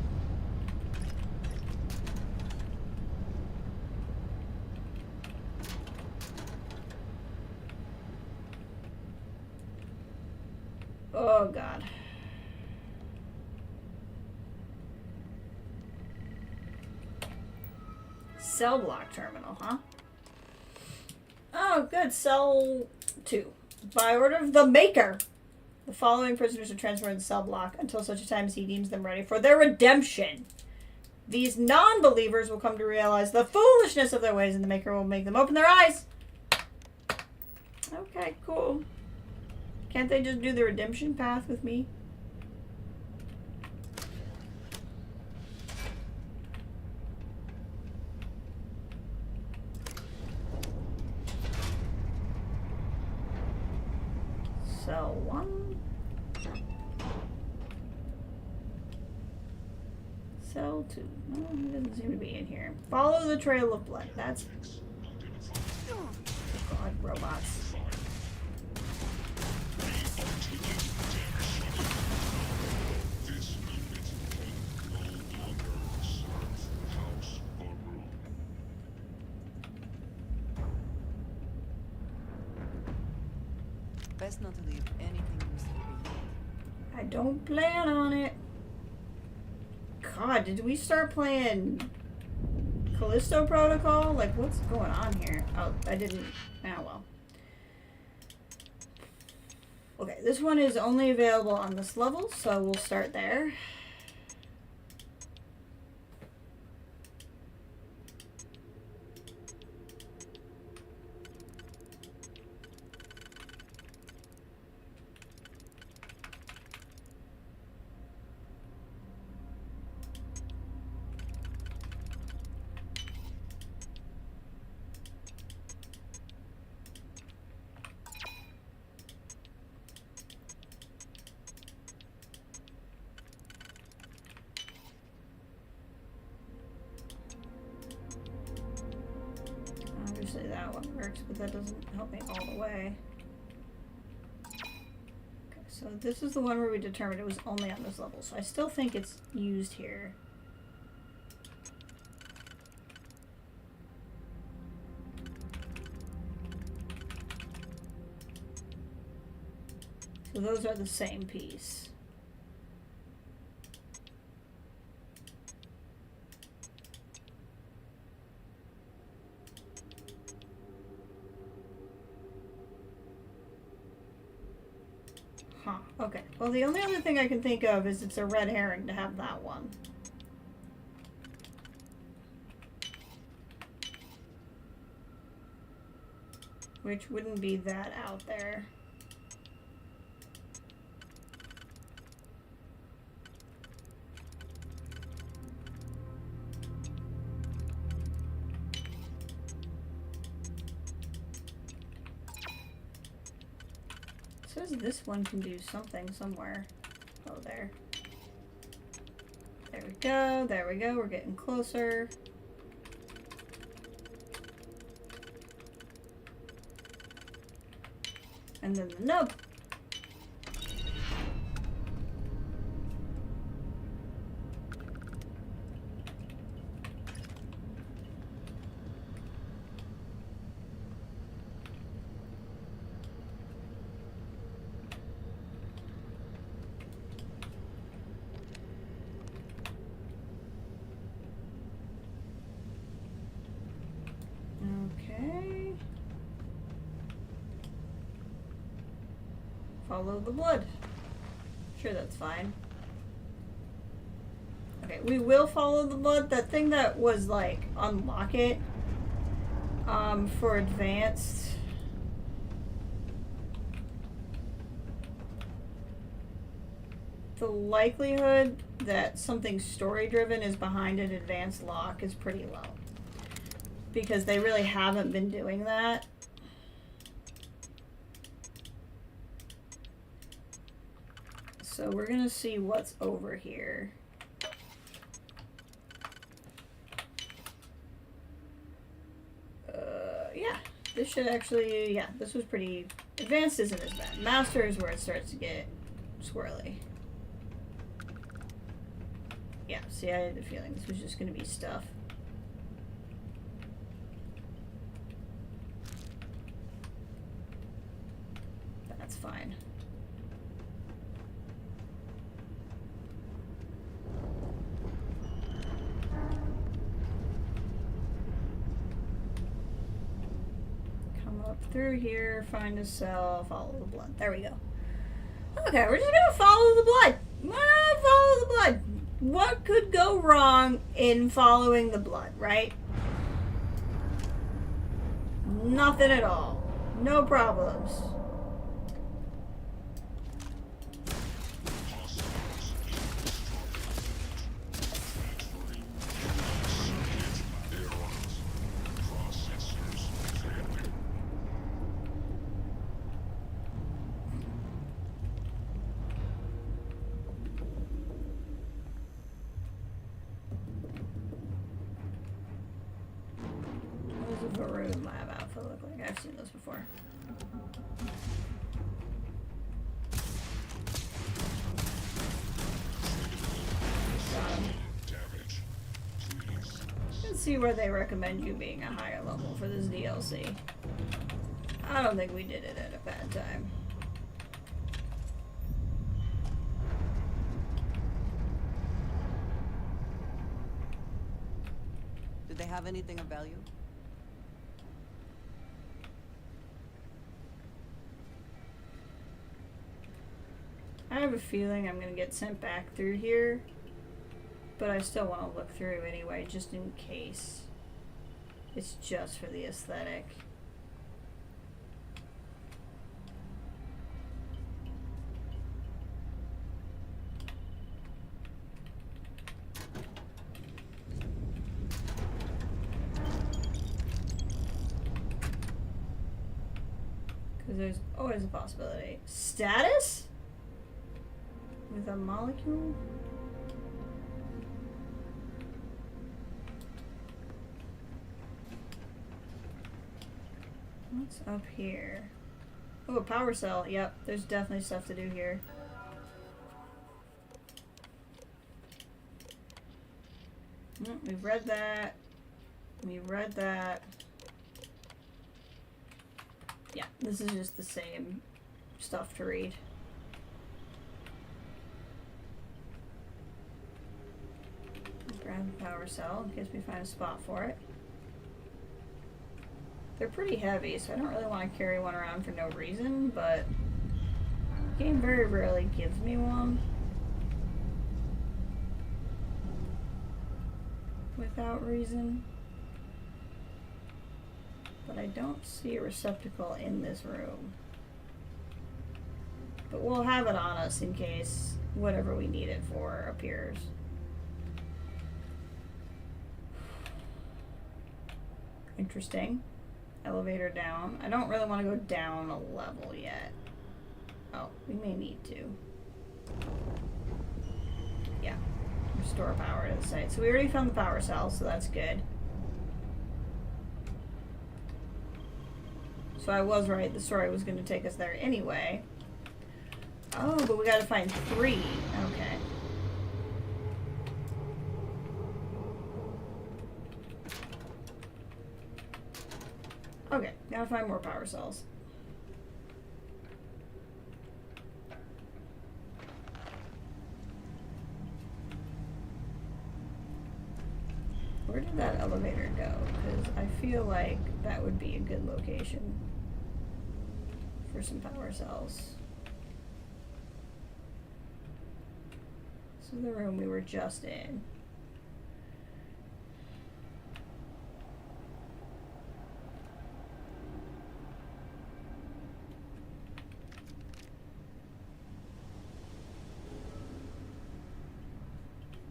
[SPEAKER 1] Oh, God. Cell block terminal, huh? Oh, good. Cell 2. By order of the Maker, the following prisoners are transferred to the cell block until such a time as he deems them ready for their redemption. These non-believers will come to realize the foolishness of their ways, and the Maker will make them open their eyes. Okay, cool. Can't they just do the redemption path with me? Cell 1. Cell 2. No, he doesn't seem to be in here. Follow the trail of blood. That's... Oh, God, robots.
[SPEAKER 2] Best not to leave anything useful behind.
[SPEAKER 1] I don't plan on it. God, did we start playing Callisto Protocol? Like, what's going on here? Oh, I didn't. Ah, well. Okay, this one is only available on this level, so we'll start there. kind of what works, but that doesn't help me all the way. Okay, so this is the one where we determined it was only on this level, so I still think it's used here. So those are the same piece. Huh, okay. Well, the only other thing I can think of is it's a red herring to have that one. Which wouldn't be that out there. Says this one can do something somewhere. Oh, there. There we go. There we go. We're getting closer. And then the nub. Okay. Follow the blood. Sure, that's fine. Okay, we will follow the blood. That thing that was like unlock it for advanced. The likelihood that something story driven is behind an advanced lock is pretty low. Because they really haven't been doing that. So we're gonna see what's over here. Yeah, this should actually, yeah, this was pretty, advanced isn't as bad. Master is where it starts to get swirly. Yeah, see, I had a feeling this was just gonna be stuff. That's fine. Come up through here, find a cell, follow the blood. There we go. Okay, we're just gonna follow the blood. We're gonna follow the blood. What could go wrong in following the blood, right? Nothing at all. No problems. What does a Varun lab outfit look like? I've seen those before. Let's see where they recommend you being a higher level for this DLC. I don't think we did it at a bad time.
[SPEAKER 2] Did they have anything of value?
[SPEAKER 1] I have a feeling I'm gonna get sent back through here, but I still want to look through anyway, just in case. It's just for the aesthetic. Because there's always a possibility. Status? With a molecule? What's up here? Oh, a power cell. Yep, there's definitely stuff to do here. We've read that. We read that. Yeah, this is just the same stuff to read. Grab the power cell in case we find a spot for it. They're pretty heavy, so I don't really want to carry one around for no reason, but the game very rarely gives me one without reason. But I don't see a receptacle in this room. But we'll have it on us in case whatever we need it for appears. Interesting. Elevator down. I don't really want to go down a level yet. Oh, we may need to. Yeah. Restore power to the site. So we already found the power cell, so that's good. So I was right. The story was going to take us there anyway. Oh, but we got to find 3. Okay. Okay, gotta find more power cells. Where did that elevator go? Because I feel like that would be a good location for some power cells. This is the room we were just in.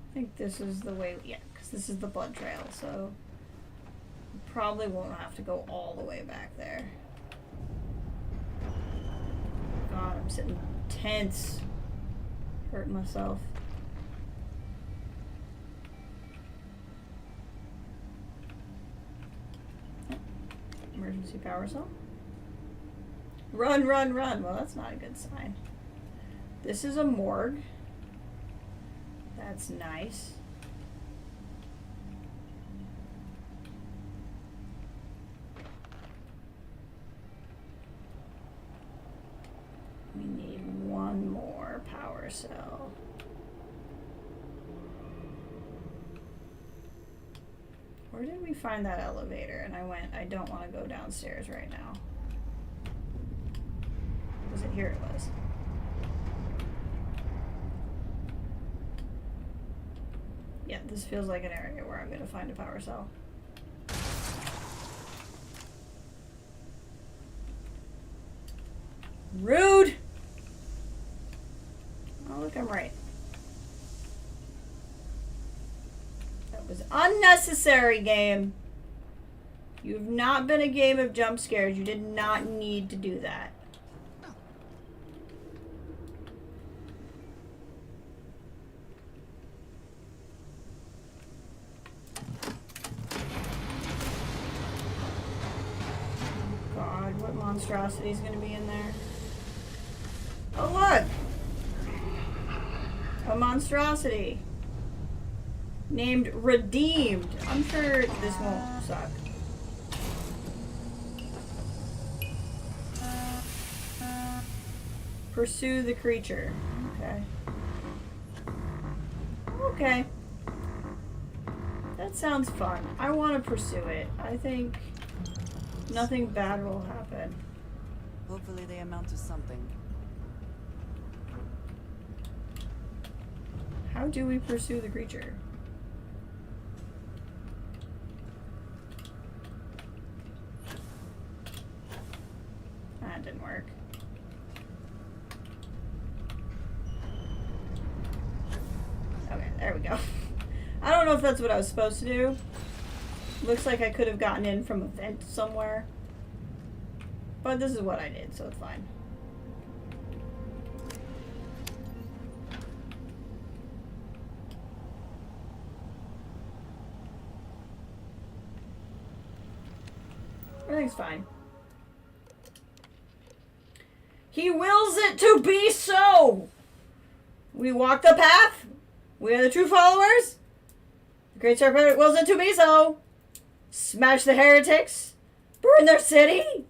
[SPEAKER 1] I think this is the way, yeah, because this is the blood trail, so we probably won't have to go all the way back there. God, I'm sitting tense, hurting myself. Emergency power cell. Run, run, run. Well, that's not a good sign. This is a morgue. That's nice. We need one more power cell. Where did we find that elevator? And I went, I don't want to go downstairs right now. Was it here? It was. Yeah, this feels like an area where I'm going to find a power cell. Rude! Oh, look, I'm right. That was unnecessary, game. You've not been a game of jump scares. You did not need to do that. Monstrosity is going to be in there. Oh, look! A monstrosity. Named Redeemed. I'm sure this won't suck. Pursue the creature. Okay. Okay. That sounds fun. I want to pursue it. I think nothing bad will happen.
[SPEAKER 2] Hopefully they amount to something.
[SPEAKER 1] How do we pursue the creature? That didn't work. Okay, there we go. I don't know if that's what I was supposed to do. Looks like I could have gotten in from a vent somewhere. But this is what I did, so it's fine. Everything's fine. He wills it to be so. We walk the path. We are the true followers. The Great Serpent wills it to be so. Smash the heretics. Burn their city.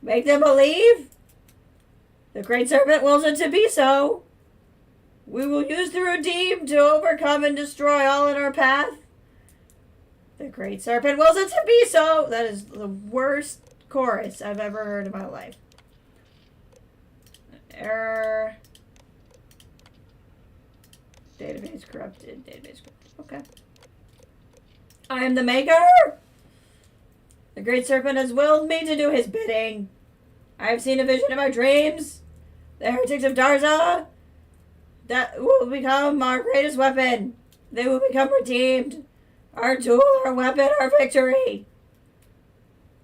[SPEAKER 1] Make them believe. The Great Serpent wills it to be so. We will use the redeemed to overcome and destroy all in our path. The Great Serpent wills it to be so. That is the worst chorus I've ever heard in my life. Error. Database corrupted. Database corrupted. Okay. I am the maker. The Great Serpent has willed me to do his bidding. I have seen a vision in my dreams. The heretics of Darza. That will become our greatest weapon. They will become redeemed. Our tool, our weapon, our victory.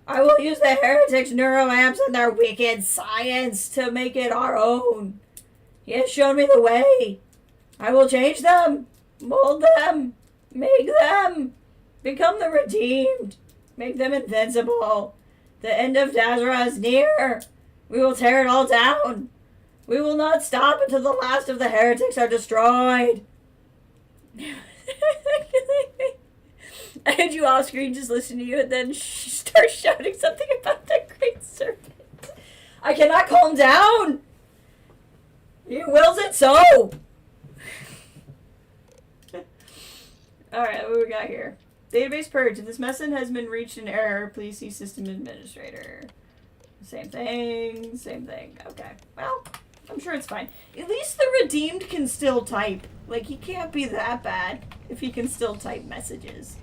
[SPEAKER 1] I will use the heretics' neuroamps and their wicked science to make it our own. He has shown me the way. I will change them, mold them, make them, become the redeemed, make them invincible. The end of Dazra is near. We will tear it all down. We will not stop until the last of the heretics are destroyed. I had you off screen just listen to you and then start shouting something about the Great Serpent. I cannot calm down. He wills it so. Alright, what we got here? Database purge. If this message has been reached in error, please see system administrator. Same thing, same thing. Okay, well, I'm sure it's fine. At least the redeemed can still type. Like, he can't be that bad if he can still type messages.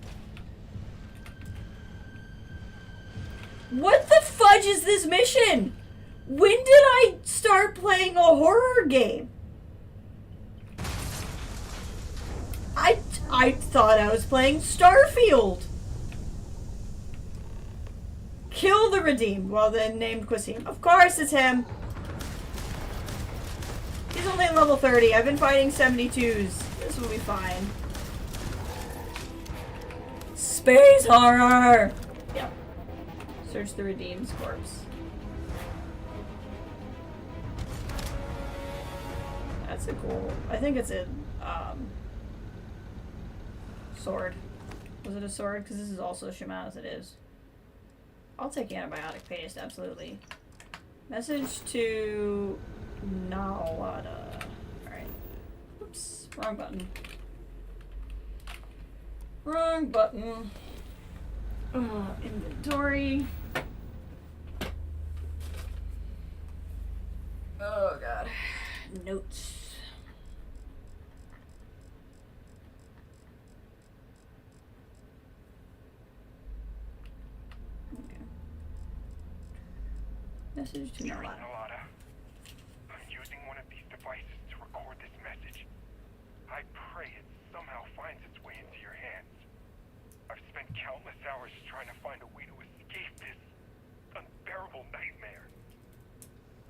[SPEAKER 1] What the fudge is this mission? When did I start playing a horror game? I thought I was playing Starfield. Kill the redeemed. Well, then named Quasim. Of course it's him. He's only level 30. I've been fighting 72s. This will be fine. Space horror. Yep. Search the redeemed's corpse. That's a cool. I think it's a sword. Was it a sword? Because this is also Shimaz. It is. I'll take antibiotic paste. Absolutely. Message to Nawada. Alright. Oops. Wrong button. Wrong button. Inventory. Oh god. Notes. Okay. Message to Nawada.
[SPEAKER 13] I'm using one of these devices to record this message. I pray it somehow finds its way into your hands. I've spent countless hours trying to find a way to escape this unbearable nightmare.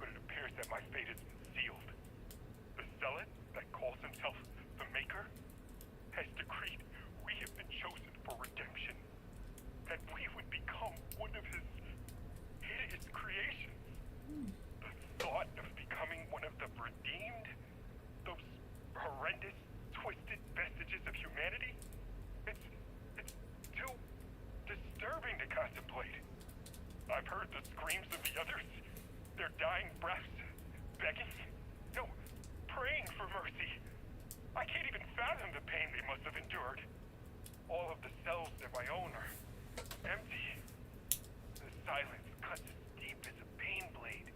[SPEAKER 13] But it appears that my fate has been sealed. The zealot that calls himself the Maker has decreed we have been chosen for redemption. That we would become one of his hideous creations. The thought of becoming one of the redeemed, those horrendous, twisted vestiges of humanity, it's too disturbing to contemplate. I've heard the screams of the others, their dying breaths, begging, no, praying for mercy. I can't even fathom the pain they must have endured. All of the cells in my own are empty. The silence cuts as deep as a pain blade.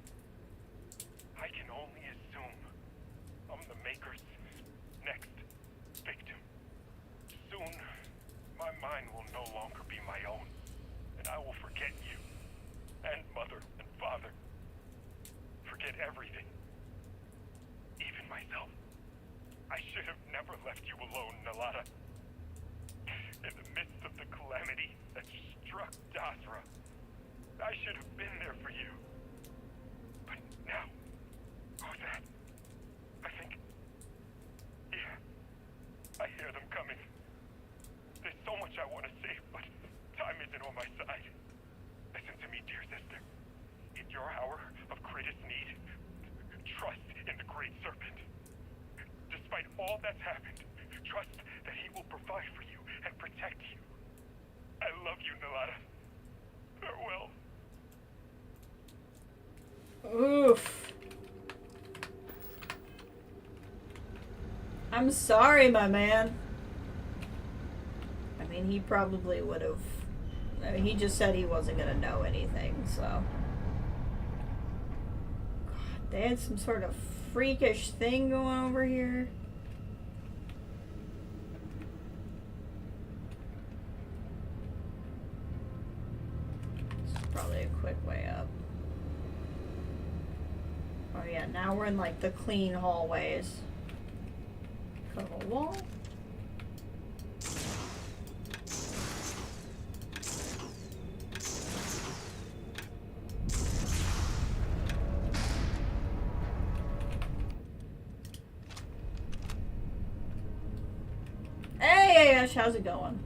[SPEAKER 13] I can only assume I'm the Maker's next victim. Soon, my mind will no longer be my own, and I will forget you, and Mother and Father. Forget everything. Even myself. I should have never left you alone, Nalata. In the midst of the calamity that struck Dasra, I should have been there for you. But now, who's that? I think... Yeah, I hear them coming. There's so much I want to say, but time isn't on my side. Listen to me, dear sister. In your hour of greatest need, Great Serpent. Despite all that's happened, trust that he will provide for you and protect you. I love you, Nalada. Farewell.
[SPEAKER 1] Oof. I'm sorry, my man. I mean, he probably would have. I mean, he just said he wasn't gonna know anything, so. God, they had some sort of freakish thing going over here. This is probably a quick way up. Oh yeah, now we're in like the clean hallways. Cut a wall. Hey, Ash, how's it going?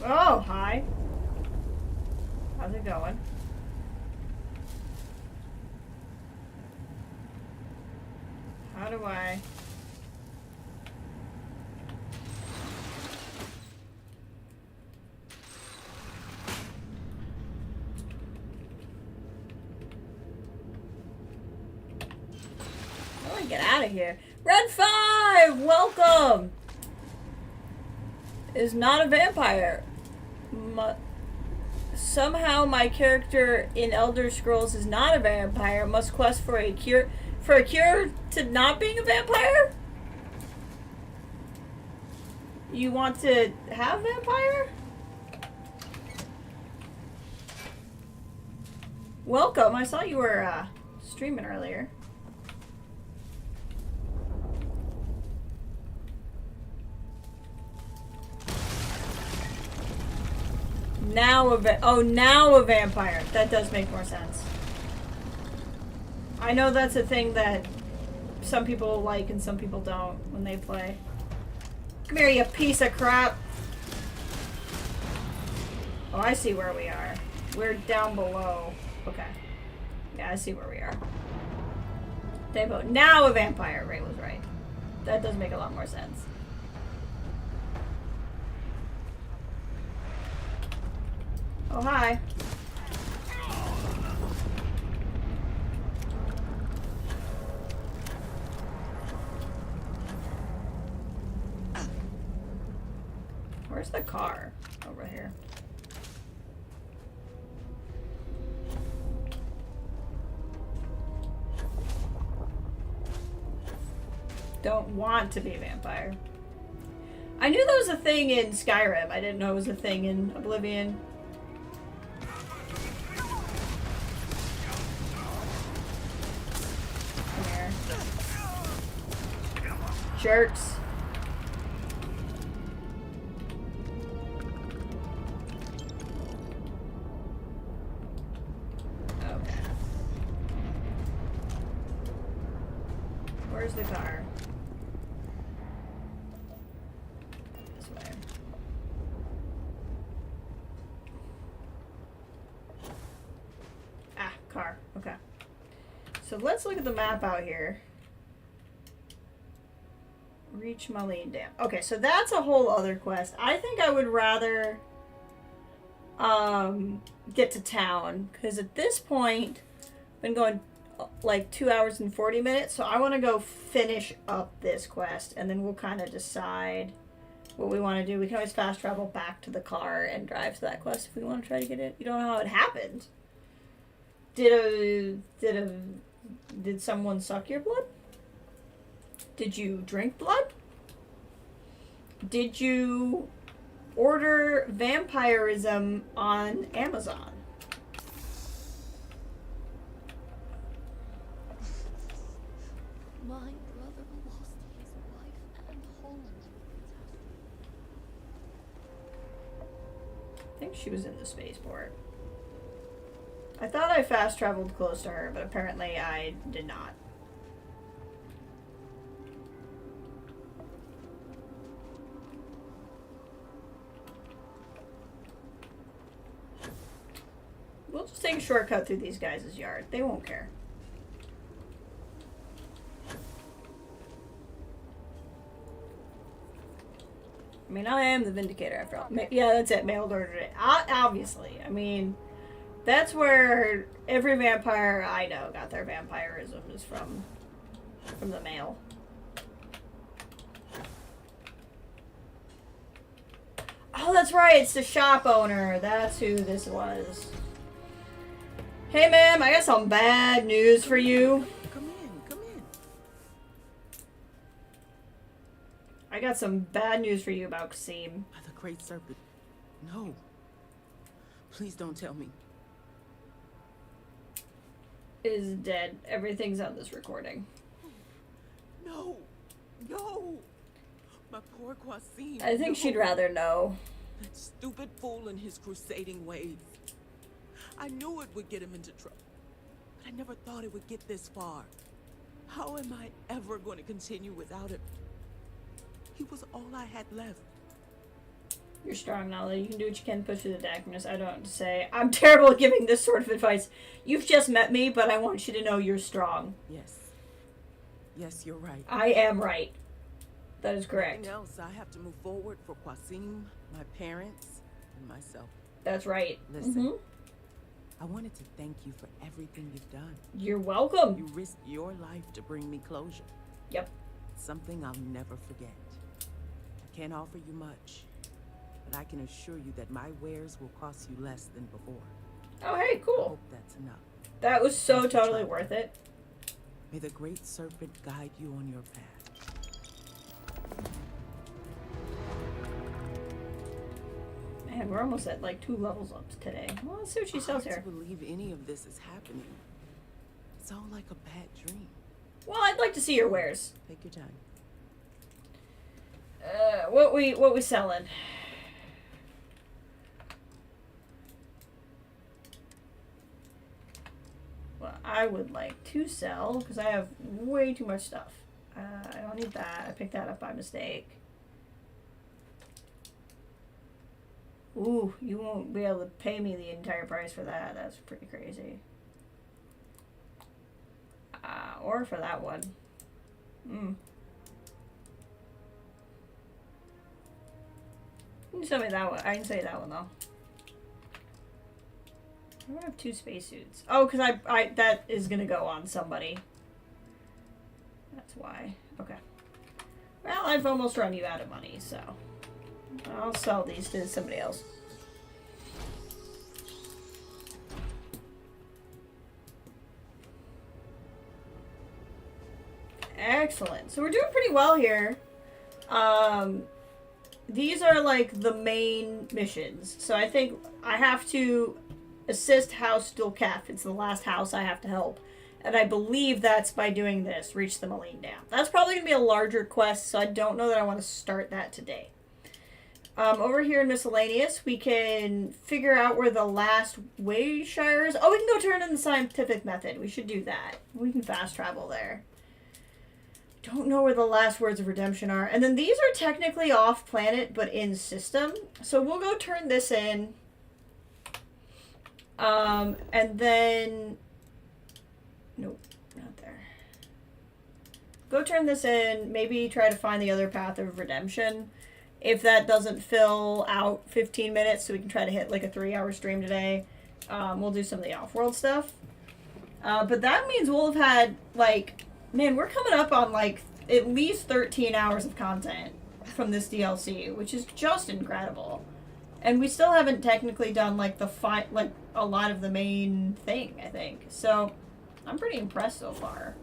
[SPEAKER 1] Oh, hi. How's it going? How do I... How do I get out of here? Red 5! Welcome! Is not a vampire. Somehow my character in Elder Scrolls is not a vampire. Must quest for a cure to not being a vampire? You want to have vampire? Welcome. I saw you were streaming earlier. Now a vampire. That does make more sense. I know that's a thing that some people like and some people don't when they play. Come here, you piece of crap. Oh, I see where we are. We're down below. Okay. Yeah, I see where we are. They vote. Now a vampire. Ray was right. That does make a lot more sense. Oh, hi. Where's the car? Over here. Don't want to be a vampire. I knew there was a thing in Skyrim. I didn't know it was a thing in Oblivion. Jerks. Okay. Where's the car? This way. Ah, car. Okay. So let's look at the map out here. Reach Marlene Dam. Okay, so that's a whole other quest. I think I would rather get to town, because at this point I've been going like 2 hours and 40 minutes, so I want to go finish up this quest, and then we'll kind of decide what we want to do. We can always fast travel back to the car and drive to that quest if we want to try to get it. You don't know how it happened. Did someone suck your blood? Did you drink blood? Did you order vampirism on Amazon?
[SPEAKER 14] My brother lost his wife and home in the catastrophe.
[SPEAKER 1] I think she was in the spaceport. I thought I fast traveled close to her, but apparently I did not. We'll just take a shortcut through these guys' yard. They won't care. I mean, I am the Vindicator after all. Yeah, that's it. Mailed ordered it. Obviously. I mean, that's where every vampire I know got their vampirism is from the mail. Oh, that's right. It's the shop owner. That's who this was. Hey, ma'am, I got some bad news for you.
[SPEAKER 15] Come in, come in.
[SPEAKER 1] I got some bad news for you about Kasim.
[SPEAKER 15] By the Great Serpent. No. Please don't tell me.
[SPEAKER 1] Is dead. Everything's on this recording.
[SPEAKER 15] No. No. My poor Qasim.
[SPEAKER 1] I think she'd rather know.
[SPEAKER 15] That stupid fool and his crusading ways. I knew it would get him into trouble, but I never thought it would get this far. How am I ever going to continue without him? He was all I had left.
[SPEAKER 1] You're strong, Nala. You can do what you can to push through the darkness. I don't know what to say. I'm terrible at giving this sort of advice. You've just met me, but I want you to know you're strong.
[SPEAKER 15] Yes. Yes, you're right.
[SPEAKER 1] I am right. That is correct.
[SPEAKER 15] Nothing else. I have to move forward for Qasim, my parents, and myself.
[SPEAKER 1] That's right.
[SPEAKER 15] Listen. I wanted to thank you for everything you've done.
[SPEAKER 1] You're welcome.
[SPEAKER 15] You risked your life to bring me closure.
[SPEAKER 1] Yep.
[SPEAKER 15] Something I'll never forget. I can't offer you much, but I can assure you that my wares will cost you less than before.
[SPEAKER 1] Oh, hey, cool.
[SPEAKER 15] I hope that's enough.
[SPEAKER 1] That was so totally worth it.
[SPEAKER 15] May the Great Serpent guide you on your path.
[SPEAKER 1] Man, we're almost at like 2 levels up today. Well, let's see what she sells here.
[SPEAKER 15] I can't believe any of this is happening. It's all like a bad dream.
[SPEAKER 1] Well, I'd like to see your wares.
[SPEAKER 15] Take your time.
[SPEAKER 1] What we selling? Well, I would like to sell because I have way too much stuff. I don't need that. I picked that up by mistake. Ooh, you won't be able to pay me the entire price for that. That's pretty crazy. Or for that one. You can sell me that one. I can sell you that one though. I don't have 2 spacesuits. Oh, because I that is gonna go on somebody. That's why. Okay. Well, I've almost run you out of money, so I'll sell these to somebody else. Excellent. So we're doing pretty well here. These are like the main missions. So I think I have to assist House Dulcaf. It's the last house I have to help. And I believe that's by doing this. Reach the Malign Dam. That's probably going to be a larger quest, so I don't know that I want to start that today. Over here in Miscellaneous, we can figure out where the last Wayshire is. Oh, we can go turn in the scientific method. We should do that. We can fast travel there. Don't know where the last words of redemption are. And then these are technically off planet, but in system. So we'll go turn this in. And then... Nope, not there. Go turn this in. Maybe try to find the other path of redemption. If that doesn't fill out 15 minutes, so we can try to hit like a 3-hour stream today, we'll do some of the off-world stuff. But that means we'll have had, like, man, we're coming up on like at least 13 hours of content from this DLC, which is just incredible. And we still haven't technically done like a lot of the main thing, I think. So I'm pretty impressed so far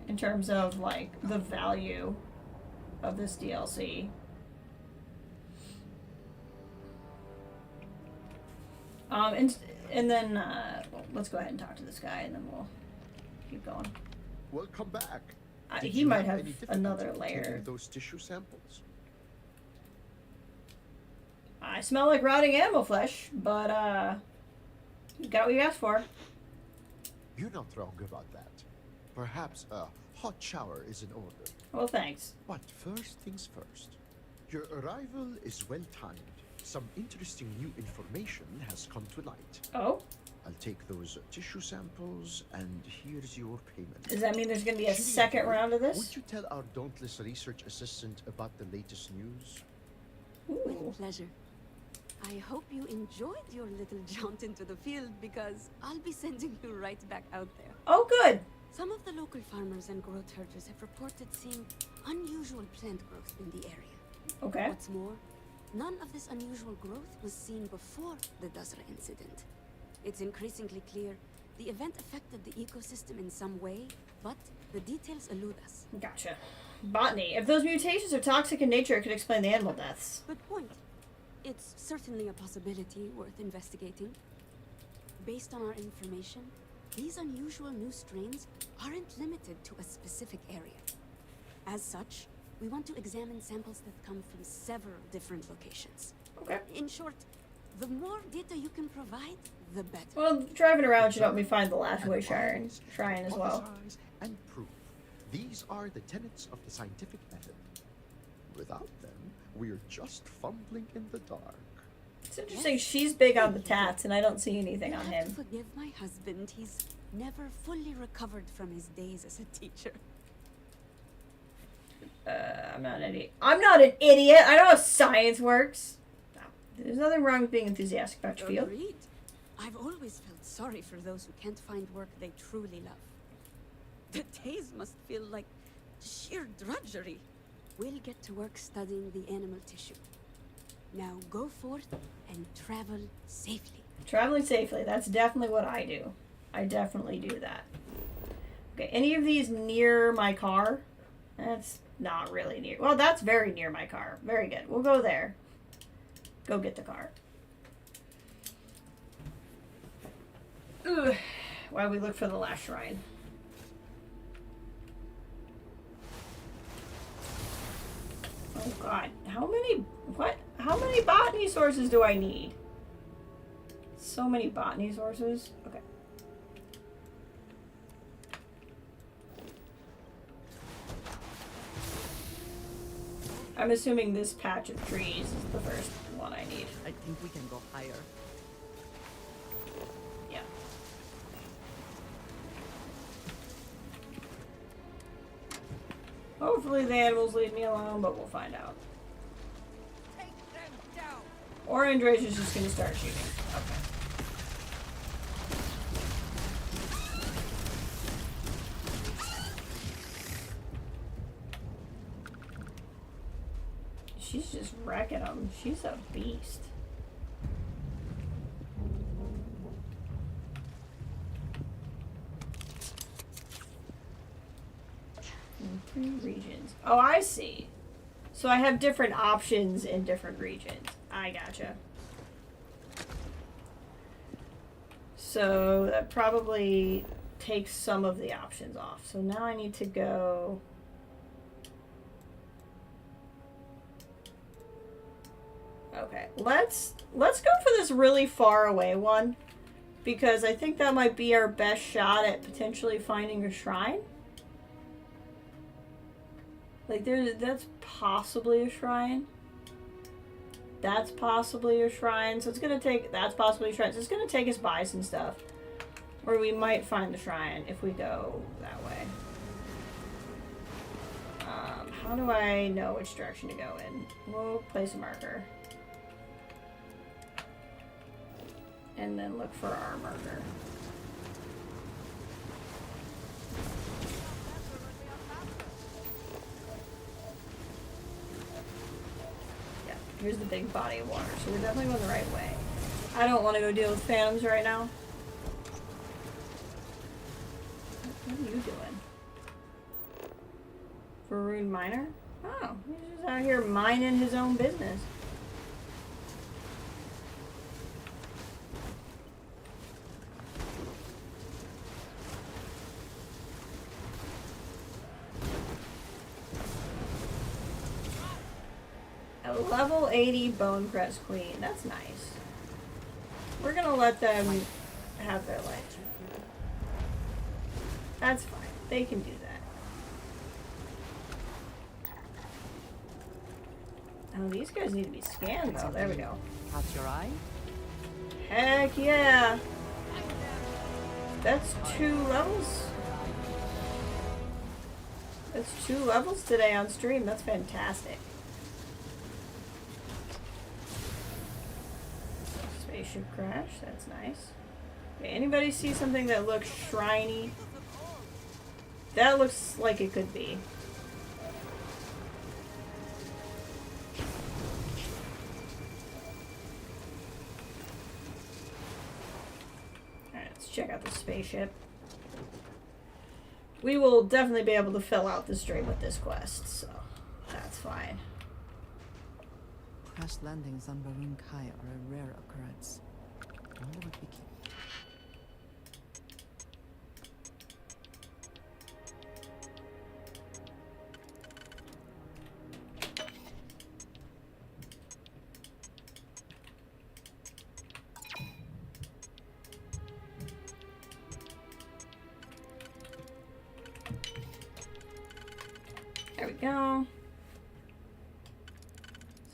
[SPEAKER 1] in terms of like the value of this DLC. And then let's go ahead and talk to this guy, and then we'll keep going.
[SPEAKER 3] Welcome back. Did
[SPEAKER 1] He
[SPEAKER 3] you
[SPEAKER 1] might have
[SPEAKER 3] any difficulty
[SPEAKER 1] another
[SPEAKER 3] obtaining
[SPEAKER 1] layer.
[SPEAKER 3] those tissue samples?
[SPEAKER 1] I smell like rotting animal flesh, but you got what you asked for.
[SPEAKER 3] You're not wrong about that. Perhaps a hot shower is in order.
[SPEAKER 1] Well, thanks.
[SPEAKER 3] But first things first. Your arrival is well timed. Some interesting new information has come to light.
[SPEAKER 1] Oh?
[SPEAKER 3] I'll take those tissue samples, and here's your payment.
[SPEAKER 1] Does that mean there's going to be a
[SPEAKER 3] Shooting
[SPEAKER 1] second
[SPEAKER 3] bird,
[SPEAKER 1] round of this?
[SPEAKER 3] Would you tell our dauntless research assistant about the latest news?
[SPEAKER 16] With pleasure. I hope you enjoyed your little jaunt into the field because I'll be sending you right back out there.
[SPEAKER 1] Oh, good.
[SPEAKER 16] Some of the local farmers and growth herders have reported seeing unusual plant growth in the area.
[SPEAKER 1] Okay.
[SPEAKER 16] What's more, none of this unusual growth was seen before the Dazra incident. It's increasingly clear the event affected the ecosystem in some way, but the details elude us.
[SPEAKER 1] Gotcha. Botany. If those mutations are toxic in nature, it could explain the animal deaths.
[SPEAKER 16] Good point. It's certainly a possibility worth investigating. Based on our information, these unusual new strains aren't limited to a specific area. As such, we want to examine samples that come from several different locations.
[SPEAKER 1] Okay.
[SPEAKER 16] In short, the more data you can provide, the better.
[SPEAKER 1] Well, driving around should help me find the last way shrine as well.
[SPEAKER 3] Hypothesize and prove. These are the tenets of the scientific method. Without them, we're just fumbling in the dark.
[SPEAKER 1] It's interesting, she's big on the tats, and I don't see anything on him.
[SPEAKER 16] Forgive my husband. He's never fully recovered from his days as a teacher.
[SPEAKER 1] I'm not an idiot. I'm not an idiot! I know how science works! No. There's nothing wrong with being enthusiastic about your field.
[SPEAKER 16] Agreed. I've always felt sorry for those who can't find work they truly love. The days must feel like sheer drudgery. We'll get to work studying the animal tissue. Now go forth and travel safely.
[SPEAKER 1] Traveling safely, that's definitely what I do. I definitely do that. Okay, any of these near my car? That's not really near. Well, that's very near my car. Very good. We'll go there. Go get the car. Ugh. While we look for the last shrine. Oh god. How many botany sources do I need? So many botany sources. Okay. I'm assuming this patch of trees is the first one I need.
[SPEAKER 2] I think we can go higher.
[SPEAKER 1] Yeah. Hopefully the animals leave me alone, but we'll find out.
[SPEAKER 2] Take them down.
[SPEAKER 1] Or Andrasia's just gonna start shooting. Okay. She's just wrecking them. She's a beast. In 3 regions. Oh, I see. So I have different options in different regions. I gotcha. So that probably takes some of the options off. So now I need to go... Okay, let's go for this really far away one, because I think that might be our best shot at potentially finding a shrine. Like that's possibly a shrine. That's possibly a shrine. So it's gonna take, that's possibly a shrine. So it's gonna take us by some stuff, or we might find the shrine if we go that way. How do I know which direction to go in? We'll place a marker. And then look for our marker. Yeah, here's the big body of water, so we're definitely going the right way. I don't want to go deal with phantoms right now. What are you doing? Varun Miner? Oh, he's just out here minding his own business. A level 80 bone press queen. That's nice. We're gonna let them have their life. That's fine. They can do that. Oh, these guys need to be scanned though. There we go.
[SPEAKER 2] Catch your eye?
[SPEAKER 1] Heck yeah. That's 2 levels. That's 2 levels today on stream. That's fantastic. Spaceship crash. That's nice. Okay, anybody see something that looks shiny? That looks like it could be. Alright, let's check out the spaceship. We will definitely be able to fill out the stream with this quest, so that's fine.
[SPEAKER 2] Crash landings on Barun Kai are a rare occurrence. I wonder what we can...
[SPEAKER 1] There we go.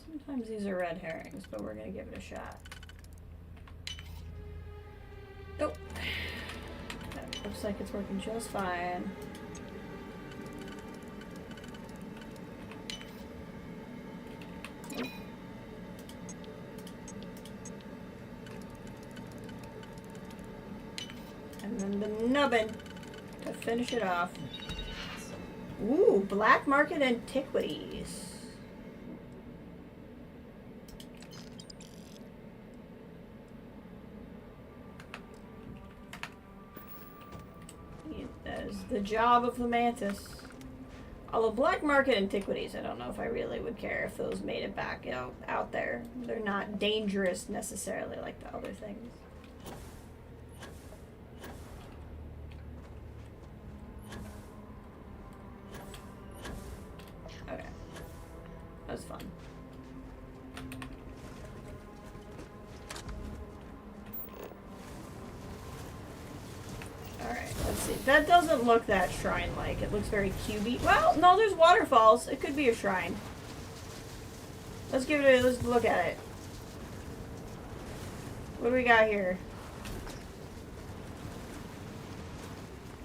[SPEAKER 1] Sometimes these are red herrings, but we're gonna give it a shot. Nope. That looks like it's working just fine. Nope. And then the nubbin to finish it off. Ooh, black market antiquities. That is the job of the mantis. Although black market antiquities, I don't know if I really would care if those made it back out there. They're not dangerous necessarily like the other things. Okay. That was fun. Alright, let's see. That doesn't look that shrine-like. It looks very cubey. Well, no, there's waterfalls. It could be a shrine. Let's give it a let's look at it. What do we got here?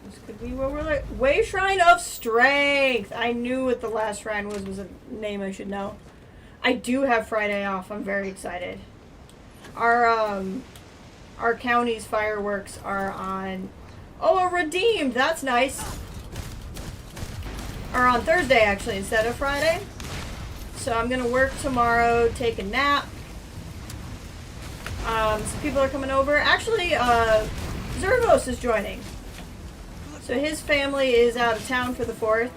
[SPEAKER 1] This could be what we're like. Way Shrine of Strength! I knew what the last shrine was a name I should know. I do have Friday off. I'm very excited. Our county's fireworks are on... Oh, a redeemed! That's nice. Or on Thursday, actually, instead of Friday. So I'm gonna work tomorrow, take a nap. Some people are coming over. Actually, Zervos is joining. So his family is out of town for the 4th.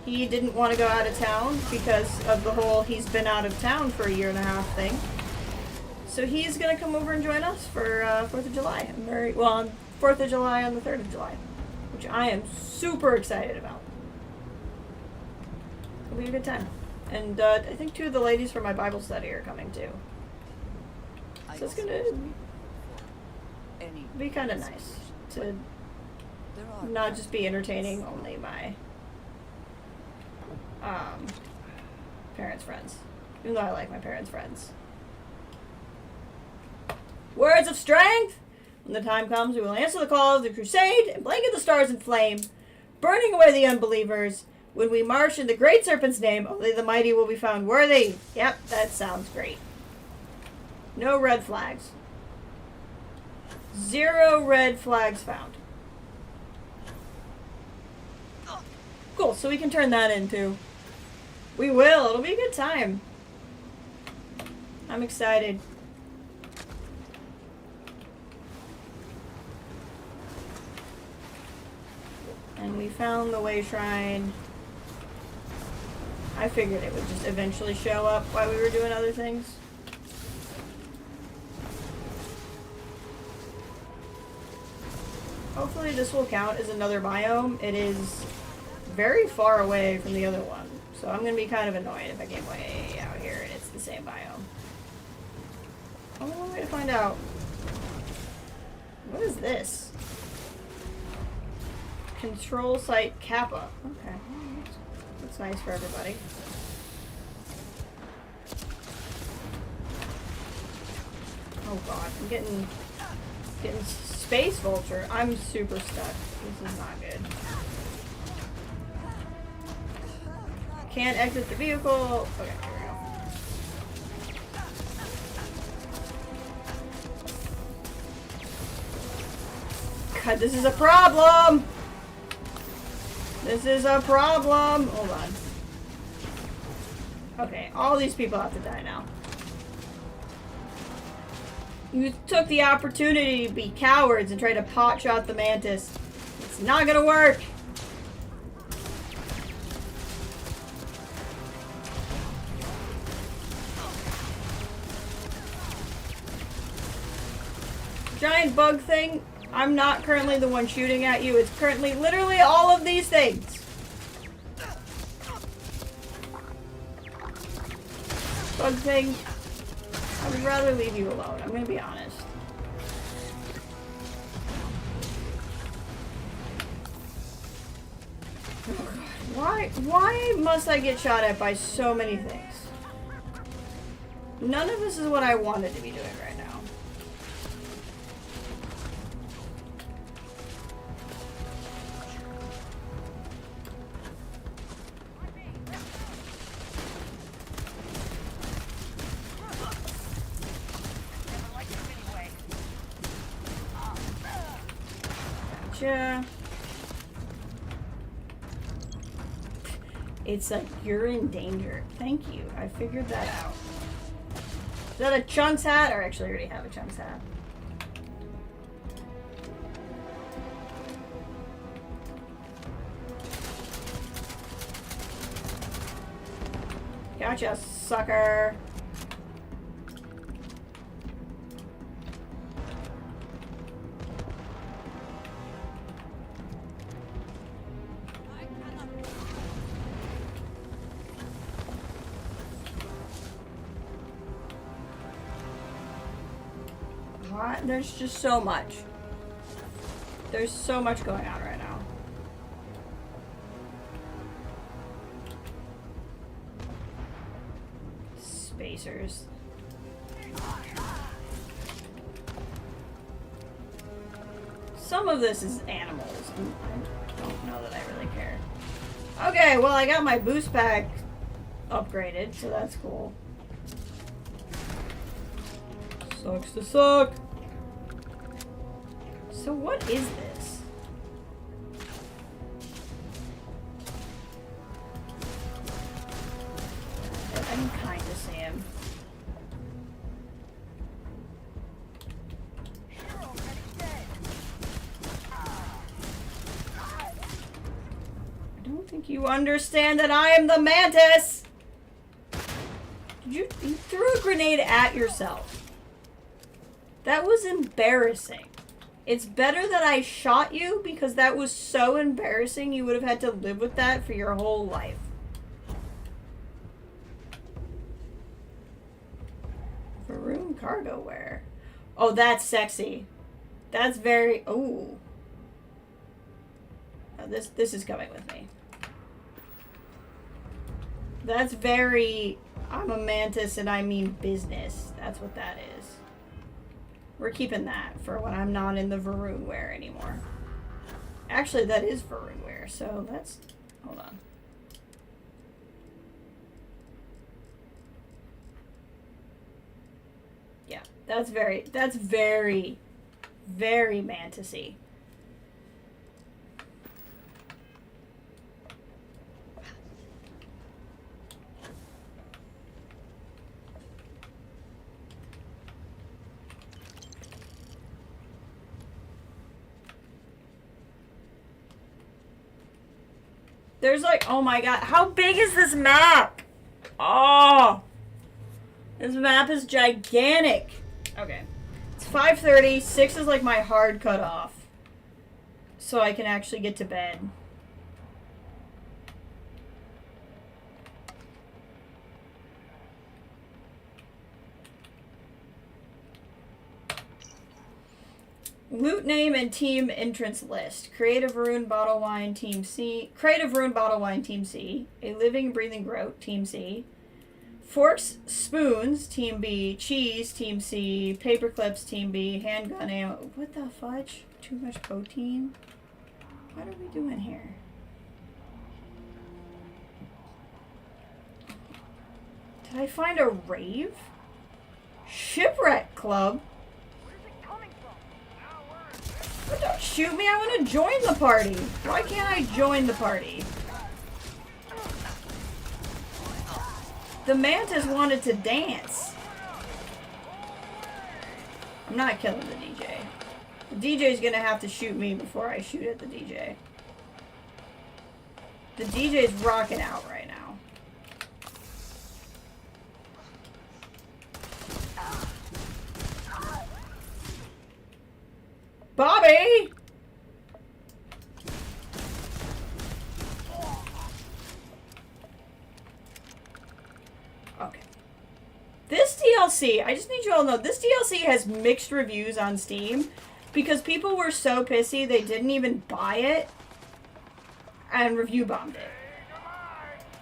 [SPEAKER 1] He didn't want to go out of town because of the whole he's been out of town for a year and a half thing. So he's going to come over and join us for 4th of July. I'm very, well, on 4th of July on the 3rd of July, which I am super excited about. It'll be a good time. And I think 2 of the ladies from my Bible study are coming too. So it's going to be kind of nice to not just be entertaining only my parents' friends. Even though I like my parents' friends. Words of strength! When the time comes, we will answer the call of the crusade and blanket the stars in flame, burning away the unbelievers. When we march in the great serpent's name, only the mighty will be found worthy. Yep, that sounds great. No red flags. 0 red flags found. Cool, so we can turn that into. We will. It'll be a good time. I'm excited. And we found the way shrine. I figured it would just eventually show up while we were doing other things. Hopefully this will count as another biome. It is very far away from the other one, So I'm gonna be kind of annoyed if I get way out here and it's the same biome. Only one way to find out. What is this? Control site Kappa. Okay. That's nice for everybody. Oh god, I'm getting space vulture. I'm super stuck. This is not good. Can't exit the vehicle. Okay, here we go. God, this is a problem! This is a problem! Hold on. Okay, all these people have to die now. You took the opportunity to be cowards and try to potshot the mantis. It's not gonna work! Giant bug thing, I'm not currently the one shooting at you. It's currently literally all of these things. Bug thing, I would rather leave you alone. I'm gonna be honest. Why must I get shot at by so many things? None of this is what I wanted to be doing right now. Gotcha. It's like, you're in danger. Thank you. I figured that out. Is that a Chunks hat? Or actually I already have a Chunks hat. Gotcha, sucker. There's just so much. There's so much going on right now. Spacers. Some of this is animals. I don't know that I really care. Okay, well I got my boost pack upgraded, so that's cool. Sucks to suck. So what is this? I can kind of see him. I don't think you understand that I am the mantis! You threw a grenade at yourself. That was embarrassing. It's better that I shot you because that was so embarrassing you would have had to live with that for your whole life. Maroon cargo wear. Oh, that's sexy. That's very... Ooh. Oh, this is coming with me. That's very... I'm a mantis and I mean business. That's what that is. We're keeping that for when I'm not in the Varun wear anymore. Actually, that is Varun wear, so that's... Hold on. Yeah, that's very, very mantis-y. There's like, oh my god, how big is this map? Oh, this map is gigantic. Okay, it's 5:30. 6 is like my hard cutoff, so I can actually get to bed. Loot name and team entrance list. Creative Rune Bottle Wine Team C. Creative Rune Bottle Wine Team C. A Living Breathing Groat Team C. Forks Spoons Team B. Cheese Team C. Paper Clips Team B. Handgun ammo. What the fudge? Too much protein? What are we doing here? Did I find a rave? Shipwreck Club? But don't shoot me, I want to join the party. Why can't I join the party? The mantis wanted to dance. I'm not killing the DJ. The DJ's gonna have to shoot me before I shoot at the DJ. The DJ's rocking out right now. Bobby! Okay. This DLC, I just need you all to know, this DLC has mixed reviews on Steam because people were so pissy they didn't even buy it and review bombed it.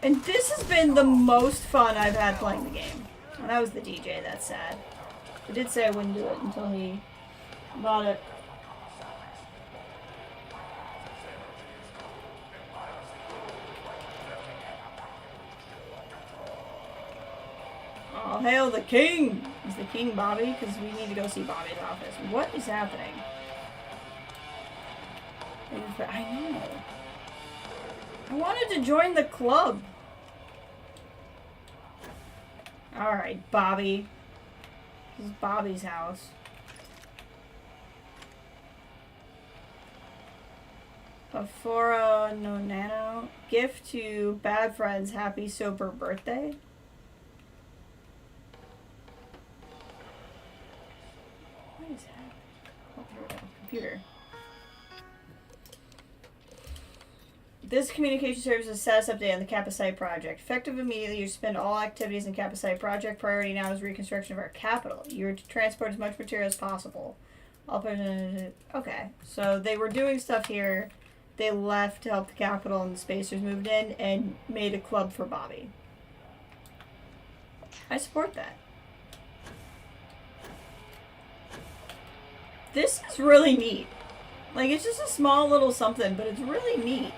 [SPEAKER 1] And this has been the most fun I've had playing the game. And that was the DJ, that's sad. I did say I wouldn't do it until he bought it. Oh, hail the king! Is the king Bobby? Because we need to go see Bobby's office. What is happening? I know. I wanted to join the club. Alright, Bobby. This is Bobby's house. Afora no Nano. Gift to bad friends. Happy sober birthday. What is happening? Oh, here we go. Computer. This communication service is status update on the Kappa Site project. Effective immediately, you suspend all activities in Kappa Site project. Priority now is reconstruction of our capital. You are to transport as much material as possible. Okay, so they were doing stuff here. They left to help the capital, and the spacers moved in and made a club for Bobby. I support that. This is really neat. Like, it's just a small little something, but it's really neat.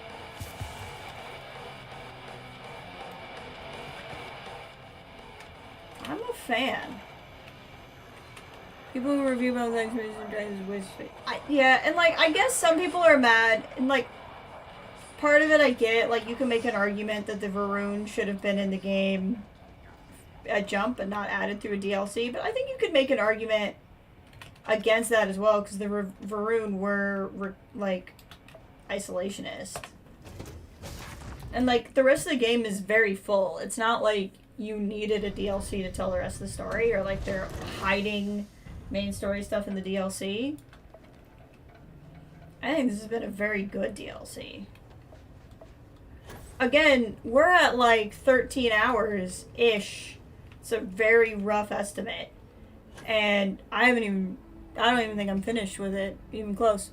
[SPEAKER 1] I'm a fan. People who review both things is waste of yeah, and like, I guess some people are mad, and like, part of it I get it. Like, you can make an argument that the Varun should have been in the game at jump and not added through a DLC, but I think you could make an argument against that as well, because the Varun were like, isolationist. And like, the rest of the game is very full. It's not like you needed a DLC to tell the rest of the story, or like they're hiding main story stuff in the DLC. I think this has been a very good DLC. Again, we're at like 13 hours-ish. It's a very rough estimate. And I don't even think I'm finished with it, even close.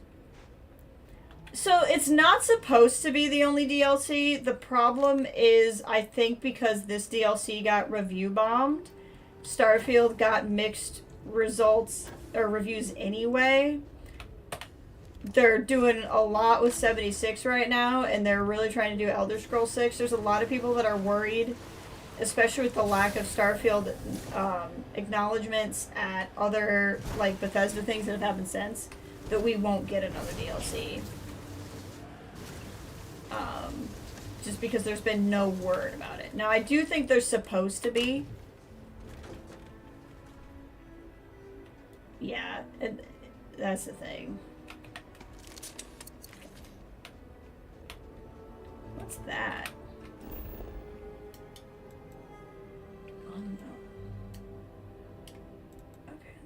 [SPEAKER 1] So it's not supposed to be the only DLC. The problem is, I think because this DLC got review bombed, Starfield got mixed results or reviews anyway. They're doing a lot with 76 right now, and they're really trying to do Elder Scrolls 6. There's a lot of people that are worried, especially with the lack of Starfield acknowledgements at other like Bethesda things that have happened since, that we won't get another DLC. Just because there's been no word about it. Now, I do think there's supposed to be. Yeah, that's the thing. What's that? Oh no. Okay,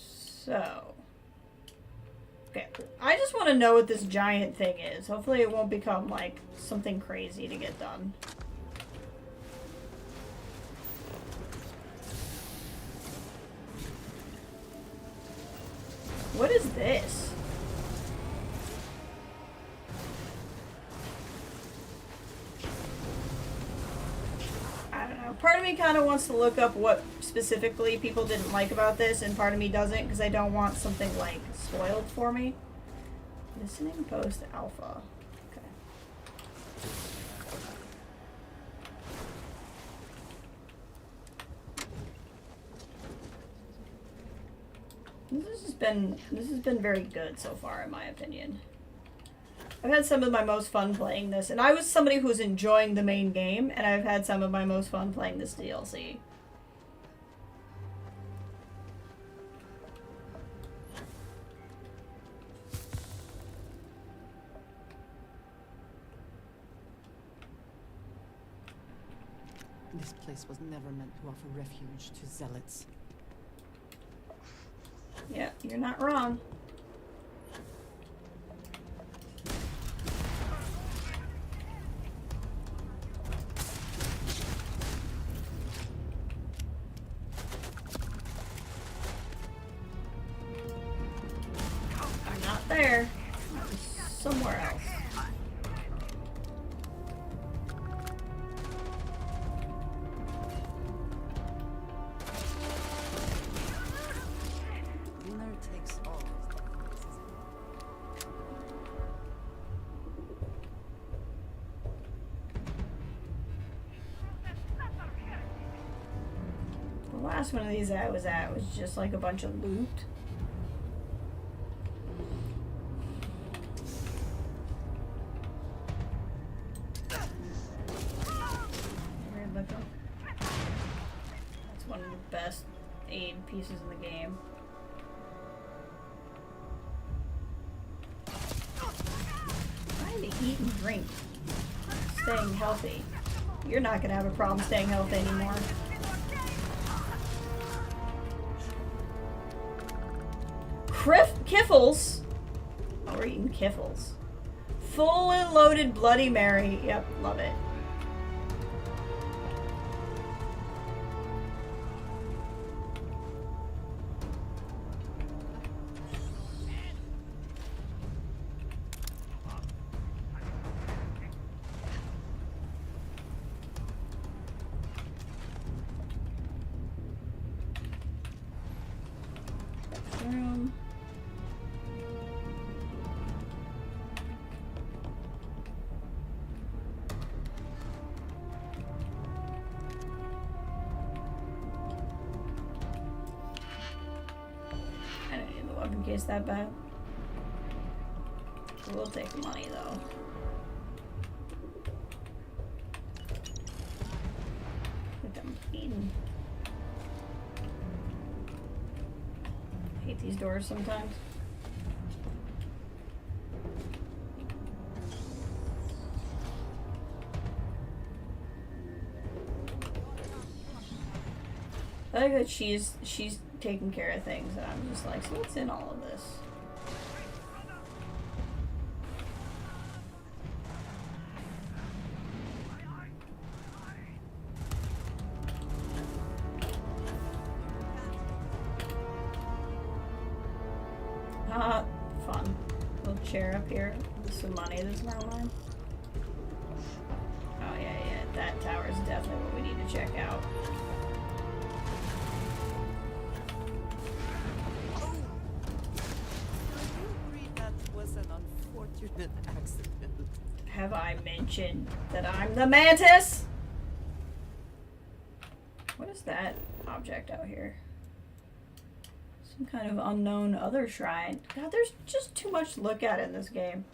[SPEAKER 1] so. Okay, I just want to know what this giant thing is. Hopefully it won't become, like, something crazy to get done. What is this? I don't know. Part of me kind of wants to look up what specifically people didn't like about this, and part of me doesn't, because I don't want something, like, spoiled for me. Listening post alpha. Okay. This has been very good so far, in my opinion. I've had some of my most fun playing this, and I was somebody who's enjoying the main game, and I've had some of my most fun playing this DLC.
[SPEAKER 2] This place was never meant to offer refuge to zealots.
[SPEAKER 1] Yeah, you're not wrong. I'm not there. I'm somewhere else. The last one of these I was at was just like a bunch of loot. Weird looking. That's one of the best aid pieces in the game. Trying to eat and drink. Staying healthy. You're not gonna have a problem staying healthy anymore. Kiffles. Oh, we're eating kiffles. Full and loaded Bloody Mary. Yep, love it. Room. I don't need the weapon case that bad. We'll take money though. I think I'm eating. I hate these doors sometimes. I like that she's taking care of things, and I'm just like, so what's in all of this? Fun. Little chair up here with some money that's not mine. Oh yeah, that tower is definitely what we need to check out.
[SPEAKER 2] Accident.
[SPEAKER 1] Have I mentioned that I'm the mantis? What is that object out here? Some kind of unknown other shrine. God, there's just too much to look at in this game.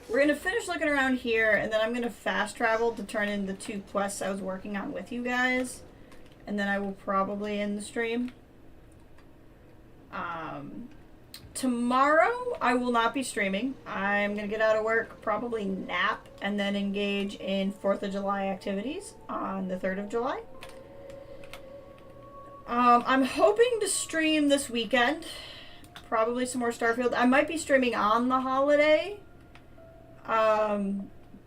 [SPEAKER 1] We're gonna finish looking around here, and then I'm gonna fast travel to turn in the 2 quests I was working on with you guys. And then I will probably end the stream. Tomorrow, I will not be streaming. I'm going to get out of work, probably nap, and then engage in 4th of July activities on the 3rd of July. I'm hoping to stream this weekend. Probably some more Starfield. I might be streaming on the holiday.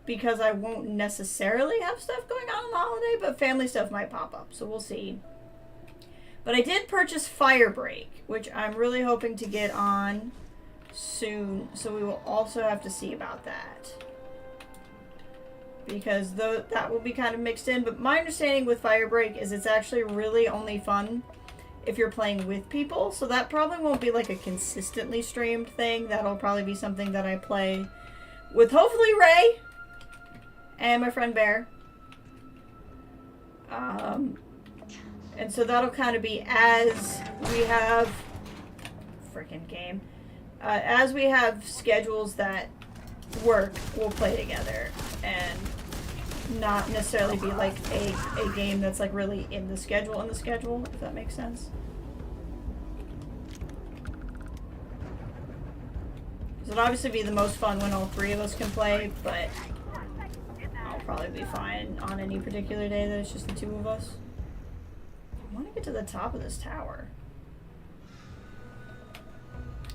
[SPEAKER 1] Because I won't necessarily have stuff going on the holiday, but family stuff might pop up, so we'll see. But I did purchase Firebreak, which I'm really hoping to get on soon. So we will also have to see about that. Because that will be kind of mixed in. But my understanding with Firebreak is it's actually really only fun if you're playing with people. So that probably won't be like a consistently streamed thing. That'll probably be something that I play with hopefully Ray and my friend Bear. And so that'll kind of be as we have freaking game. As we have schedules that work, we'll play together and not necessarily be like a game that's like really in the schedule, if that makes sense. So it'll obviously be the most fun when all three of us can play, but I'll probably be fine on any particular day that it's just the two of us. I want to get to the top of this tower.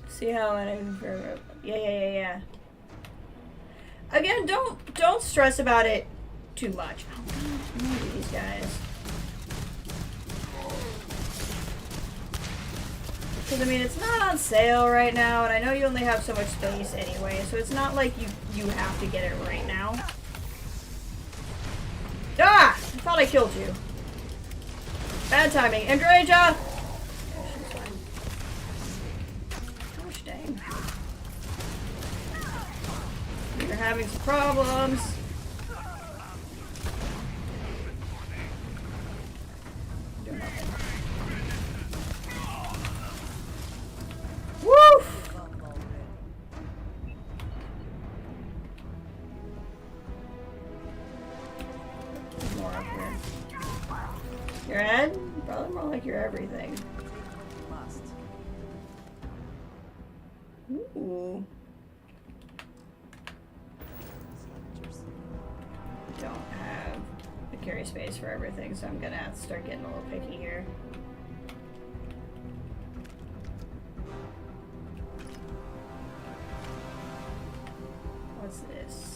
[SPEAKER 1] See how yeah. Again, don't stress about it too much. Oh god, I'm gonna do these guys. Because I mean, it's not on sale right now, and I know you only have so much space anyway, so it's not like you have to get it right now. Ah! I thought I killed you. Bad timing. Andreja! Gosh dang. You're having some problems. Doing nothing. Woof! There's more up here. Your head? Probably more like your everything. Ooh. Don't have the carry space for everything, so I'm gonna have to start getting a little picky here. What's this?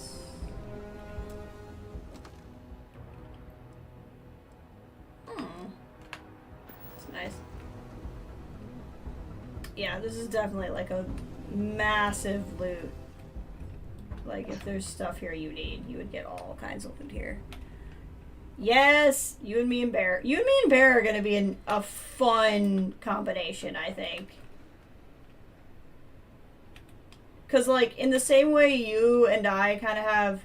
[SPEAKER 1] It's nice. Yeah, this is definitely like a massive loot. Like, if there's stuff here you need, you would get all kinds of loot here. Yes! You and me and Bear. You and me and Bear are going to be a fun combination, I think. Because, like, in the same way you and I kind of have,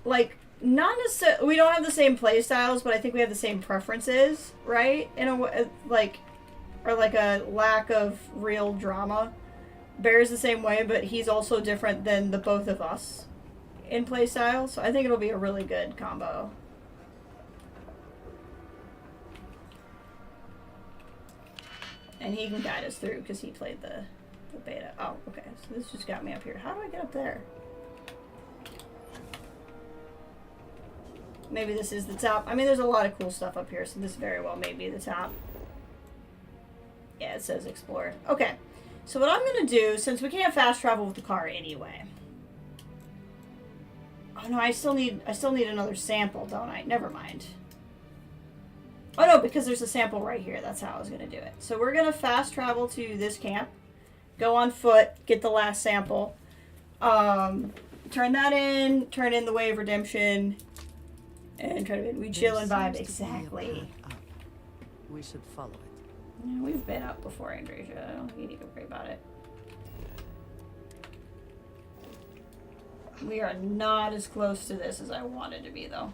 [SPEAKER 1] like, not necessarily, we don't have the same play styles, but I think we have the same preferences, right? In a way, like, or like a lack of real drama. Bear's the same way, but he's also different than the both of us in play style, so I think it'll be a really good combo. And he can guide us through because he played the beta. Oh, okay, so this just got me up here. How do I get up there? Maybe this is the top. I mean, there's a lot of cool stuff up here, so this very well may be the top. Yeah, it says explore. Okay. So what I'm going to do, since we can't fast travel with the car anyway. Oh no, I still need another sample, don't I? Never mind. Oh no, because there's a sample right here. That's how I was going to do it. So we're going to fast travel to this camp. Go on foot, get the last sample. Turn that in, turn in the Way of Redemption, and try to we chill and vibe. Exactly.
[SPEAKER 2] We should follow it.
[SPEAKER 1] Yeah, we've been up before, Andreja. I don't think you need to worry about it. We are not as close to this as I wanted to be, though.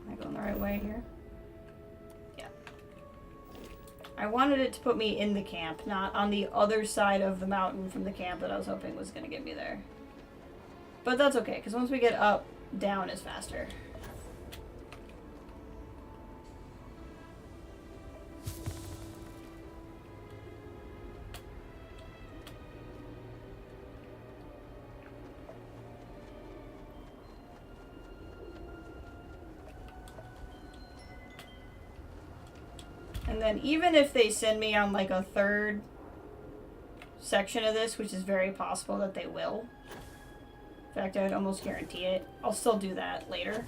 [SPEAKER 1] Am I going the right way here? Yeah. I wanted it to put me in the camp, not on the other side of the mountain from the camp that I was hoping was going to get me there. But that's okay, because once we get up, down is faster. And then even if they send me on like a third section of this, which is very possible that they will, In fact, I would almost guarantee it. I'll still do that later.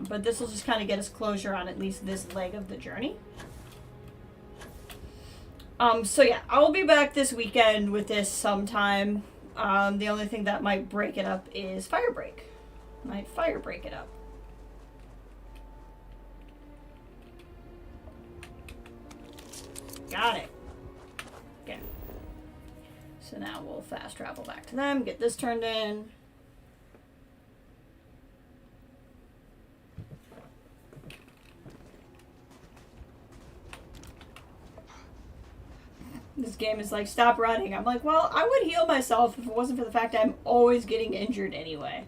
[SPEAKER 1] But this will just kind of get us closure on at least this leg of the journey. So yeah, I will be back this weekend with this sometime. The only thing that might break it up is fire break. Might fire break it up. Got it. Okay. So now we'll fast travel back to them, get this turned in. This game is like, stop running. I'm like, well, I would heal myself if it wasn't for the fact I'm always getting injured anyway.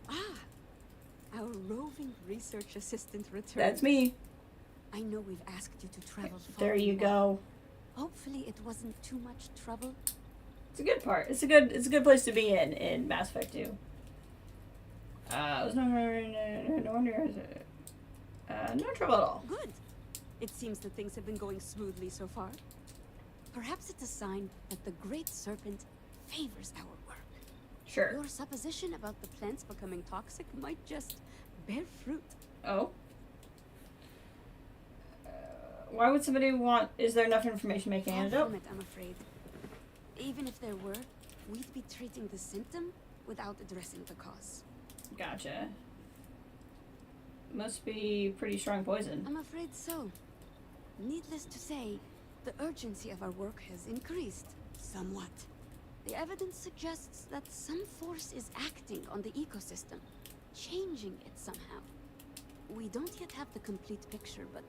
[SPEAKER 16] Our roving research assistant returned.
[SPEAKER 1] That's me.
[SPEAKER 16] I know we've asked you to travel far.
[SPEAKER 1] There you go.
[SPEAKER 16] Hopefully it wasn't too much trouble.
[SPEAKER 1] It's a good part. It's a good place to be in Mass Effect 2. No trouble at all.
[SPEAKER 16] Good. It seems that things have been going smoothly so far. Perhaps it's a sign that the Great Serpent favors our work.
[SPEAKER 1] Sure.
[SPEAKER 16] Your supposition about the plants becoming toxic might just bear fruit.
[SPEAKER 1] Oh? Why would somebody want... Is there enough information to make an antidote?
[SPEAKER 16] From it, I'm afraid. Even if there were, we'd be treating the symptom without addressing the cause.
[SPEAKER 1] Gotcha. Must be pretty strong poison.
[SPEAKER 16] I'm afraid so. Needless to say, the urgency of our work has increased somewhat. The evidence suggests that some force is acting on the ecosystem, changing it somehow. We don't yet have the complete picture, but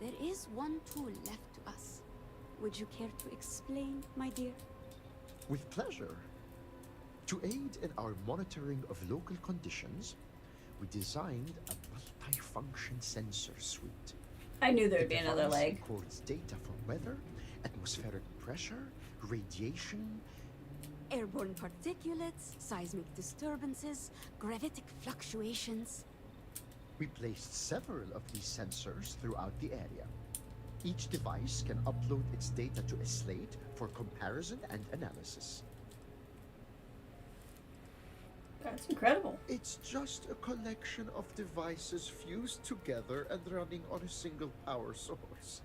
[SPEAKER 16] there is one tool left to us. Would you care to explain, my dear?
[SPEAKER 3] With pleasure. To aid in our monitoring of local conditions, we designed a multi-function sensor suite.
[SPEAKER 1] I knew there would be another leg.
[SPEAKER 3] It records data for weather, atmospheric pressure, radiation,
[SPEAKER 16] Airborne particulates, seismic disturbances, gravitic fluctuations.
[SPEAKER 3] We placed several of these sensors throughout the area. Each device can upload its data to a slate for comparison and analysis.
[SPEAKER 1] That's incredible.
[SPEAKER 3] It's just a collection of devices fused together and running on a single power source.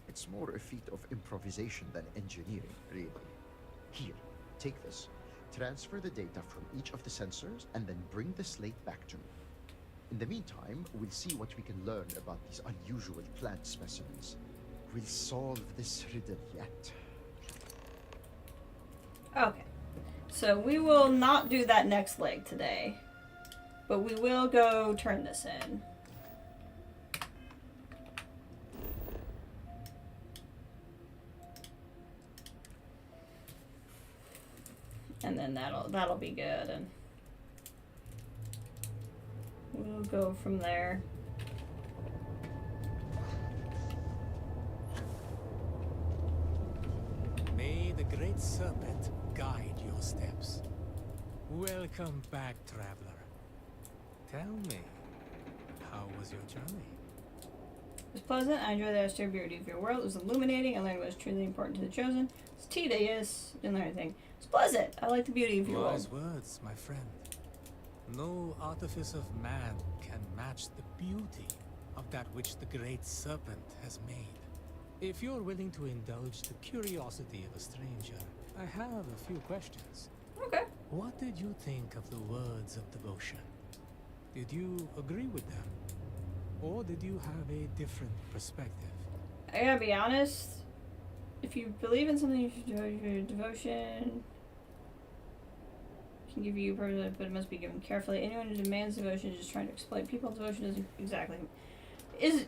[SPEAKER 3] It's more a feat of improvisation than engineering, really. Here, take this. Transfer the data from each of the sensors and then bring the slate back to me. In the meantime, we'll see what we can learn about these unusual plant specimens. We'll solve this riddle yet.
[SPEAKER 1] Okay. So we will not do that next leg today, but we will go turn this in. And then that'll be good, and we'll go from there.
[SPEAKER 12] May the Great Serpent guide your steps. Welcome back, traveler. Tell me, how was your journey?
[SPEAKER 1] It was pleasant. I enjoyed the austere beauty of your world. It was illuminating. I learned what was truly important to the chosen. It's tedious. Didn't learn anything. It's pleasant. I like the beauty of your world.
[SPEAKER 12] Wise words, my friend. No artifice of man can match the beauty of that which the Great Serpent has made. If you're willing to indulge the curiosity of a stranger, I have a few questions.
[SPEAKER 1] Okay.
[SPEAKER 12] What did you think of the words of devotion? Did you agree with them? Or did you have a different perspective?
[SPEAKER 1] I gotta be honest. If you believe in something, you should do your devotion. Can give you purpose, but it must be given carefully. Anyone who demands devotion is just trying to exploit people. Devotion isn't exactly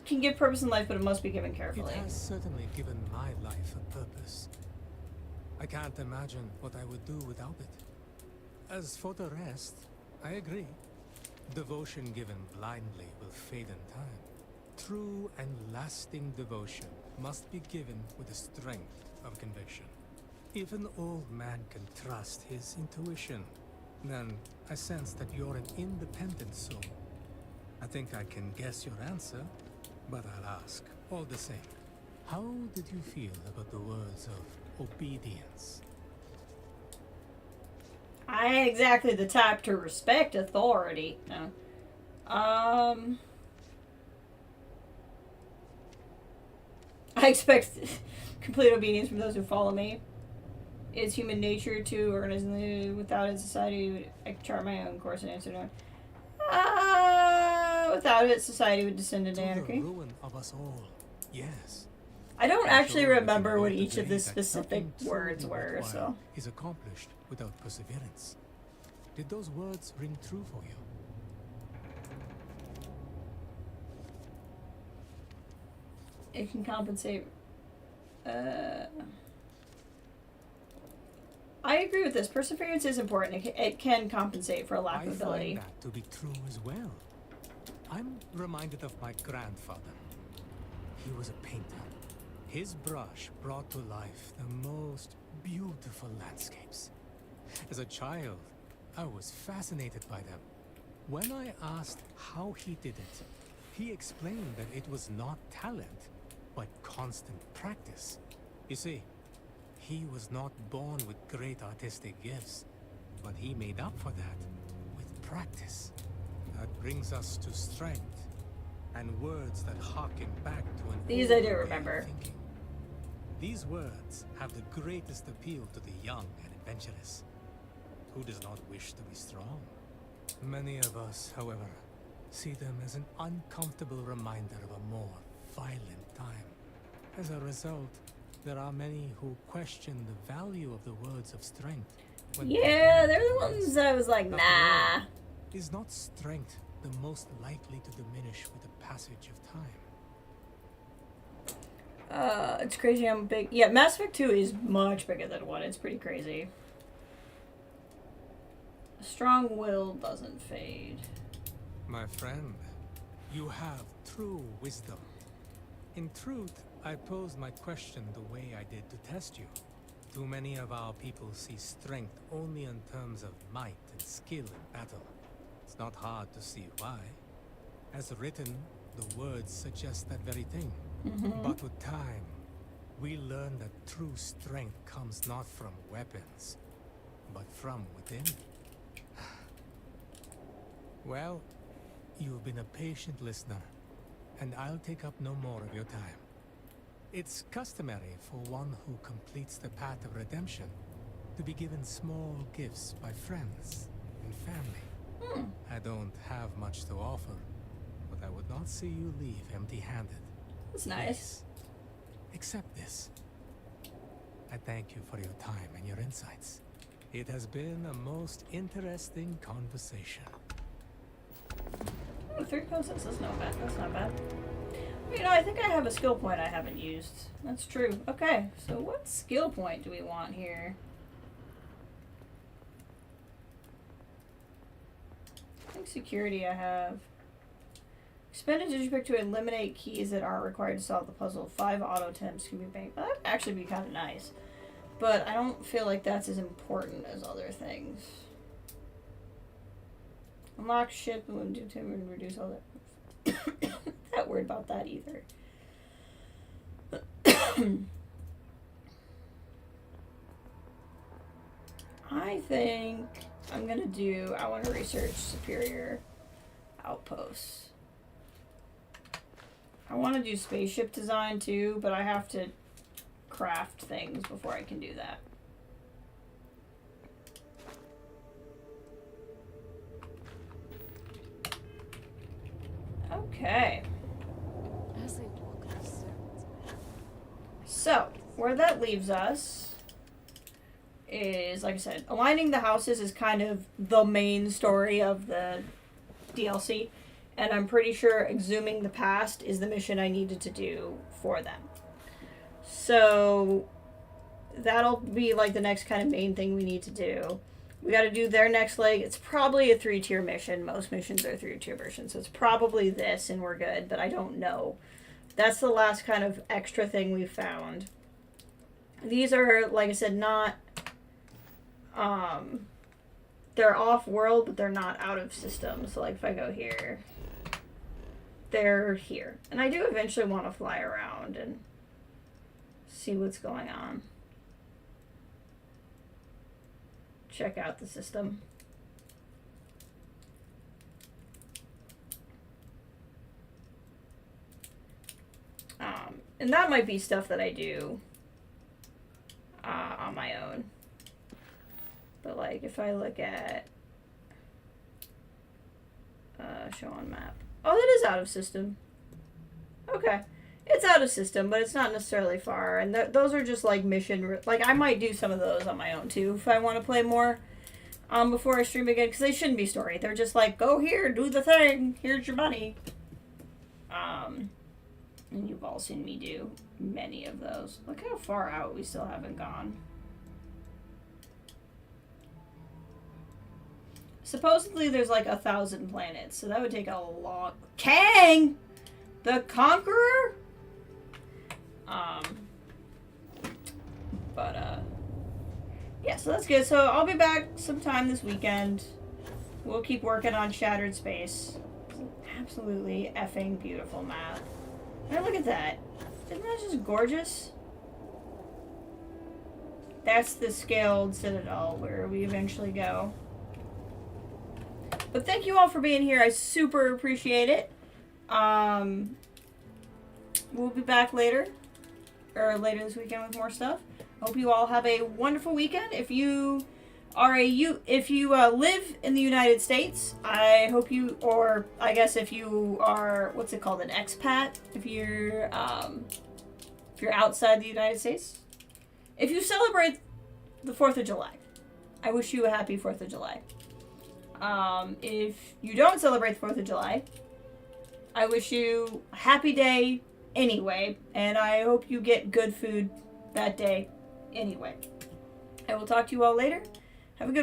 [SPEAKER 1] can give purpose in life, but it must be given carefully.
[SPEAKER 12] It has certainly given my life a purpose. I can't imagine what I would do without it. As for the rest, I agree. Devotion given blindly will fade in time. True and lasting devotion must be given with the strength of conviction. If an old man can trust his intuition, then I sense that you're an independent soul. I think I can guess your answer, but I'll ask all the same. How did you feel about the words of obedience?
[SPEAKER 1] I ain't exactly the type to respect authority. No. I expect complete obedience from those who follow me. It's human nature to organize without it, society. I could chart my own course and answer no. Without it, society would descend into anarchy.
[SPEAKER 12] The ruin of us all. Yes.
[SPEAKER 1] I don't actually
[SPEAKER 12] Sure,
[SPEAKER 1] remember what
[SPEAKER 12] agree
[SPEAKER 1] each of
[SPEAKER 12] that
[SPEAKER 1] the specific
[SPEAKER 12] nothing
[SPEAKER 1] words
[SPEAKER 12] truly
[SPEAKER 1] were,
[SPEAKER 12] worthwhile
[SPEAKER 1] so.
[SPEAKER 12] is accomplished without perseverance. Did those words ring true for you?
[SPEAKER 1] It can compensate. I agree with this. Perseverance is important. It can compensate for a lack of ability.
[SPEAKER 12] I find that to be true as well. I'm reminded of my grandfather. He was a painter. His brush brought to life the most beautiful landscapes. As a child, I was fascinated by them. When I asked how he did it, he explained that it was not talent, but constant practice. You see, he was not born with great artistic gifts, but he made up for that with practice. That brings us to strength and words that harken back to an
[SPEAKER 1] These I do
[SPEAKER 12] older way of
[SPEAKER 1] remember.
[SPEAKER 12] thinking. These words have the greatest appeal to the young and adventurous. Who does not wish to be strong? Many of us, however, see them as an uncomfortable reminder of a more violent time. As a result, there are many who question the value of the words of strength.
[SPEAKER 1] Yeah, they're the ones that I was like, nah.
[SPEAKER 12] Is not strength the most likely to diminish with the passage of time?
[SPEAKER 1] It's crazy how big. Yeah, Mass Effect 2 is much bigger than 1. It's pretty crazy. A strong will doesn't fade.
[SPEAKER 12] My friend, you have true wisdom. In truth, I posed my question the way I did to test you. Too many of our people see strength only in terms of might and skill in battle. It's not hard to see why. As written, the words suggest that very thing. But with time, we learn that true strength comes not from weapons, but from within. Well, you've been a patient listener, and I'll take up no more of your time. It's customary for one who completes the path of redemption to be given small gifts by friends and family. I don't have much to offer, but I would not see you leave empty-handed.
[SPEAKER 1] That's nice.
[SPEAKER 12] Accept this. I thank you for your time and your insights. It has been a most interesting conversation.
[SPEAKER 1] 3 concepts, that's not bad. That's not bad. You know, I think I have a skill point I haven't used. That's true. Okay, so what skill point do we want here? I think security I have. Expend a digipick to eliminate keys that aren't required to solve the puzzle. 5 auto attempts can be banked. That would actually be kind of nice. But I don't feel like that's as important as other things. Unlock ship and do timber and reduce all that. Not worried about that either. I think I'm gonna do. I want to research superior outposts. I want to do spaceship design too, but I have to craft things before I can do that. Okay. So, where that leaves us is, like I said, aligning the houses is kind of the main story of the DLC. And I'm pretty sure exhuming the past is the mission I needed to do for them. So, that'll be like the next kind of main thing we need to do. We got to do their next leg. It's probably a 3-tier mission. Most missions are 3-tier versions. So it's probably this and we're good, but I don't know. That's the last kind of extra thing we found. These are, like I said, not... they're off-world, but they're not out of system. So, like, if I go here... they're here. And I do eventually want to fly around and see what's going on. Check out the system. And that might be stuff that I do on my own. But like if I look at show on map. Oh, that is out of system. Okay. It's out of system, but it's not necessarily far. And those are just like mission... Like I might do some of those on my own too if I want to play more before I stream again. Because they shouldn't be story. They're just like, go here, do the thing. Here's your money. And you've all seen me do many of those. Look how far out we still haven't gone. Supposedly there's like 1,000 planets, so that would take a long... Kang! The Conqueror? Yeah, so that's good. So I'll be back sometime this weekend. We'll keep working on Shattered Space. It's an absolutely effing beautiful map. And look at that. Isn't that just gorgeous? That's the scaled citadel where we eventually go. But thank you all for being here. I super appreciate it. We'll be back later. Or later this weekend with more stuff. Hope you all have a wonderful weekend. If you are live in the United States, I hope you, or I guess if you are, what's it called, an expat? If you're outside the United States, if you celebrate the 4th of July, I wish you a happy 4th of July. If you don't celebrate the 4th of July, I wish you a happy day anyway, and I hope you get good food that day anyway. I will talk to you all later. Have a good